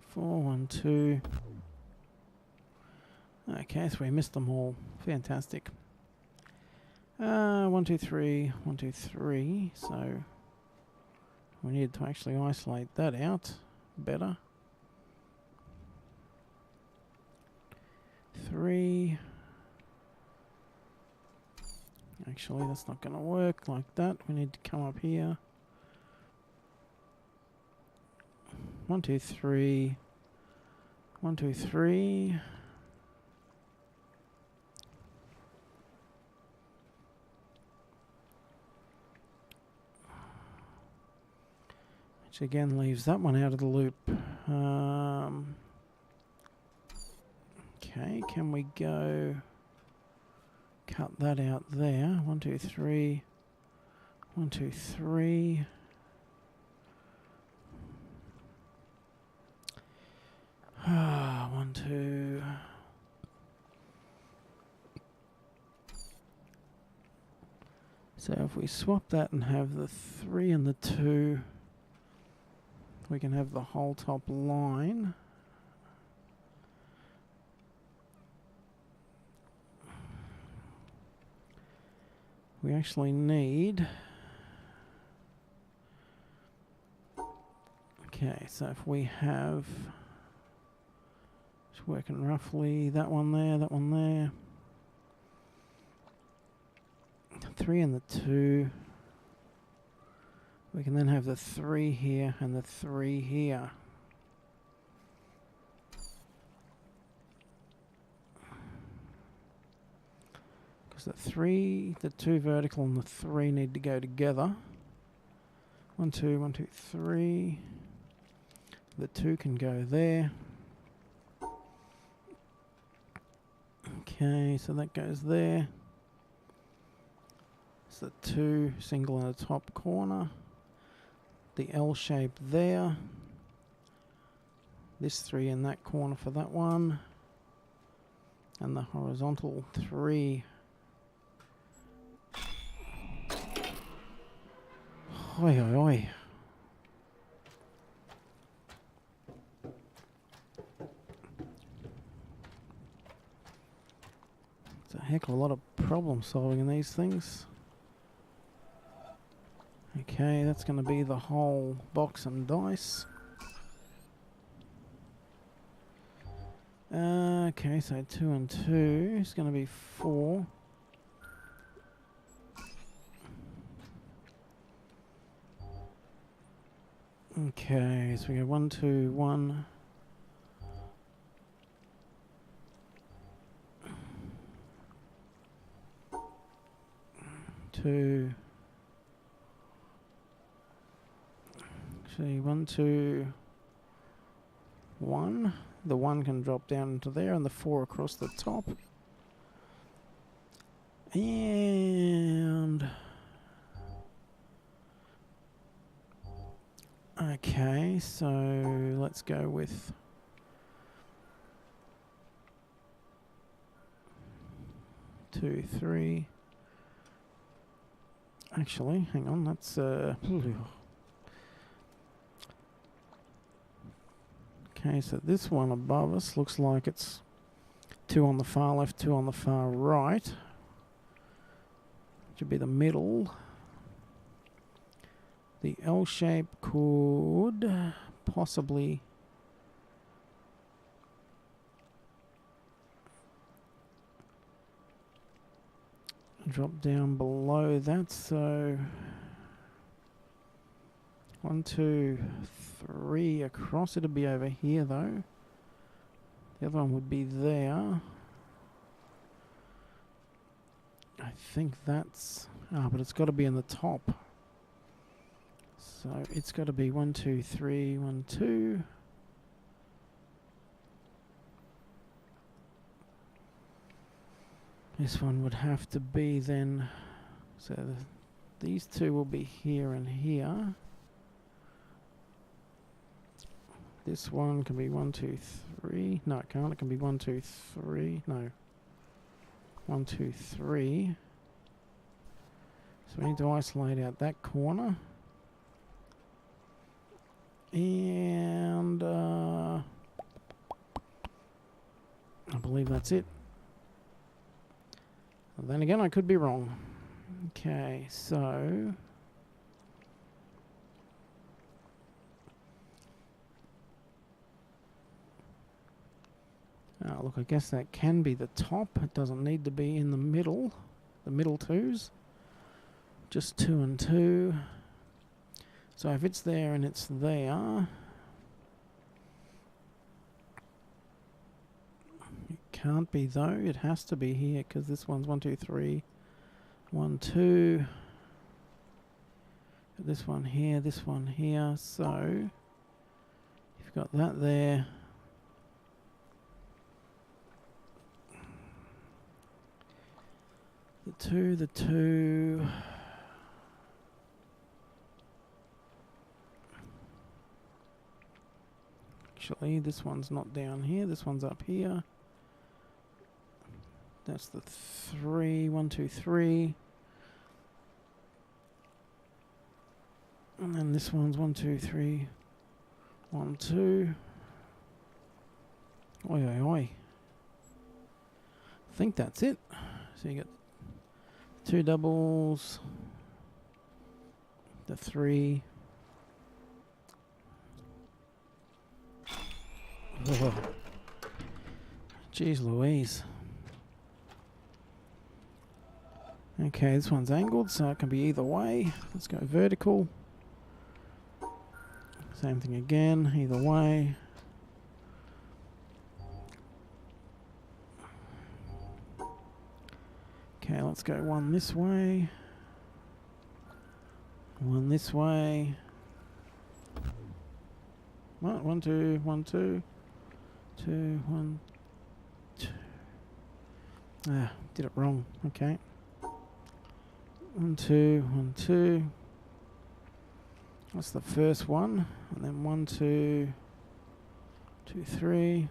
A: 4, 1, 2. Okay, so we missed them all. Fantastic. 1, 2, 3, 1, 2, 3. So we need to actually isolate that out better. 3. Actually, that's not going to work like that. We need to come up here. 1, 2, 3. 1, 2, 3. Which again leaves that one out of the loop. Okay, can we go cut that out there? 1, 2, 3. 1, 2, 3. Ah, 1, 2. So if we swap that and have the 3 and the 2, we can have the whole top line. We actually need... Okay, so if we have... Just working roughly, that one there, that one there. 3 and the 2. We can then have the 3 here and the 3 here. Because the 3, the 2 vertical and the 3 need to go together. 1, 2, 1, 2, 3. The 2 can go there. Okay, so that goes there. It's the 2 single in the top corner. The L shape there. This 3 in that corner for that one. And the horizontal 3. Oi, oi, oi. It's a heck of a lot of problem solving in these things. Okay, that's going to be the whole box and dice. Okay, so 2 and 2 is going to be 4. Okay, so we go 1, 2, 1. 2. Actually, 1, 2, 1. The 1 can drop down into there, and the 4 across the top. And okay, so let's go with 2, 3. Actually, hang on, that's okay, so this one above us looks like it's 2 on the far left, 2 on the far right. Should be the middle. The L shape could possibly drop down below that, so 1, 2, 3 across. It'll be over here though. The other one would be there. I think that's... but it's got to be in the top. So it's got to be 1, 2, 3, 1, 2. This one would have to be then... So these two will be here and here. This one can be 1, 2, 3. No, it can't. It can be 1, 2, 3. No. 1, 2, 3. So we need to isolate out that corner. And I believe that's it. Well, then again, I could be wrong. Okay, so... look, I guess that can be the top. It doesn't need to be in the middle twos. Just 2 and 2. So if it's there and it's there... It can't be though. It has to be here because this one's 1, 2, 3. 1, 2. This one here, this one here. So you've got that there. The 2. Actually, this one's not down here. This one's up here. That's the 3. 1, 2, 3. And then this one's 1, 2, 3. 1, 2. Oi, oi, oi. I think that's it. So you got 2 doubles. The 3. Oh. Jeez Louise. Okay, this one's angled, so it can be either way. Let's go vertical. Same thing again, either way. Okay, let's go 1 this way. 1 this way. What? 1, 2, 1, 2. 2, 1, 2. Did it wrong. Okay. 1, 2, 1, 2. That's the first one. And then 1, 2, 2, 3.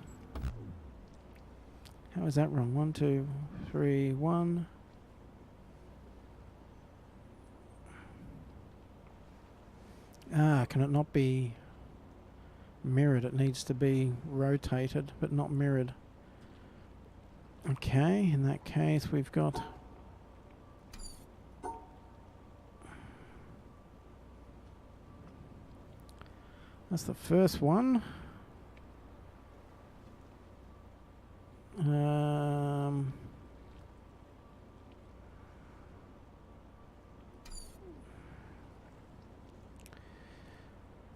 A: How is that wrong? 1, 2, 3, 1. Can it not be mirrored? It needs to be rotated, but not mirrored. Okay, in that case we've got... That's the first one.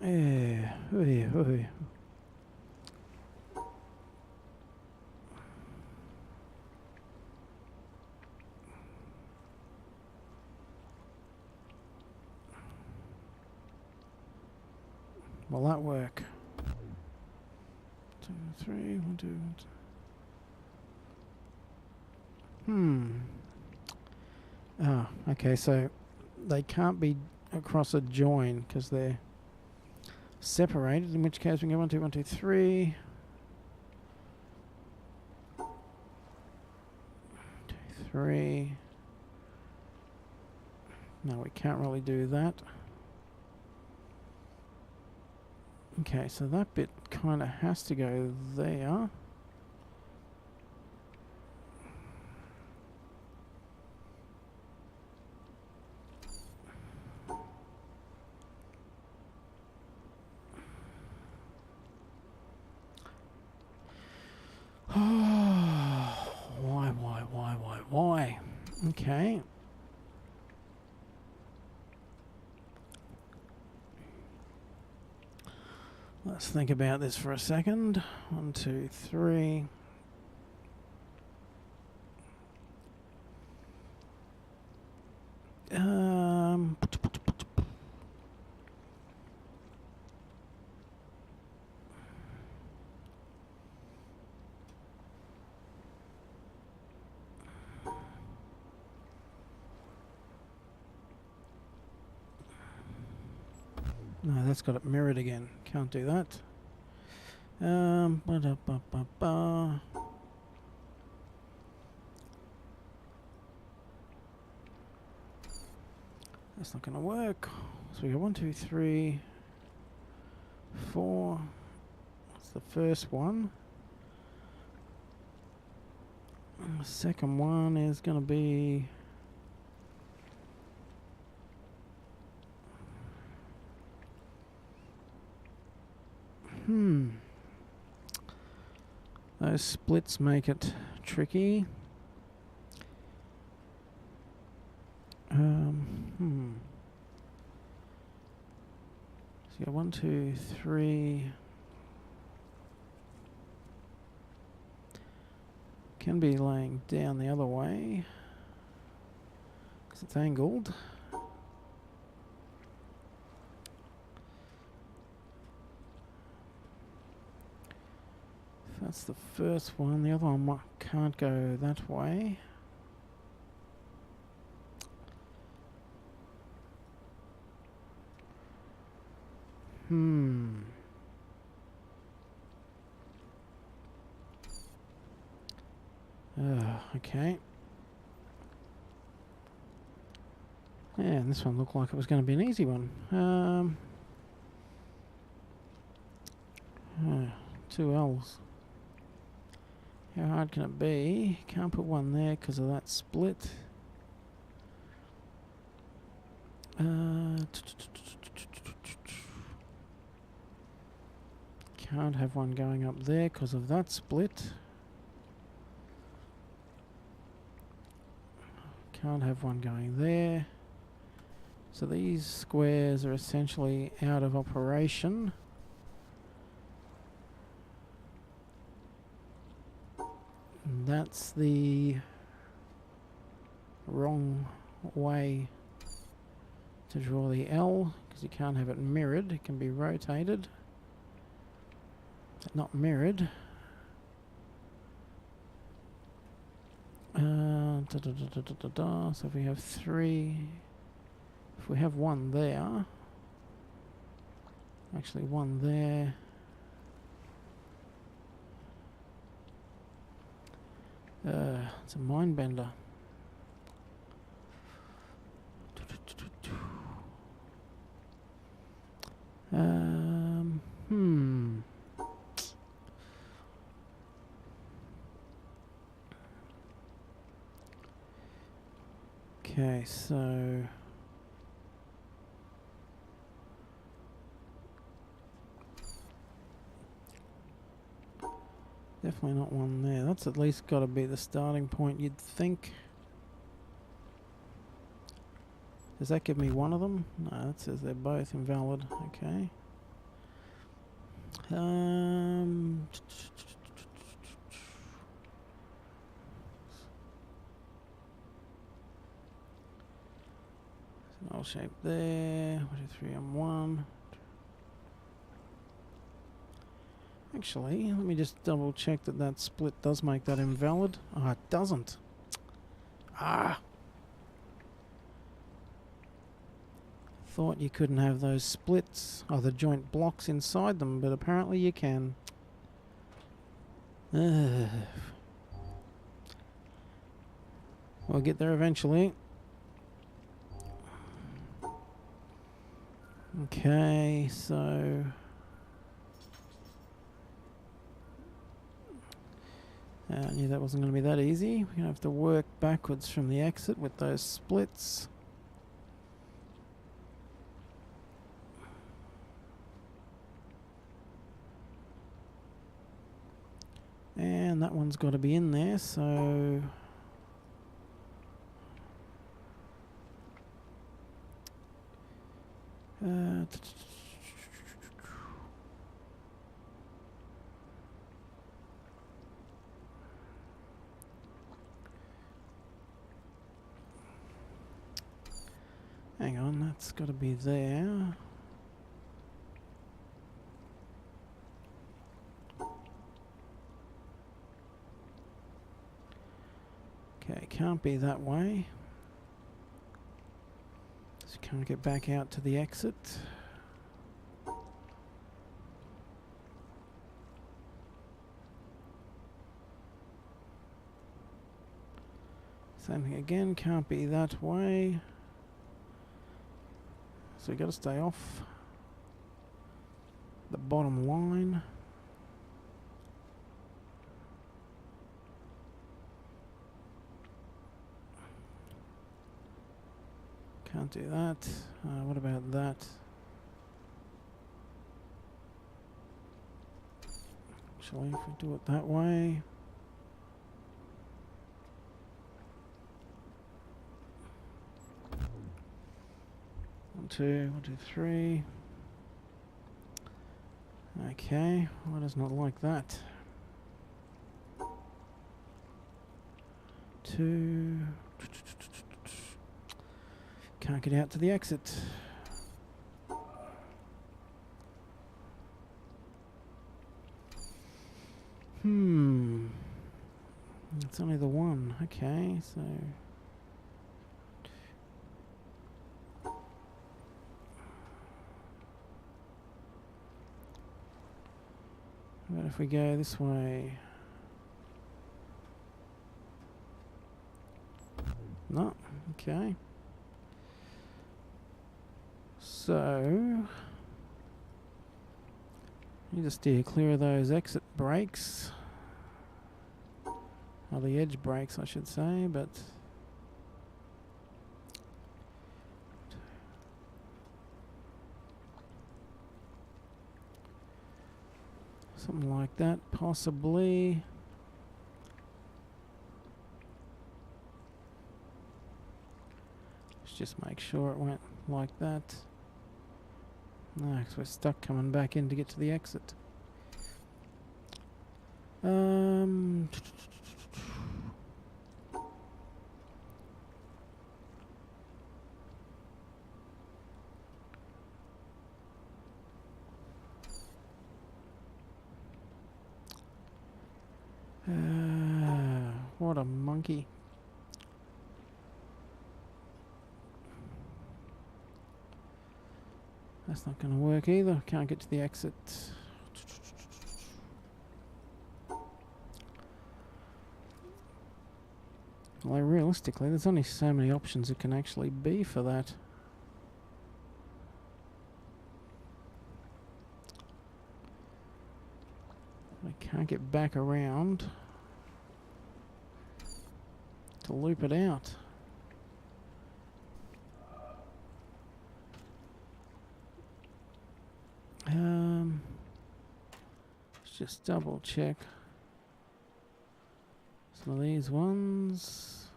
A: Ooh. Will that work? 2, 3, 1, 2. Ah, okay, so they can't be across a join because they're separated, in which case we can go 1, 2, 1, 2, 3. 2, 3. No, we can't really do that. Okay, so that bit kind of has to go there. Why? Okay. Let's think about this for a second. 1, 2, 3. No, that's got it mirrored again. Can't do that. That's not going to work. So we got 1, 2, 3, 4. That's the first one. And the second one is going to be... Those splits make it tricky. So you got 1, 2, 3. Can be laying down the other way because it's angled. That's the first one. The other one can't go that way. Okay. Yeah, and this one looked like it was going to be an easy one. 2 L's. How hard can it be? Can't put one there because of that split. Can't have one going up there because of that split. Can't have one going there. So these squares are essentially out of operation. And that's the wrong way to draw the L, because you can't have it mirrored. It can be rotated, not mirrored. So if we have 3, if we have 1 there, actually 1 there, it's a mind bender. Okay, so definitely not one there. That's at least got to be the starting point, you'd think. Does that give me one of them? No, that says they're both invalid. Okay. Um, L shape there. 1, 2, 3 on 1. Actually, let me just double check that that split does make that invalid. Ah, it doesn't. Ah! Thought you couldn't have those splits, or the joint blocks inside them, but apparently you can. Ugh. We'll get there eventually. Okay, so... I knew that wasn't going to be that easy. We're going to have to work backwards from the exit with those splits. And that one's got to be in there, so... hang on, that's got to be there. Okay, can't be that way. So can't get back out to the exit. Same thing again, can't be that way. So we got to stay off the bottom line. Can't do that. What about that? Actually, if we do it that way. One, two, 3. Okay, why does not like that? 2. Can't get out to the exit. It's only the one. Okay, so... What if we go this way? No, okay. So... you just steer clear of those exit brakes. Or the edge brakes, I should say, but... something like that, possibly. Let's just make sure it went like that. No, because we're stuck coming back in to get to the exit. What a monkey. That's not going to work either. Can't get to the exit. Well, realistically, there's only so many options it can actually be for that. I can't get back around to loop it out. Let's just double check some of these ones.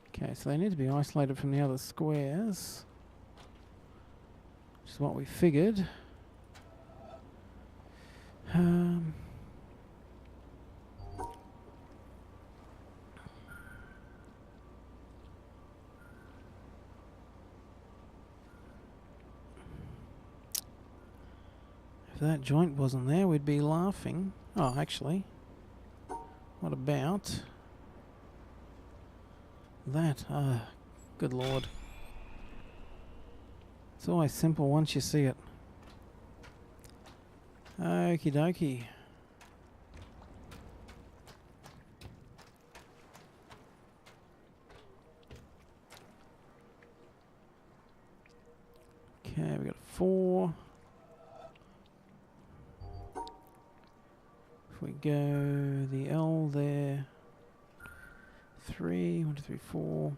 A: Okay, so they need to be isolated from the other squares. is what we figured. If that joint wasn't there, we'd be laughing. Oh, actually, what about that? Good lord. It's always simple once you see it. Okie dokie. Okay, we got 4. If we go the L there, 3, 1, 2, 3, 4.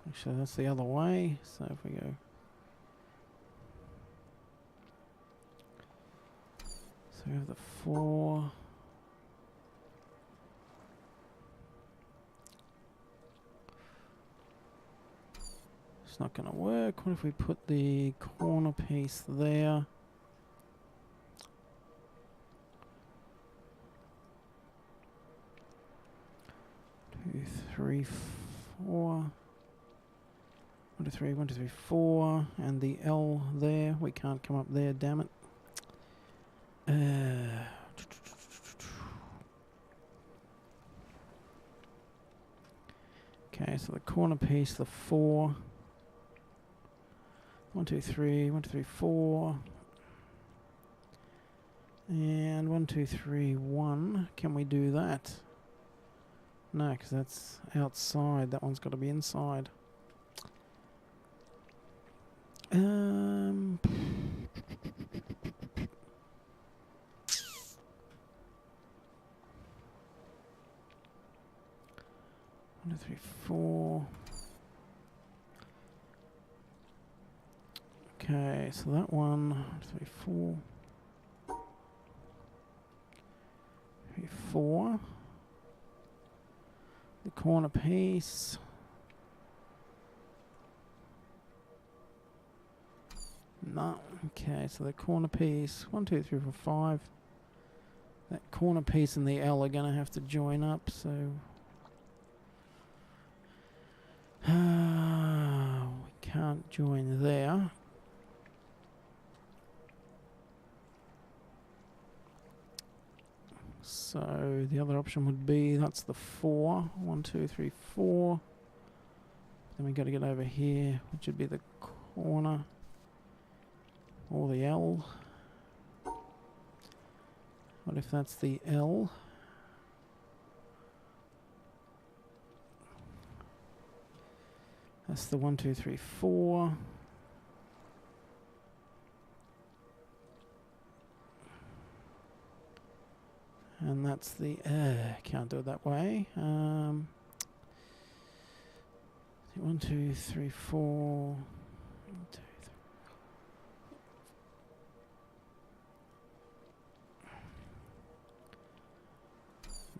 A: Actually, that's the other way. So if we go, so we have the 4. It's not going to work. What if we put the corner piece there? Two, 3, 4. 1, 2, 3, 1, 2, 3, 4, and the L there. We can't come up there, damn it. Okay, so the corner piece, the 4. 1, 2, 3, 1, 2, 3, 4. And 1, 2, 3, 1. Can we do that? No, because that's outside. That one's got to be inside. 1, 2, 3, 4. Okay, so that one, 1, 2, 3, 4. 3, 4. The corner piece. No. Okay, so the corner piece, 1, 2, 3, 4, 5. That corner piece and the L are going to have to join up, so we can't join there. So the other option would be, that's the 4. 1, 2, 3, 4. Then we got to get over here, which would be the corner or the L. What if that's the L? That's the 1, 2, 3, 4. And that's the, can't do it that way. 1, 2, 3, 4. 1, 2, 3.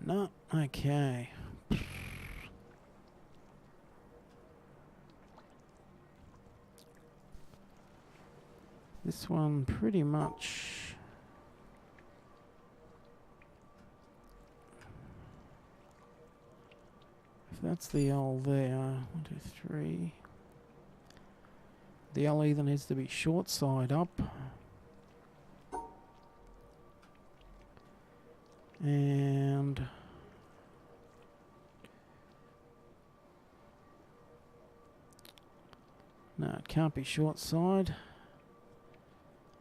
A: No, okay. This one pretty much. That's the L there. 1, 2, 3. The L either needs to be short side up. And no, it can't be short side.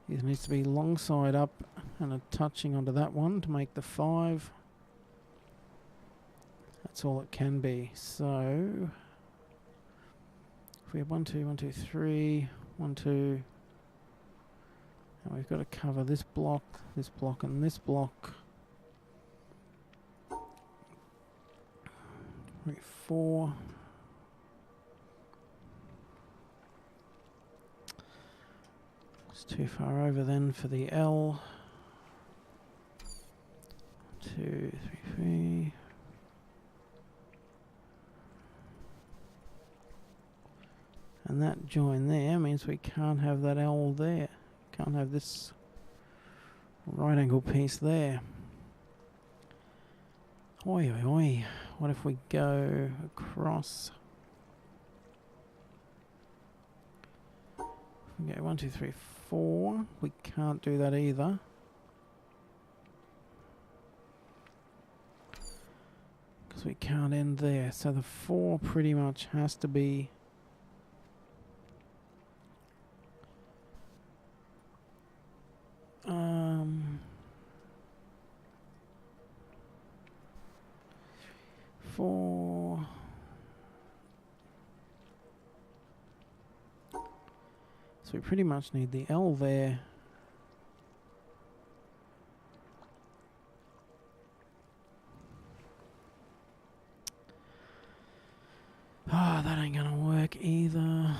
A: It needs to be long side up and a touching onto that one to make the 5. That's all it can be. So if we have 1, 2, 1, 2, 3, 1, 2, and we've got to cover this block, and this block. 3, 4. It's too far over then for the L. 2, 3, 3. And that join there means we can't have that L there. Can't have this right angle piece there. Oi, oi, oi. What if we go across? Okay, 1, 2, 3, 4. We can't do that either. Because we can't end there. So the 4 pretty much has to be... four. So we pretty much need the L there. Oh, that ain't gonna work either.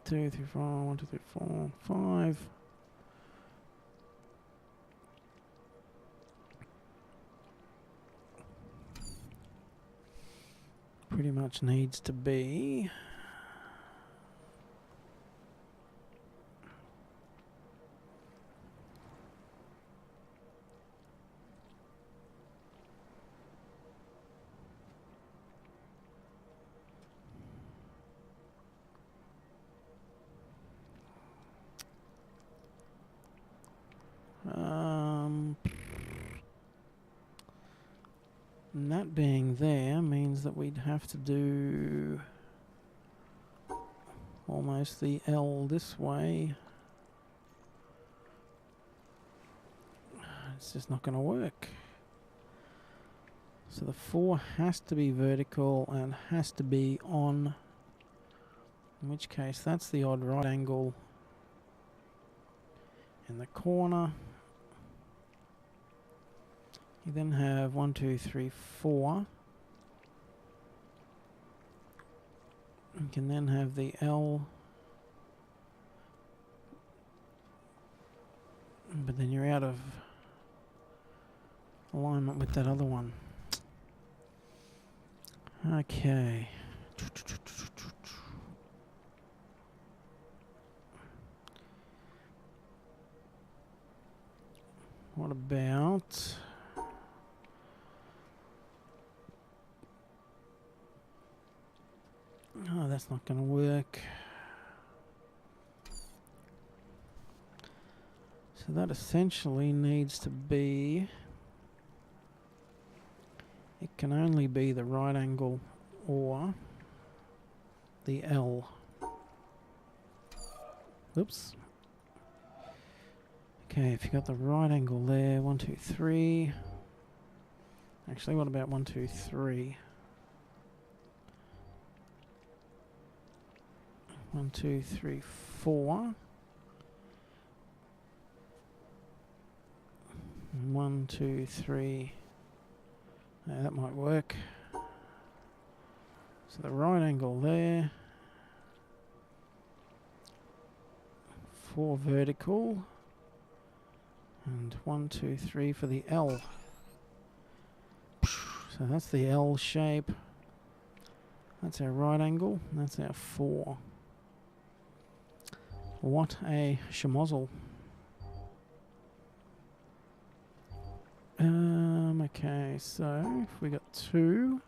A: Two, three, four, 1, 2, 3, 4, 5. Pretty much needs to be... and that being there means that we'd have to do almost the L this way. It's just not going to work. So the 4 has to be vertical and has to be on, in which case that's the odd right angle in the corner. You then have 1, 2, 3, 4. You can then have the L, but then you're out of alignment with that other one. Okay. What about... Oh, that's not going to work. So that essentially needs to be... It can only be the right angle or the L. Oops. Okay, if you got the right angle there, 1, 2, 3. Actually, what about 1, 2, 3? 1, 2, 3, 4. 1, 2, 3. That might work. So the right angle there. 4 vertical. And 1, 2, 3 for the L. So that's the L shape. That's our right angle. And that's our 4. What a schmozzle. Okay, so if we got 2.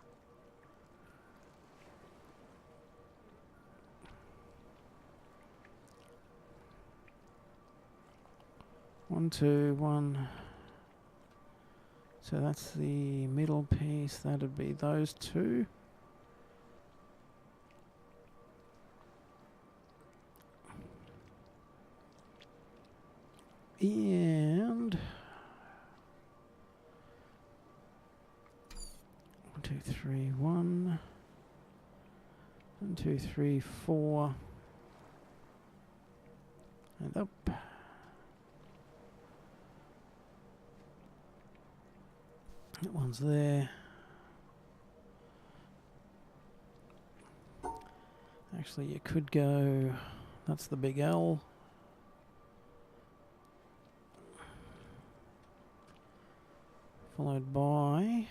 A: One, 2, 1. So that's the middle piece. That'd be those 2. And 1, 2, 3, 1. 1, 2, 3, 4. And up. That one's there. Actually, you could go, that's the big L. followed by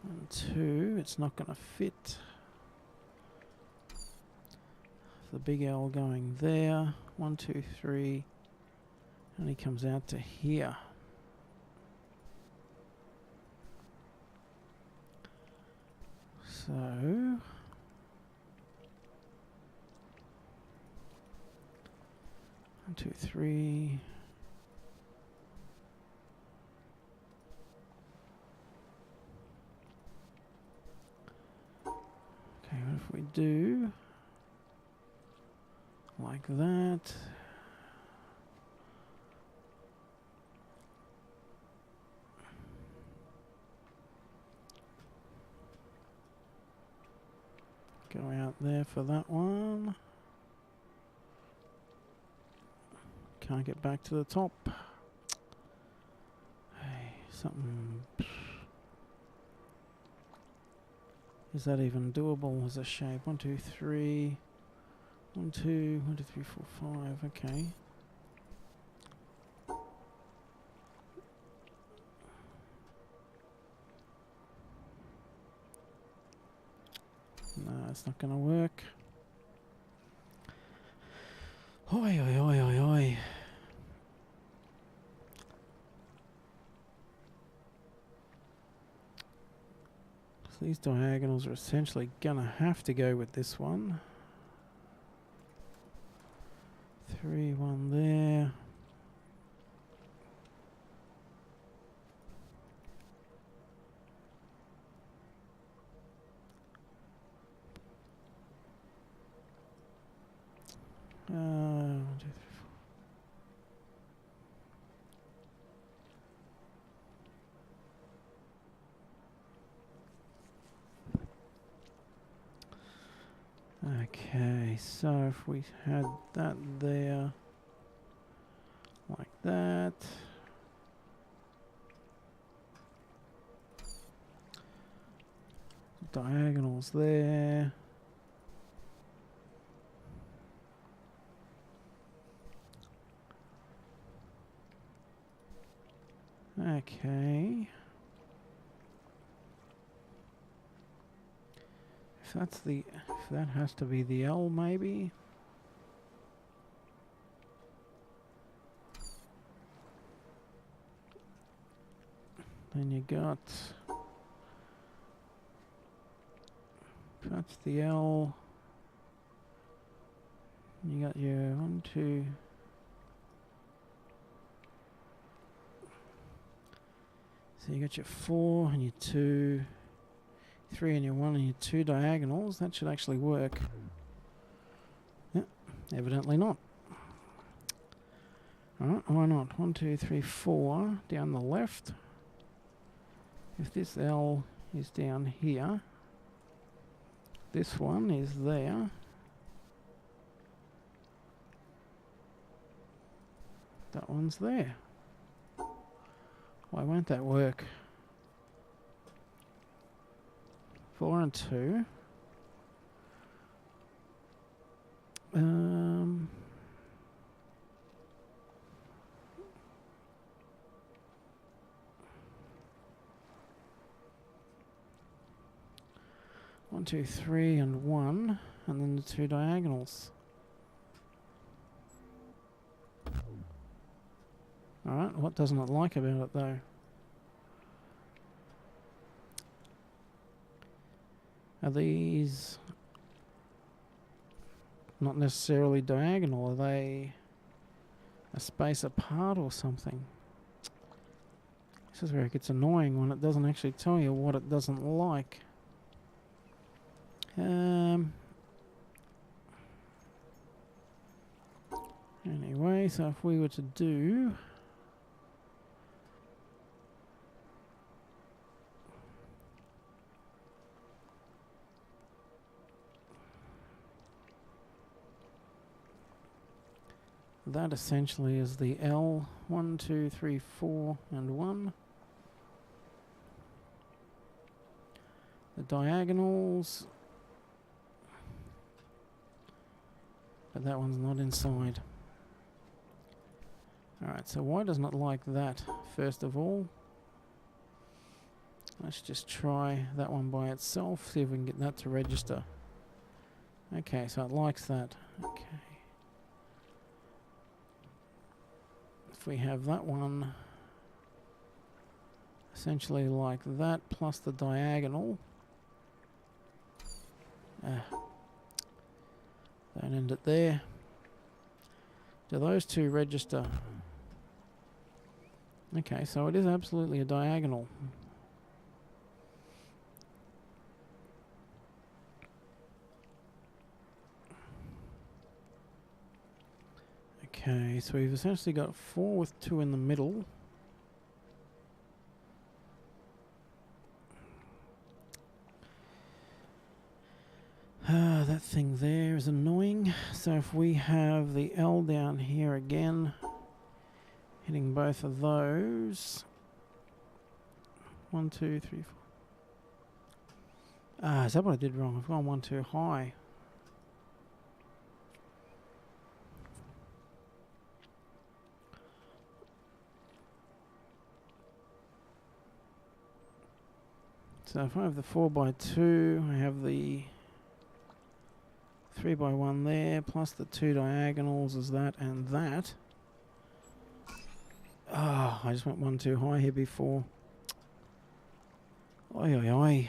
A: 1, 2. It's not going to fit. The big L going there. 1, 2, 3. And he comes out to here. So 1, 2, 3. Okay, what if we do like that? Go out there for that one. Can't get back to the top. Hey, something. Is that even doable as a shape? 1, 2, 3. 1, 2, 1, 2, 3, 4, 5. Okay. No, it's not going to work. Oi, oi, oi, oi, oi. So these diagonals are essentially going to have to go with this one. 3, 1 there. One, 2, 3, 4. Okay, so if we had that there, like that. Diagonals there. Okay. If that has to be the L, maybe. Then you got. If that's the L. You got your 1, 2. So you got your 4 and your 2, 3 and your 1 and your 2 diagonals. That should actually work. Yep, evidently not. Alright, why not? 1, 2, 3, 4 down the left. If this L is down here, this one is there. That one's there. Why won't that work? 4 and 2. 1, 2, 3 and 1, and then the 2 diagonals. Alright, what doesn't it like about it though? Are these not necessarily diagonal? Are they a space apart or something? This is where it gets annoying when it doesn't actually tell you what it doesn't like. Anyway, so if we were to do that, essentially is the L. 1, 2, 3, 4 and 1. The diagonals But that one's not inside. Alright, so why doesn't it like that, first of all? Let's just try that one by itself, see if we can get that to register. Okay, so it likes that. Okay. If we have that one essentially like that, plus the diagonal. Don't end it there. Do those two register? Okay, so it is absolutely a diagonal. Okay, so we've essentially got 4 with 2 in the middle. That thing there is annoying. So if we have the L down here again, hitting both of those. 1, 2, 3, 4. Is that what I did wrong? I've gone 1 too high. So if I have the 4x2, I have the 3x1 there, plus the 2 diagonals is that and that. I just went 1 too high here before. Oi, oi, oi.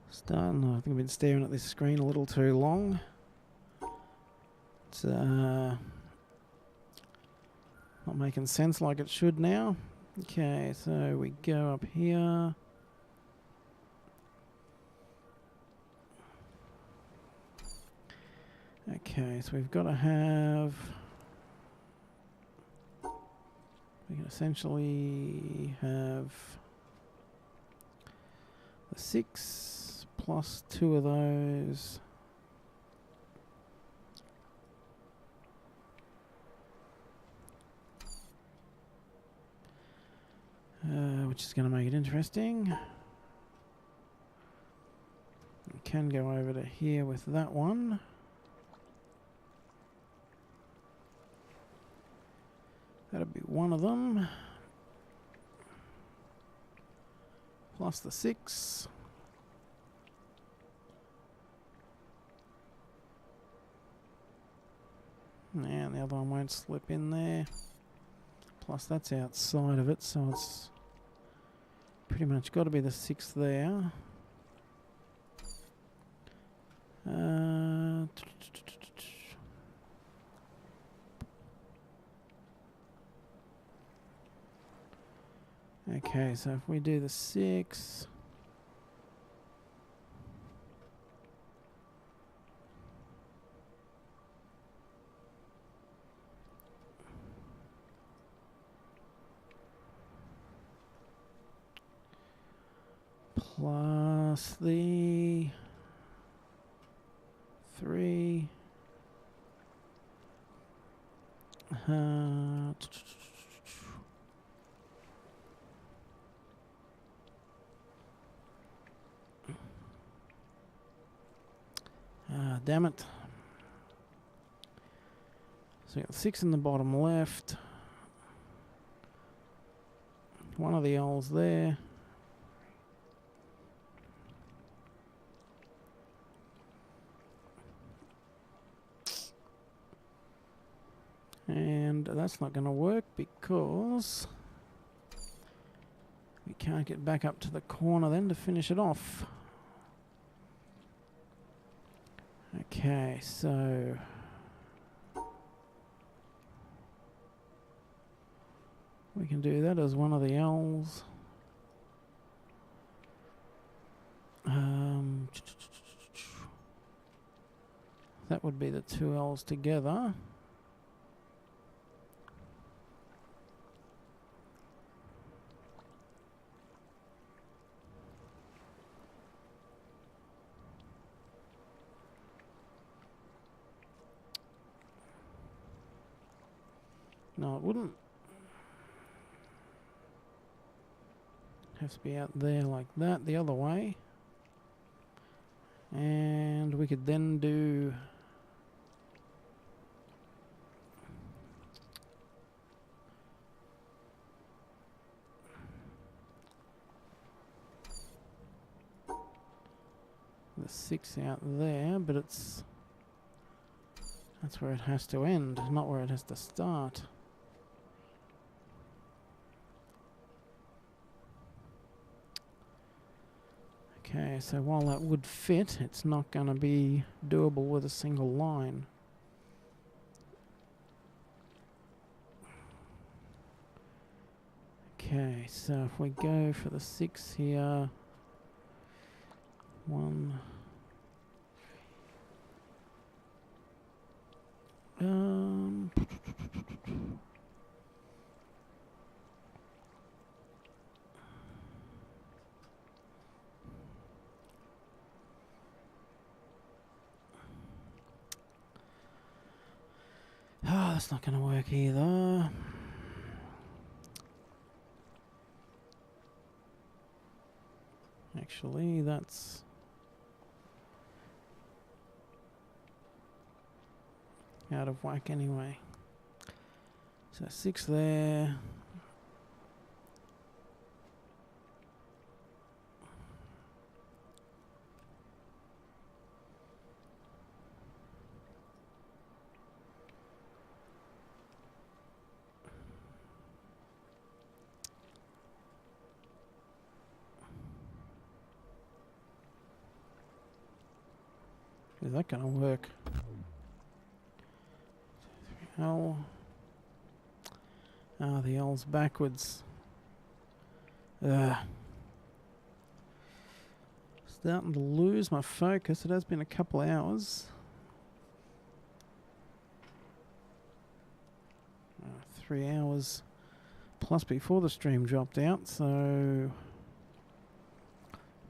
A: I think I've been staring at this screen a little too long. It's not making sense like it should now. Okay, so we go up here. Okay, so we've got to have... We can essentially have the 6 plus 2 of those. Which is going to make it interesting. We can go over to here with that one. That'll be one of them. Plus the 6. And the other one won't slip in there. Plus that's outside of it, so it's pretty much got to be the 6 there. Okay, so if we do the 6... plus the 3... damn it. So we got 6 in the bottom left. One of the L's there. And that's not going to work because we can't get back up to the corner then to finish it off. Okay, so we can do that as one of the L's. That would be the 2 L's together. No, it wouldn't. Has to be out there like that, the other way. And we could then do the 6 out there, but that's where it has to end, not where it has to start. Okay, so while that would fit, it's not going to be doable with a single line. Okay, so if we go for the 6 here, 1, that's not going to work either. Actually, that's out of whack anyway. So 6 there. Is that going to work? L. Ah, the L's backwards. Starting to lose my focus. It has been a couple hours. 3 hours plus before the stream dropped out, so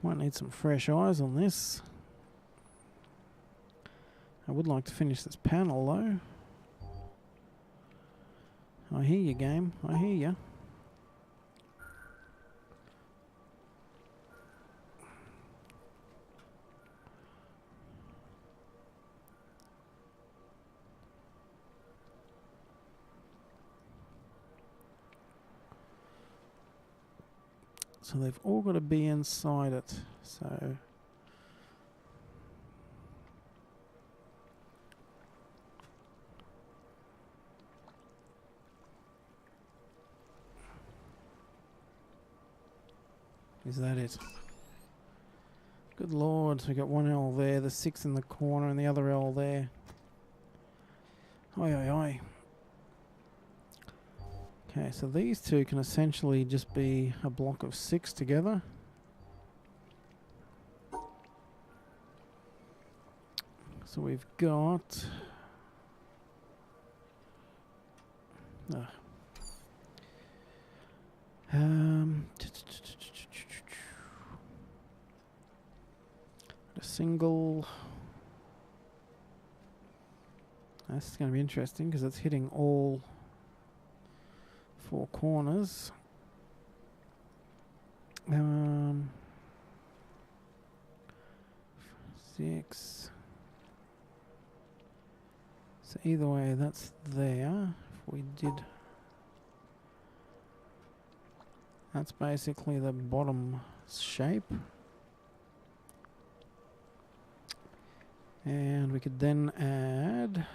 A: might need some fresh eyes on this. I would like to finish this panel though. I hear you, game. I hear you. So they've all got to be inside it. So is that it? Good lord, we got one L there, the 6 in the corner and the other L there. Oi, oi, oi. Okay, so these two can essentially just be a block of 6 together. So we've got... a single... That's going to be interesting because it's hitting all 4 corners. 6. So either way, that's there. If we did... That's basically the bottom shape. And we could then add...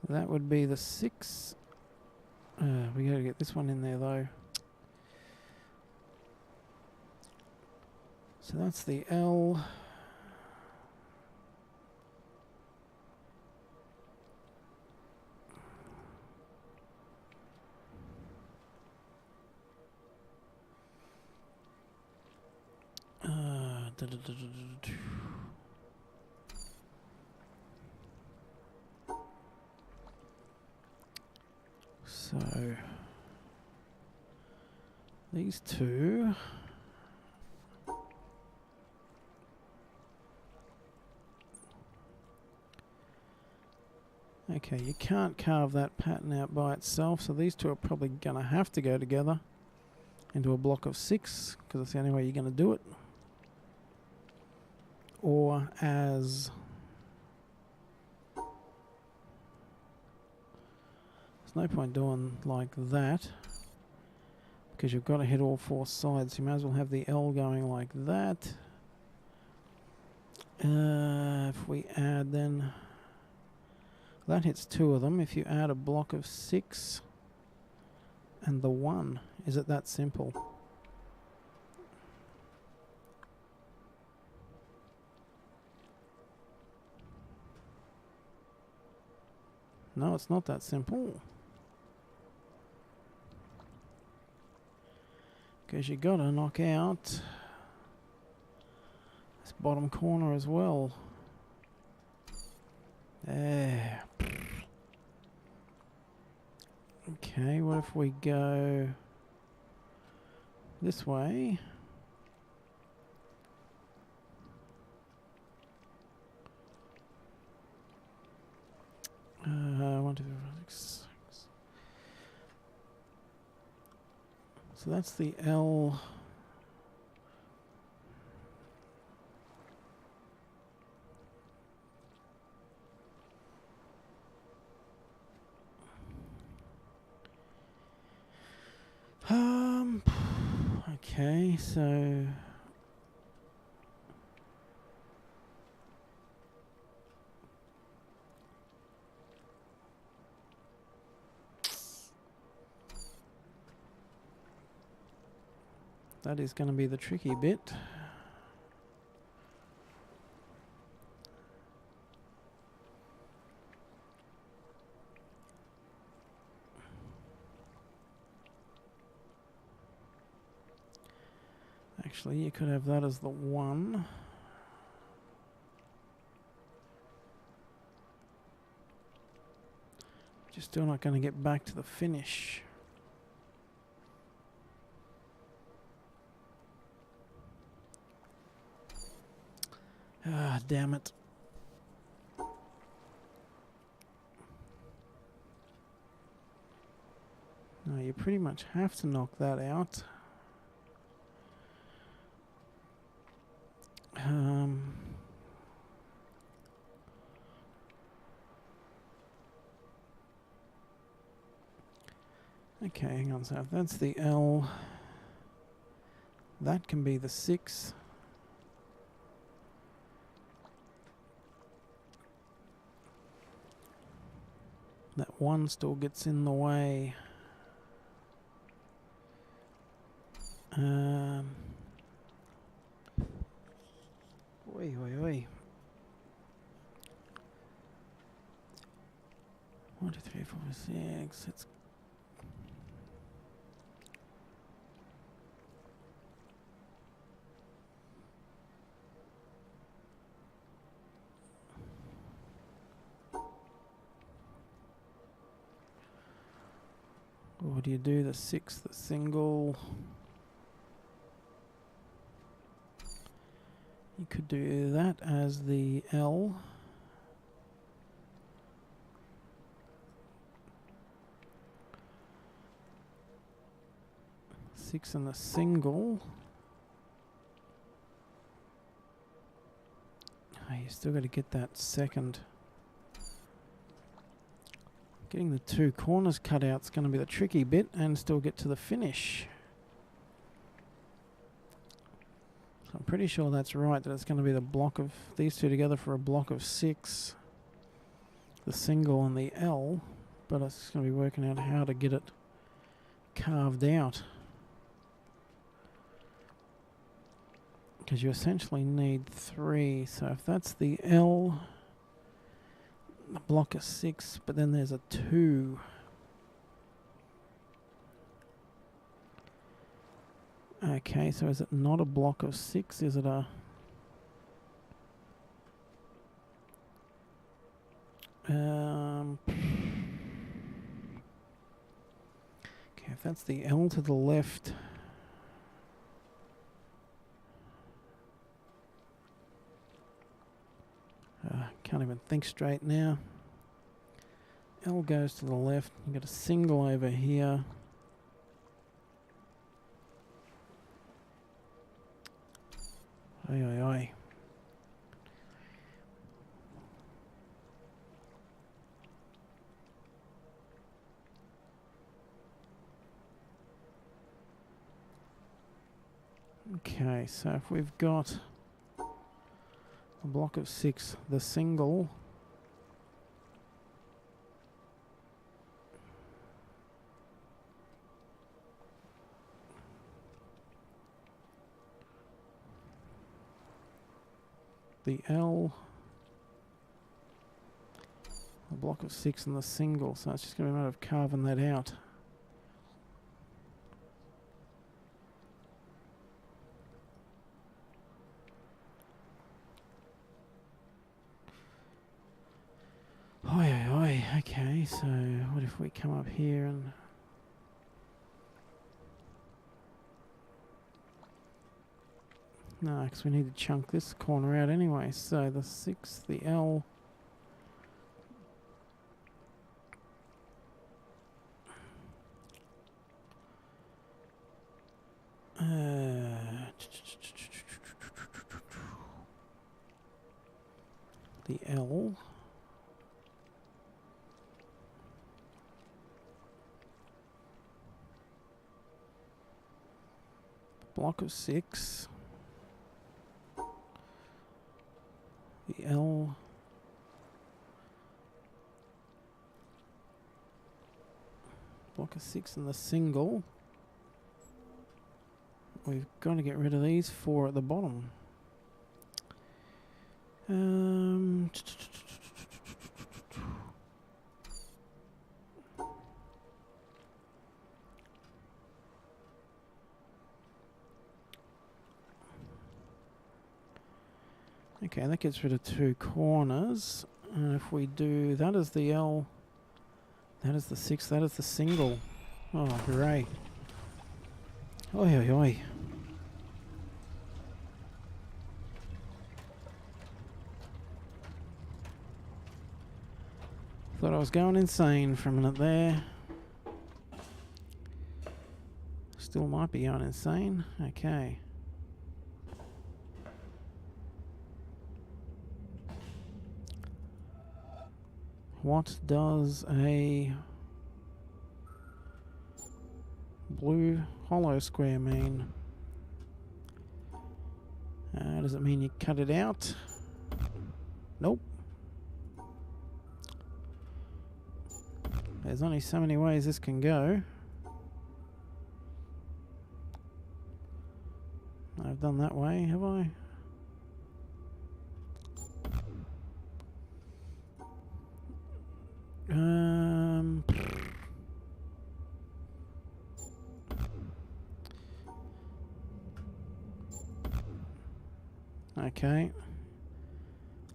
A: that would be the 6. We gotta get this one in there though. So that's the L. So So these two. Okay, you can't carve that pattern out by itself, so these two are probably going to have to go together into a block of 6, because it's the only way you're going to do it. Or as... There's no point doing like that, because you've got to hit all 4 sides. You may as well have the L going like that. If we add then... That hits 2 of them. If you add a block of 6 and the 1, is it that simple? No, it's not that simple. Because you got to knock out this bottom corner as well. There. Okay, what if we go this way? One, two, three, four, 6. So that's the L. Okay, so that is going to be the tricky bit. Actually, you could have that as the 1. You're still not going to get back to the finish. Ah, damn it. No, you pretty much have to knock that out. Okay, hang on. So if that's the L, that can be the 6. That 1 still gets in the way. Oi, oi, oi. 1, 2, 3, 4, 6. It's Or do you do the 6, the single? You could do that as the L. Six and the single. Oh, you still got to get that second. Getting the 2 corners cut out is going to be the tricky bit, and still get to the finish. So I'm pretty sure that's right, that it's going to be the block of these 2 together for a block of 6. The single and the L, but it's going to be working out how to get it carved out. Because you essentially need 3, so if that's the L, a block of 6, but then there's a 2. Okay, so is it not a block of 6? Is it a... that's the L to the left. Can't even think straight now. L goes to the left. You got a single over here. Oi, oi, oi. Okay, so if we've got a block of 6, the single the L, a block of 6 and the single, so it's just going to be a matter of carving that out. Oi, oi, oi. Okay, so what if we come up here and... No, because we need to chunk this corner out anyway. So the 6, the L... the L... block of 6, the L, block of 6 and the single. We've got to get rid of these 4 at the bottom. Okay, that gets rid of 2 corners. And if we do that as the L, that is the 6, that is the single. Oh, hooray. Oi, oi, oi. Thought I was going insane for a minute there. Still might be going insane. Okay. What does a blue hollow square mean? Does it mean you cut it out? Nope. There's only so many ways this can go. I've done that way, have I? Okay.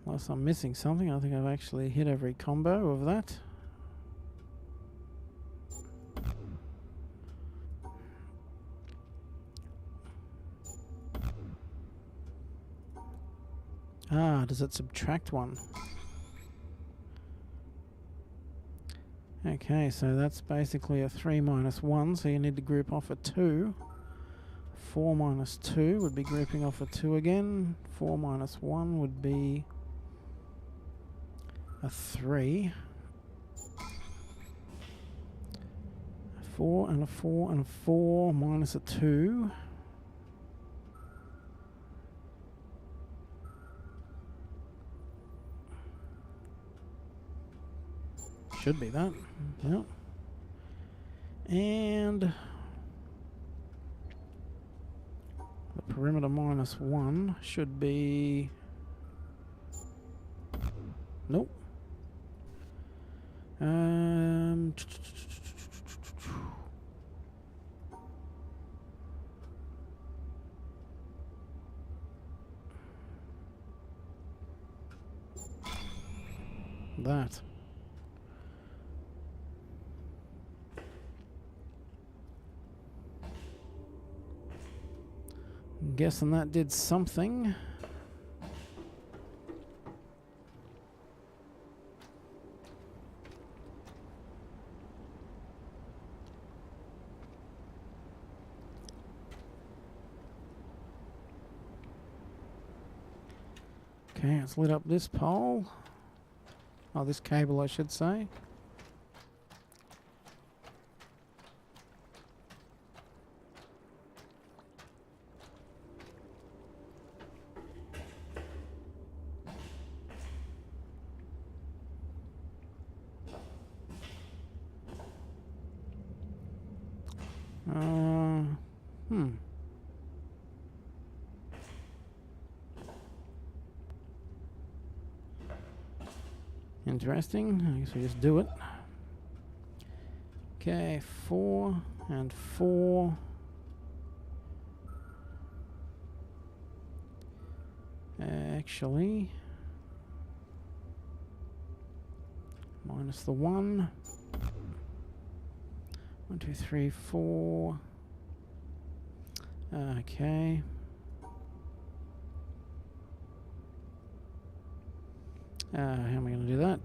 A: Unless I'm missing something, I think I've actually hit every combo of that. Ah, does it subtract 1? Okay, so that's basically a 3 minus 1, so you need to group off a 2. 4 minus 2 would be grouping off a 2 again. 4 minus 1 would be a 3. A 4 and a 4 and a 4 minus a 2. Should be that. Yep. And the perimeter minus 1 should be... Nope. That. I'm guessing that did something. Okay, it's lit up this pole. Oh, this cable, I should say. Hmm. Interesting. I guess we just do it. Okay, 4 and 4. Actually, minus the 1. 1, 2, 3, 4. Okay. How am I going to do that?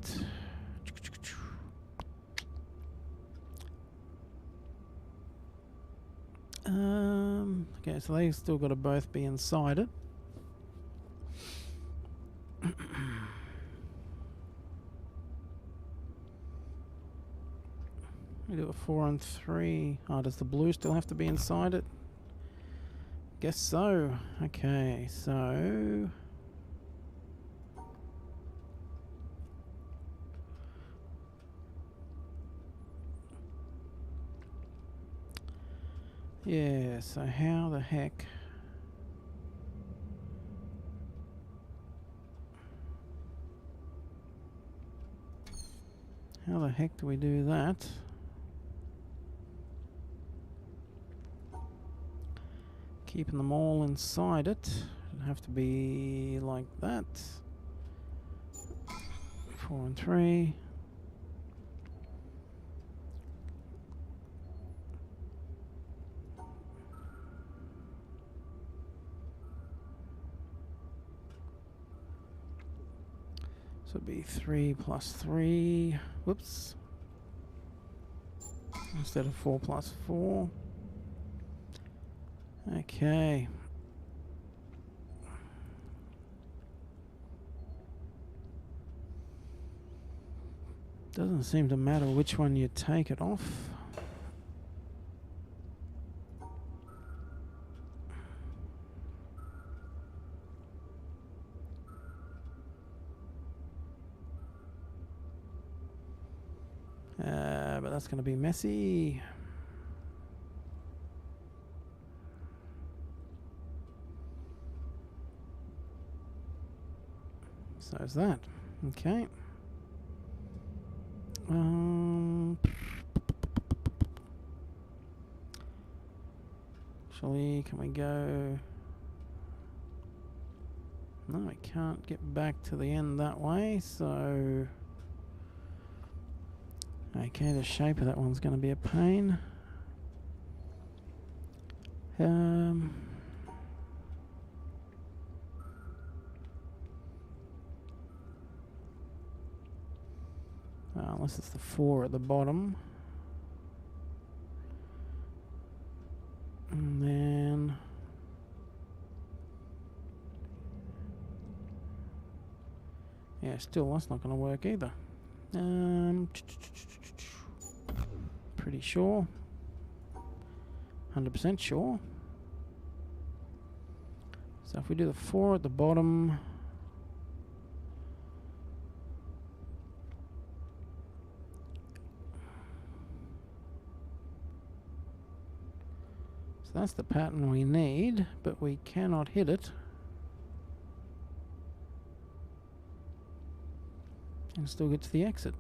A: Okay, so they've still got to both be inside it. We do a 4 and 3. Oh, does the blue still have to be inside it? Guess so. Okay, so... yeah, so how the heck... how the heck do we do that? Keeping them all inside it. It'd have to be like that. 4 and 3. So it'd be 3 plus 3. Whoops. Instead of 4 plus 4. Okay. Doesn't seem to matter which one you take it off. But that's going to be messy. So is that. Okay. Actually, can we go... no, we can't get back to the end that way, so... okay, the shape of that one's going to be a pain. Unless it's the 4 at the bottom. And then... yeah, still that's not going to work either. Pretty sure. 100% sure. So if we do the 4 at the bottom... so that's the pattern we need, but we cannot hit it. And still get to the exit.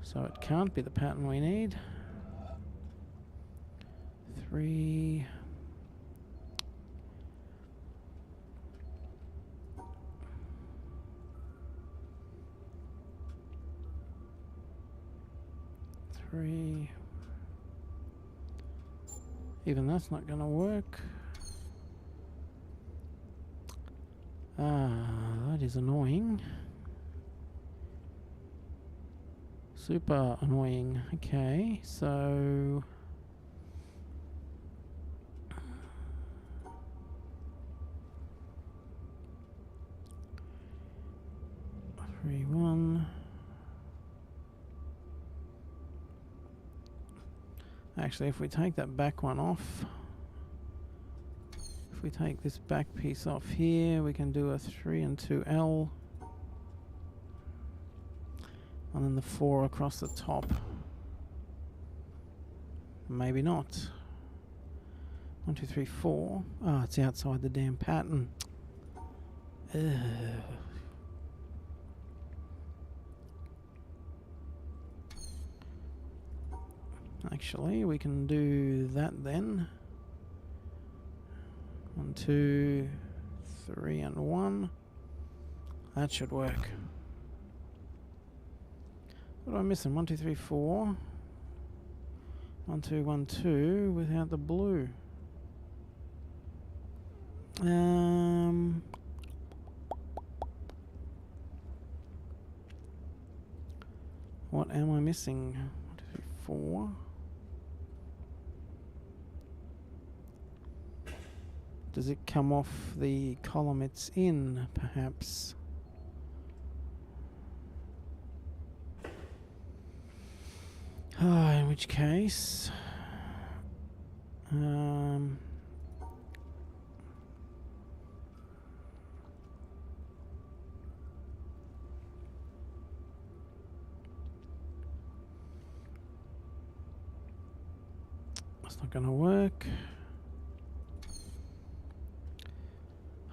A: So it can't be the pattern we need. 3. Even that's not going to work. That is annoying. Super annoying. Okay, so... Three, one. Actually, if we take that back one off, if we take this back piece off here, we can do a 3 and 2L. And then the 4 across the top. Maybe not. 1, 2, 3, 4. Ah, it's outside the damn pattern. Ugh. Actually, we can do that then. 1, 2, 3, and 1. That should work. What am I missing? 1, 2, 3, 4. 1, 2, 1, 2 without the blue. What am I missing? 1, 2, 3, 4. Does it come off the column it's in, perhaps? In which case... It's not going to work.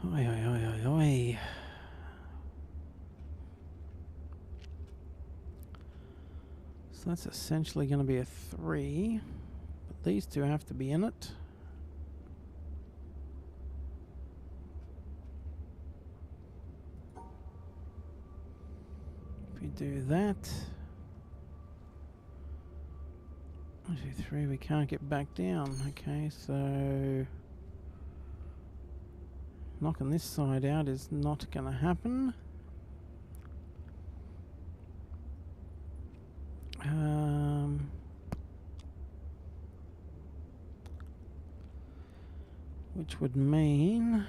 A: Oi, oi, oi, oi, oi. So that's essentially going to be a 3. But these two have to be in it. If we do that... 1, 2, 3, we can't get back down. Okay, so... knocking this side out is not going to happen. Which would mean...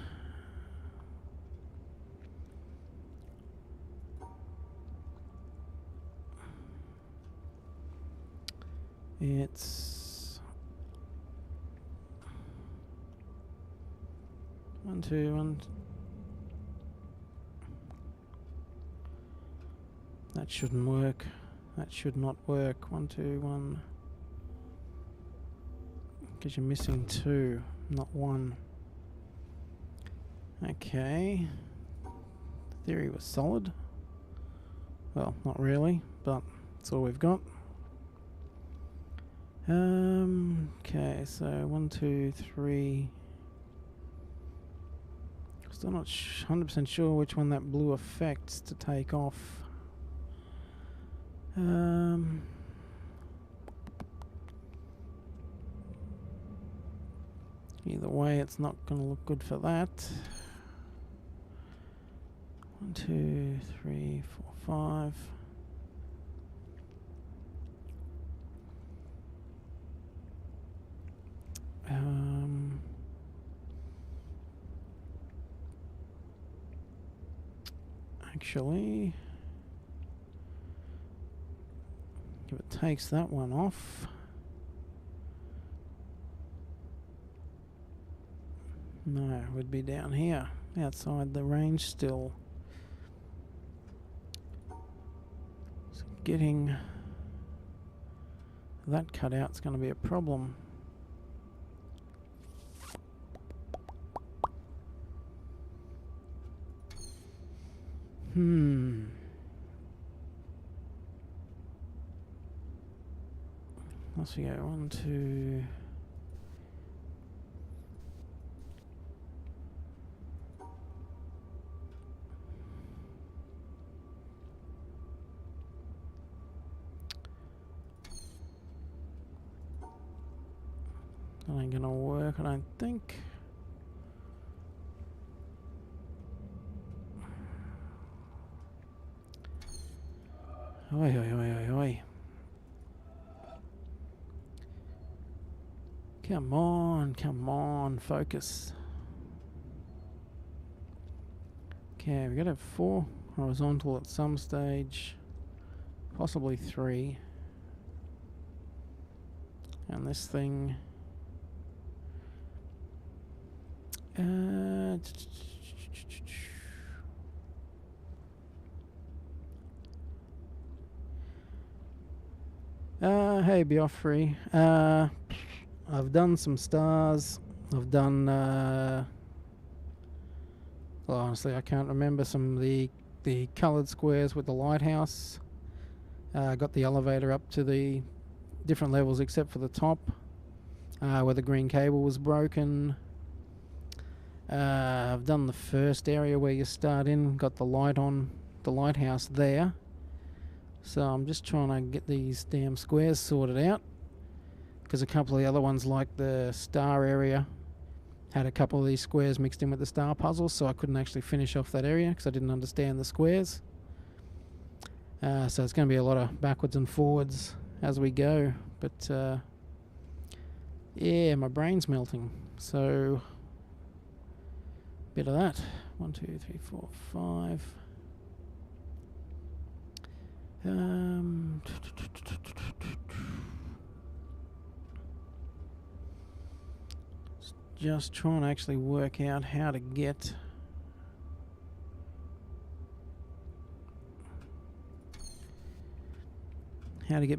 A: it's... 1, 2, 1... That shouldn't work. That should not work. 1, 2, 1... because you're missing 2, not 1. Okay. The theory was solid. Well, not really, but that's all we've got. Okay, so 1, 2, 3. Still not 100% sure which one that blue affects to take off. Either way, it's not going to look good for that. 1, 2, 3, 4, 5. Actually, if it takes that one off, no, it would be down here, outside the range still. So getting that cut out is going to be a problem. Let's go 1, 2. That ain't gonna work, I don't think. Oi, oi, oi, oi, oi. Come on, focus. Okay, we gotta have 4 horizontal at some stage, possibly 3. And this thing... hey, Biofri. I've done some stars. I've done... well, honestly, I can't remember some of the coloured squares with the lighthouse. Got the elevator up to the different levels except for the top, where the green cable was broken. I've done the first area where you start in, got the light on the lighthouse there. So I'm just trying to get these damn squares sorted out, because a couple of the other ones, like the star area, had a couple of these squares mixed in with the star puzzle, so I couldn't actually finish off that area because I didn't understand the squares. So it's going to be a lot of backwards and forwards as we go, but yeah, my brain's melting, so bit of that. 1, 2, 3, 4, 5. Just trying to actually work out how to get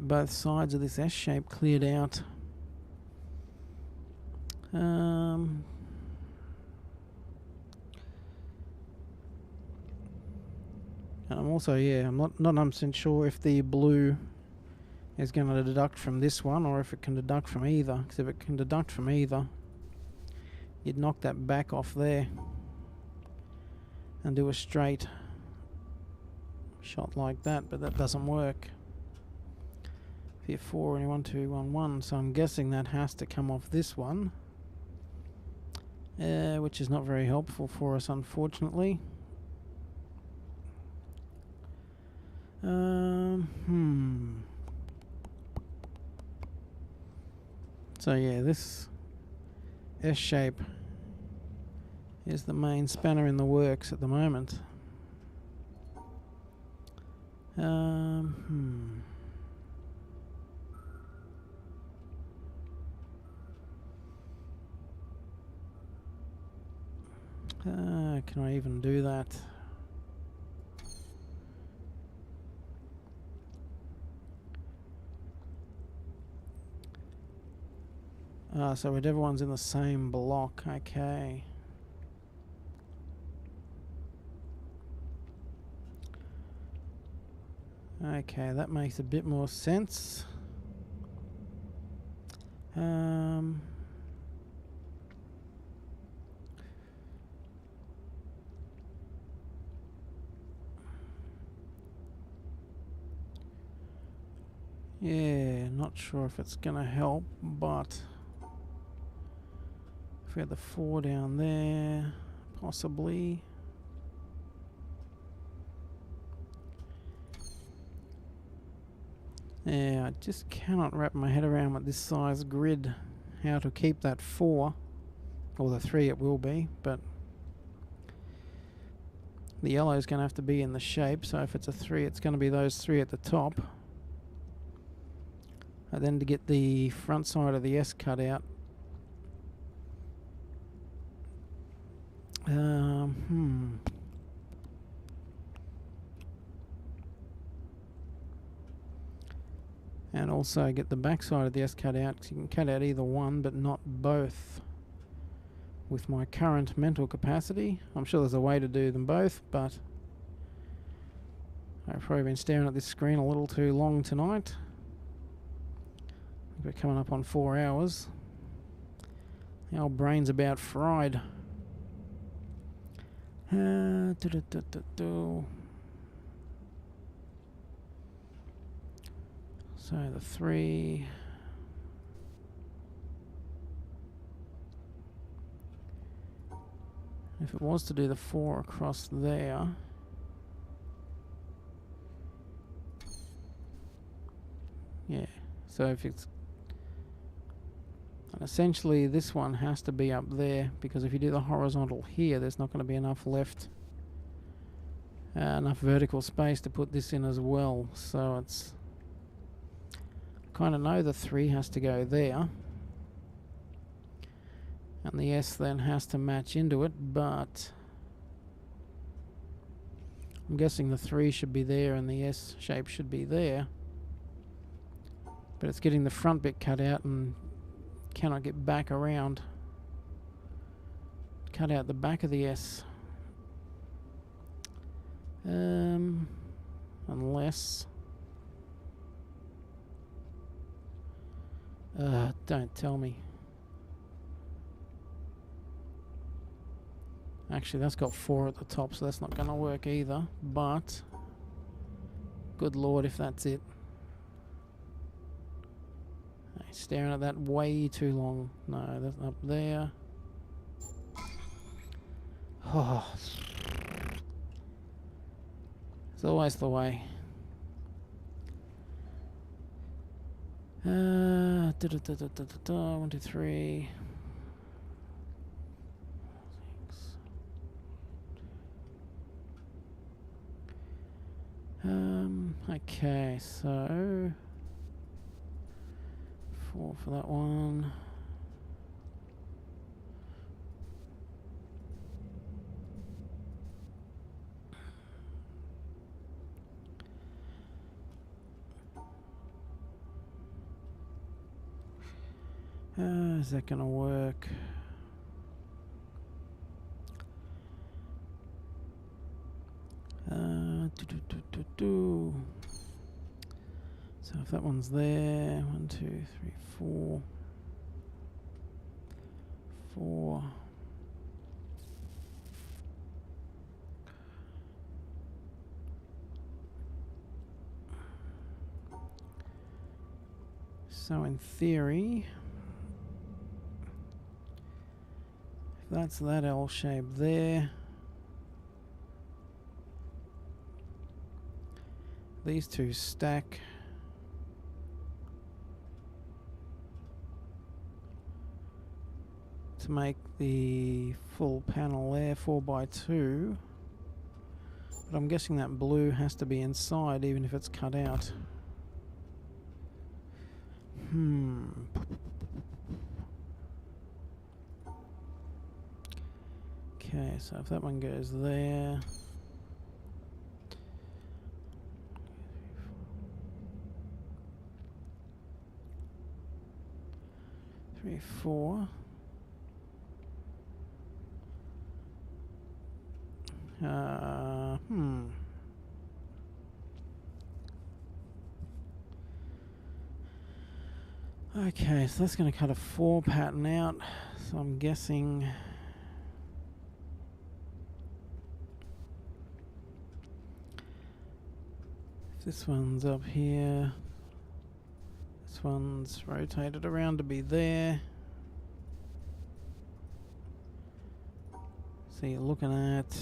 A: both sides of this S shape cleared out. And I'm also, I'm not 100% sure if the blue is going to deduct from this one or if it can deduct from either. Because if it can deduct from either, you'd knock that back off there and do a straight shot like that, but that doesn't work. Here 4 and 1, 2, 1, 1. So I'm guessing that has to come off this one, which is not very helpful for us, unfortunately. So yeah, this S shape is the main spanner in the works at the moment. Can I even do that? So everyone's in the same block, okay. Okay, that makes a bit more sense. Yeah, not sure if it's gonna help, but if we had the 4 down there, possibly. Yeah, I just cannot wrap my head around with this size grid how to keep that 4, or the 3 it will be, but the yellow is going to have to be in the shape, so if it's a 3 it's going to be those 3 at the top. And then to get the front side of the S cut out, and also get the back side of the S cut out, because you can cut out either one but not both with my current mental capacity. I'm sure there's a way to do them both, but I've probably been staring at this screen a little too long tonight. We're coming up on 4 hours. The old brain's about fried. So the 3. If it was to do the 4 across there, yeah, so if it's, and essentially this one has to be up there, because if you do the horizontal here, there's not going to be enough left, enough vertical space to put this in as well. So it's kind of know the 3 has to go there, and the S then has to match into it, but I'm guessing the 3 should be there and the S shape should be there, but it's getting the front bit cut out and cannot get back around. Cut out the back of the S. Unless... don't tell me. Actually, that's got 4 at the top, so that's not going to work either, but good lord if that's it. Staring at that way too long. No, that's up there. Oh. It's always the way. 1, 2, 3. 6. Okay, so 4 for that one. Is that gonna work? So if that one's there, 1, 2, 3, 4, 4. So in theory, if that's that L shape there, these two stack. To make the full panel there, 4x2. But I'm guessing that blue has to be inside even if it's cut out. Okay, so if that one goes there. 3, 4. Okay, so that's going to cut a 4 pattern out. So I'm guessing if this one's up here, this one's rotated around to be there. So you're looking at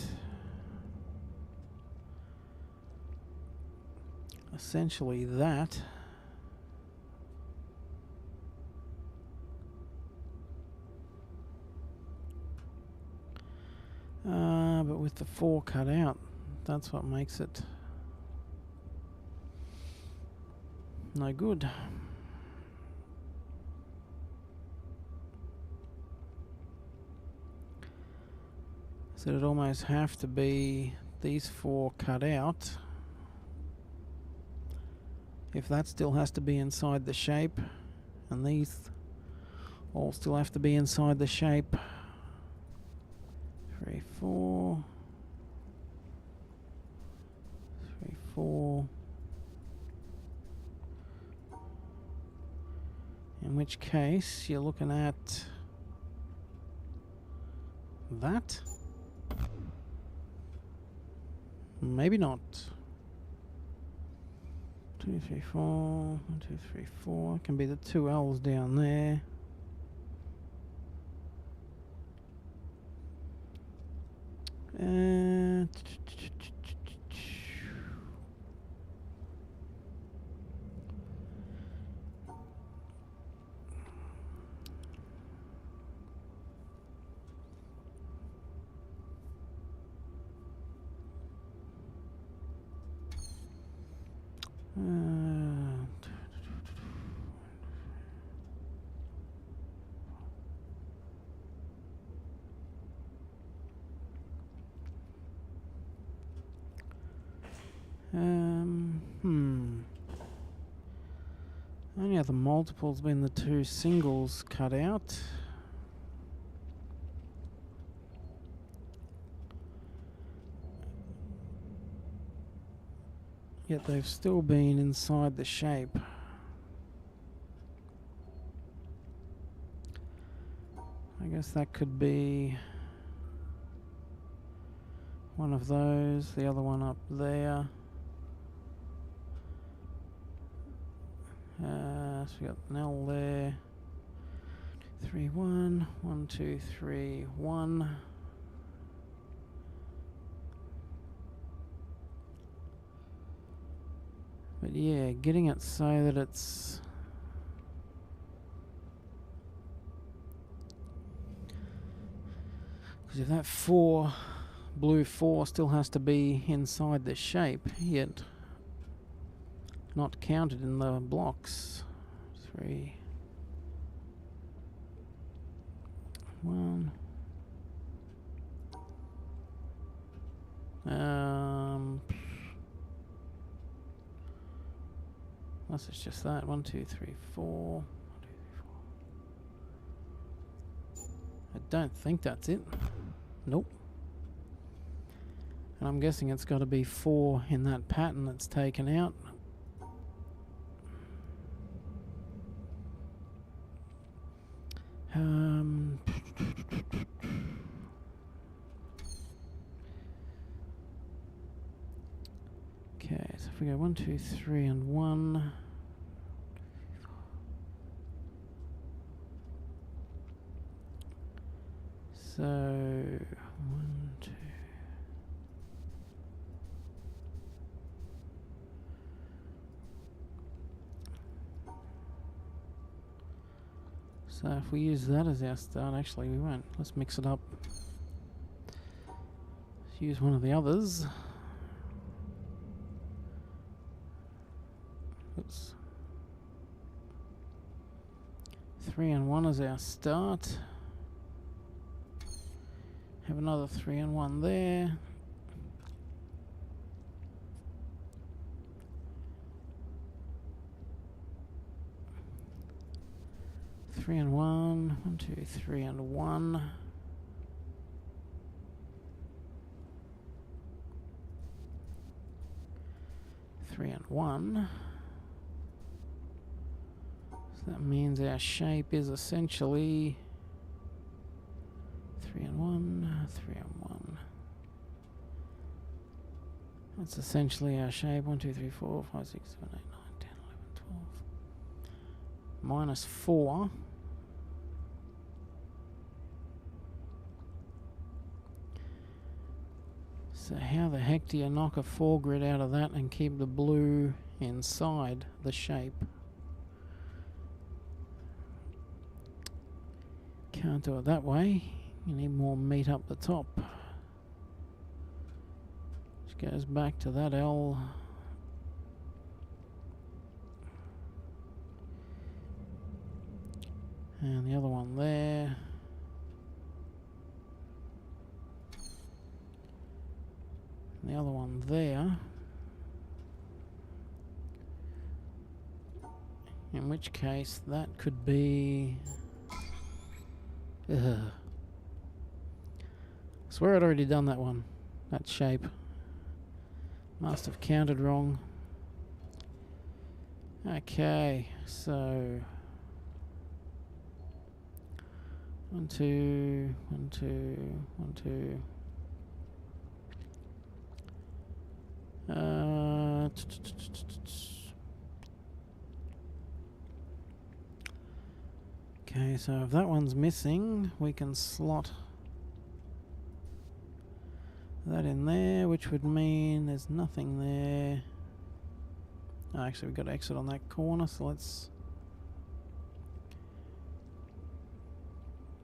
A: essentially that. But with the 4 cut out, that's what makes it no good. So it'd almost have to be these 4 cut out. If that still has to be inside the shape, and these all still have to be inside the shape. 3, 4. 3, 4. In which case, you're looking at that. Maybe not. 2, 3, 4. 1, 2, 3, 4. Can be the 2 L's down there. Uh, Only other multiples been the two singles cut out. Yet they've still been inside the shape. I guess that could be one of those, the other one up there. So we got an L there. 3, 1, 1, 2, 3, 1. But yeah, getting it so that it's because if that 4, blue 4 still has to be inside the shape, yet not counted in the blocks. 3, 1. Unless it's just that. 1, 2, 3, 4. 1, 2, 3, 4. I don't think that's it. Nope. And I'm guessing it's got to be 4 in that pattern that's taken out. Okay, so if we go 1, 2, 3, and 1. So 1, 2. So if we use that as our start, actually we won't. Let's mix it up. Let's use one of the others. Oops. 3 and 1 is our start. Have another 3 and 1 there. Three and 1. 1, 2, 3 and 1. Three and 1. So that means our shape is essentially 3 and 1, 3 and 1. That's essentially our shape. 1, 2, 3, 4, 5, 6, 7, 8, 9, 10, 11, 12. Minus 4. So how the heck do you knock a 4 grid out of that and keep the blue inside the shape? Can't do it that way. You need more meat up the top. Which goes back to that L. And the other one there. And the other one there. In which case that could be... Ugh. I swear I'd already done that one. That shape. Must have counted wrong. Okay, so... 1, 2, 1, 2, 1, 2. Okay, so if that one's missing, we can slot that in there, which would mean there's nothing there. Oh, actually, we've got to exit on that corner, so let's...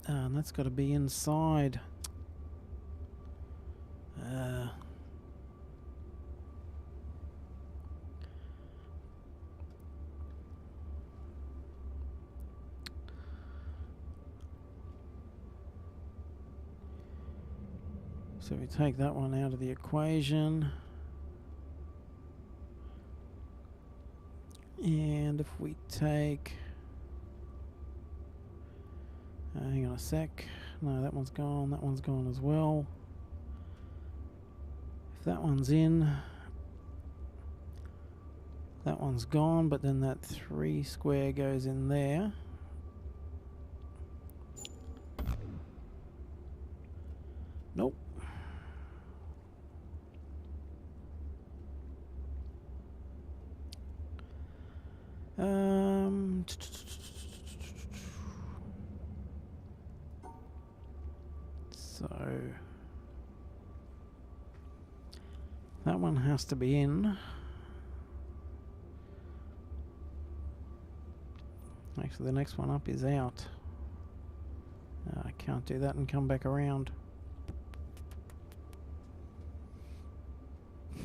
A: and that's got to be inside. So we take that one out of the equation. And if we take... hang on a sec. No, that one's gone. That one's gone as well. If that one's in, that one's gone, but then that 3 square goes in there. Nope. So that one has to be in. Actually, the next one up is out. I can't do that and come back around.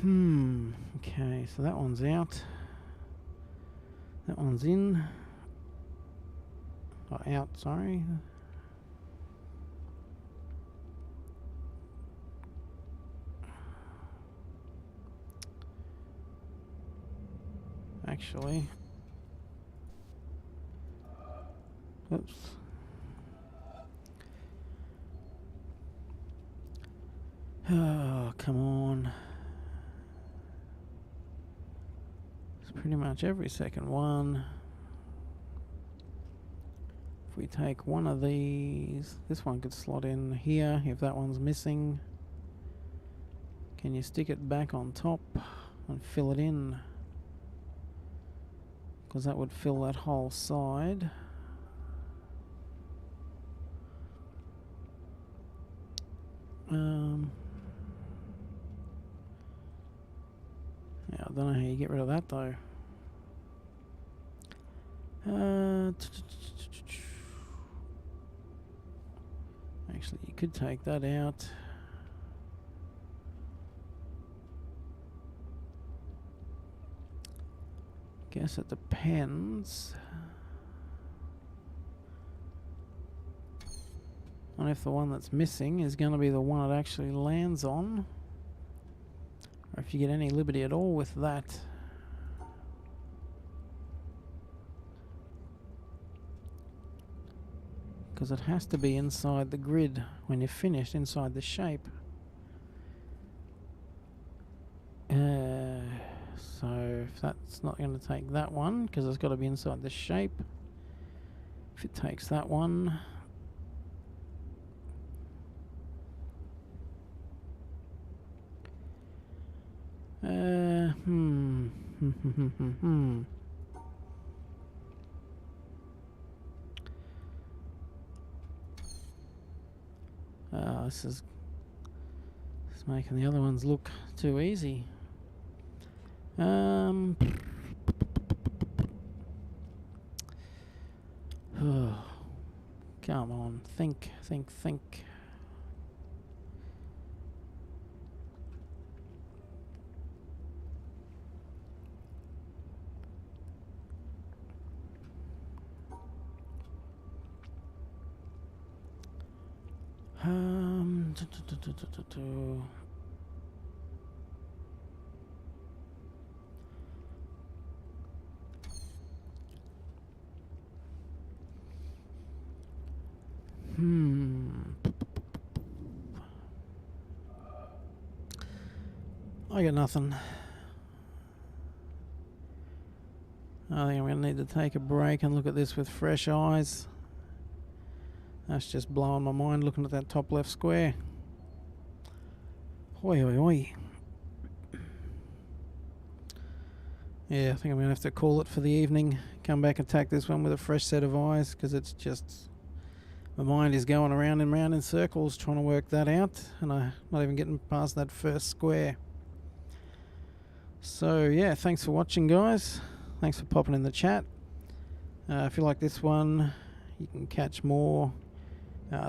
A: Okay, so that one's out. That one's in. Oh, out, sorry. Actually. Oops. Oh, come on. It's pretty much every second one. If we take one of these, this one could slot in here if that one's missing. Can you stick it back on top and fill it in? Because that would fill that whole side. Yeah, I don't know how you get rid of that though. Actually, you could take that out. Guess it depends on if the one that's missing is going to be the one it actually lands on, or if you get any liberty at all with that. Because it has to be inside the grid when you're finished, inside the shape. So if that's not going to take that one, because it's got to be inside the shape. If it takes that one, this is making the other ones look too easy. Oh, come on, think. I got nothing. I think I'm going to need to take a break and look at this with fresh eyes. That's just blowing my mind looking at that top left square. Hoi hoi hoi. Yeah, I think I'm going to have to call it for the evening. Come back and attack this one with a fresh set of eyes, because it's just My mind is going around and round in circles trying to work that out, and I'm not even getting past that first square. So yeah, thanks for watching, guys. Thanks for popping in the chat. If you like this one, you can catch more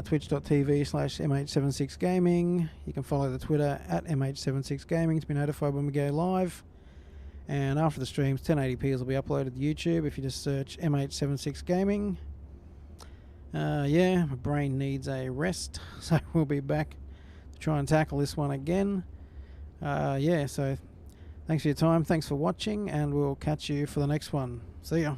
A: twitch.tv/MH76Gaming. You can follow the Twitter at MH76Gaming to be notified when we go live. And after the streams, 1080p's will be uploaded to YouTube if you just search MH76Gaming. Yeah, my brain needs a rest, so we'll be back to try and tackle this one again. Yeah, so thanks for your time, thanks for watching, and we'll catch you for the next one. See ya.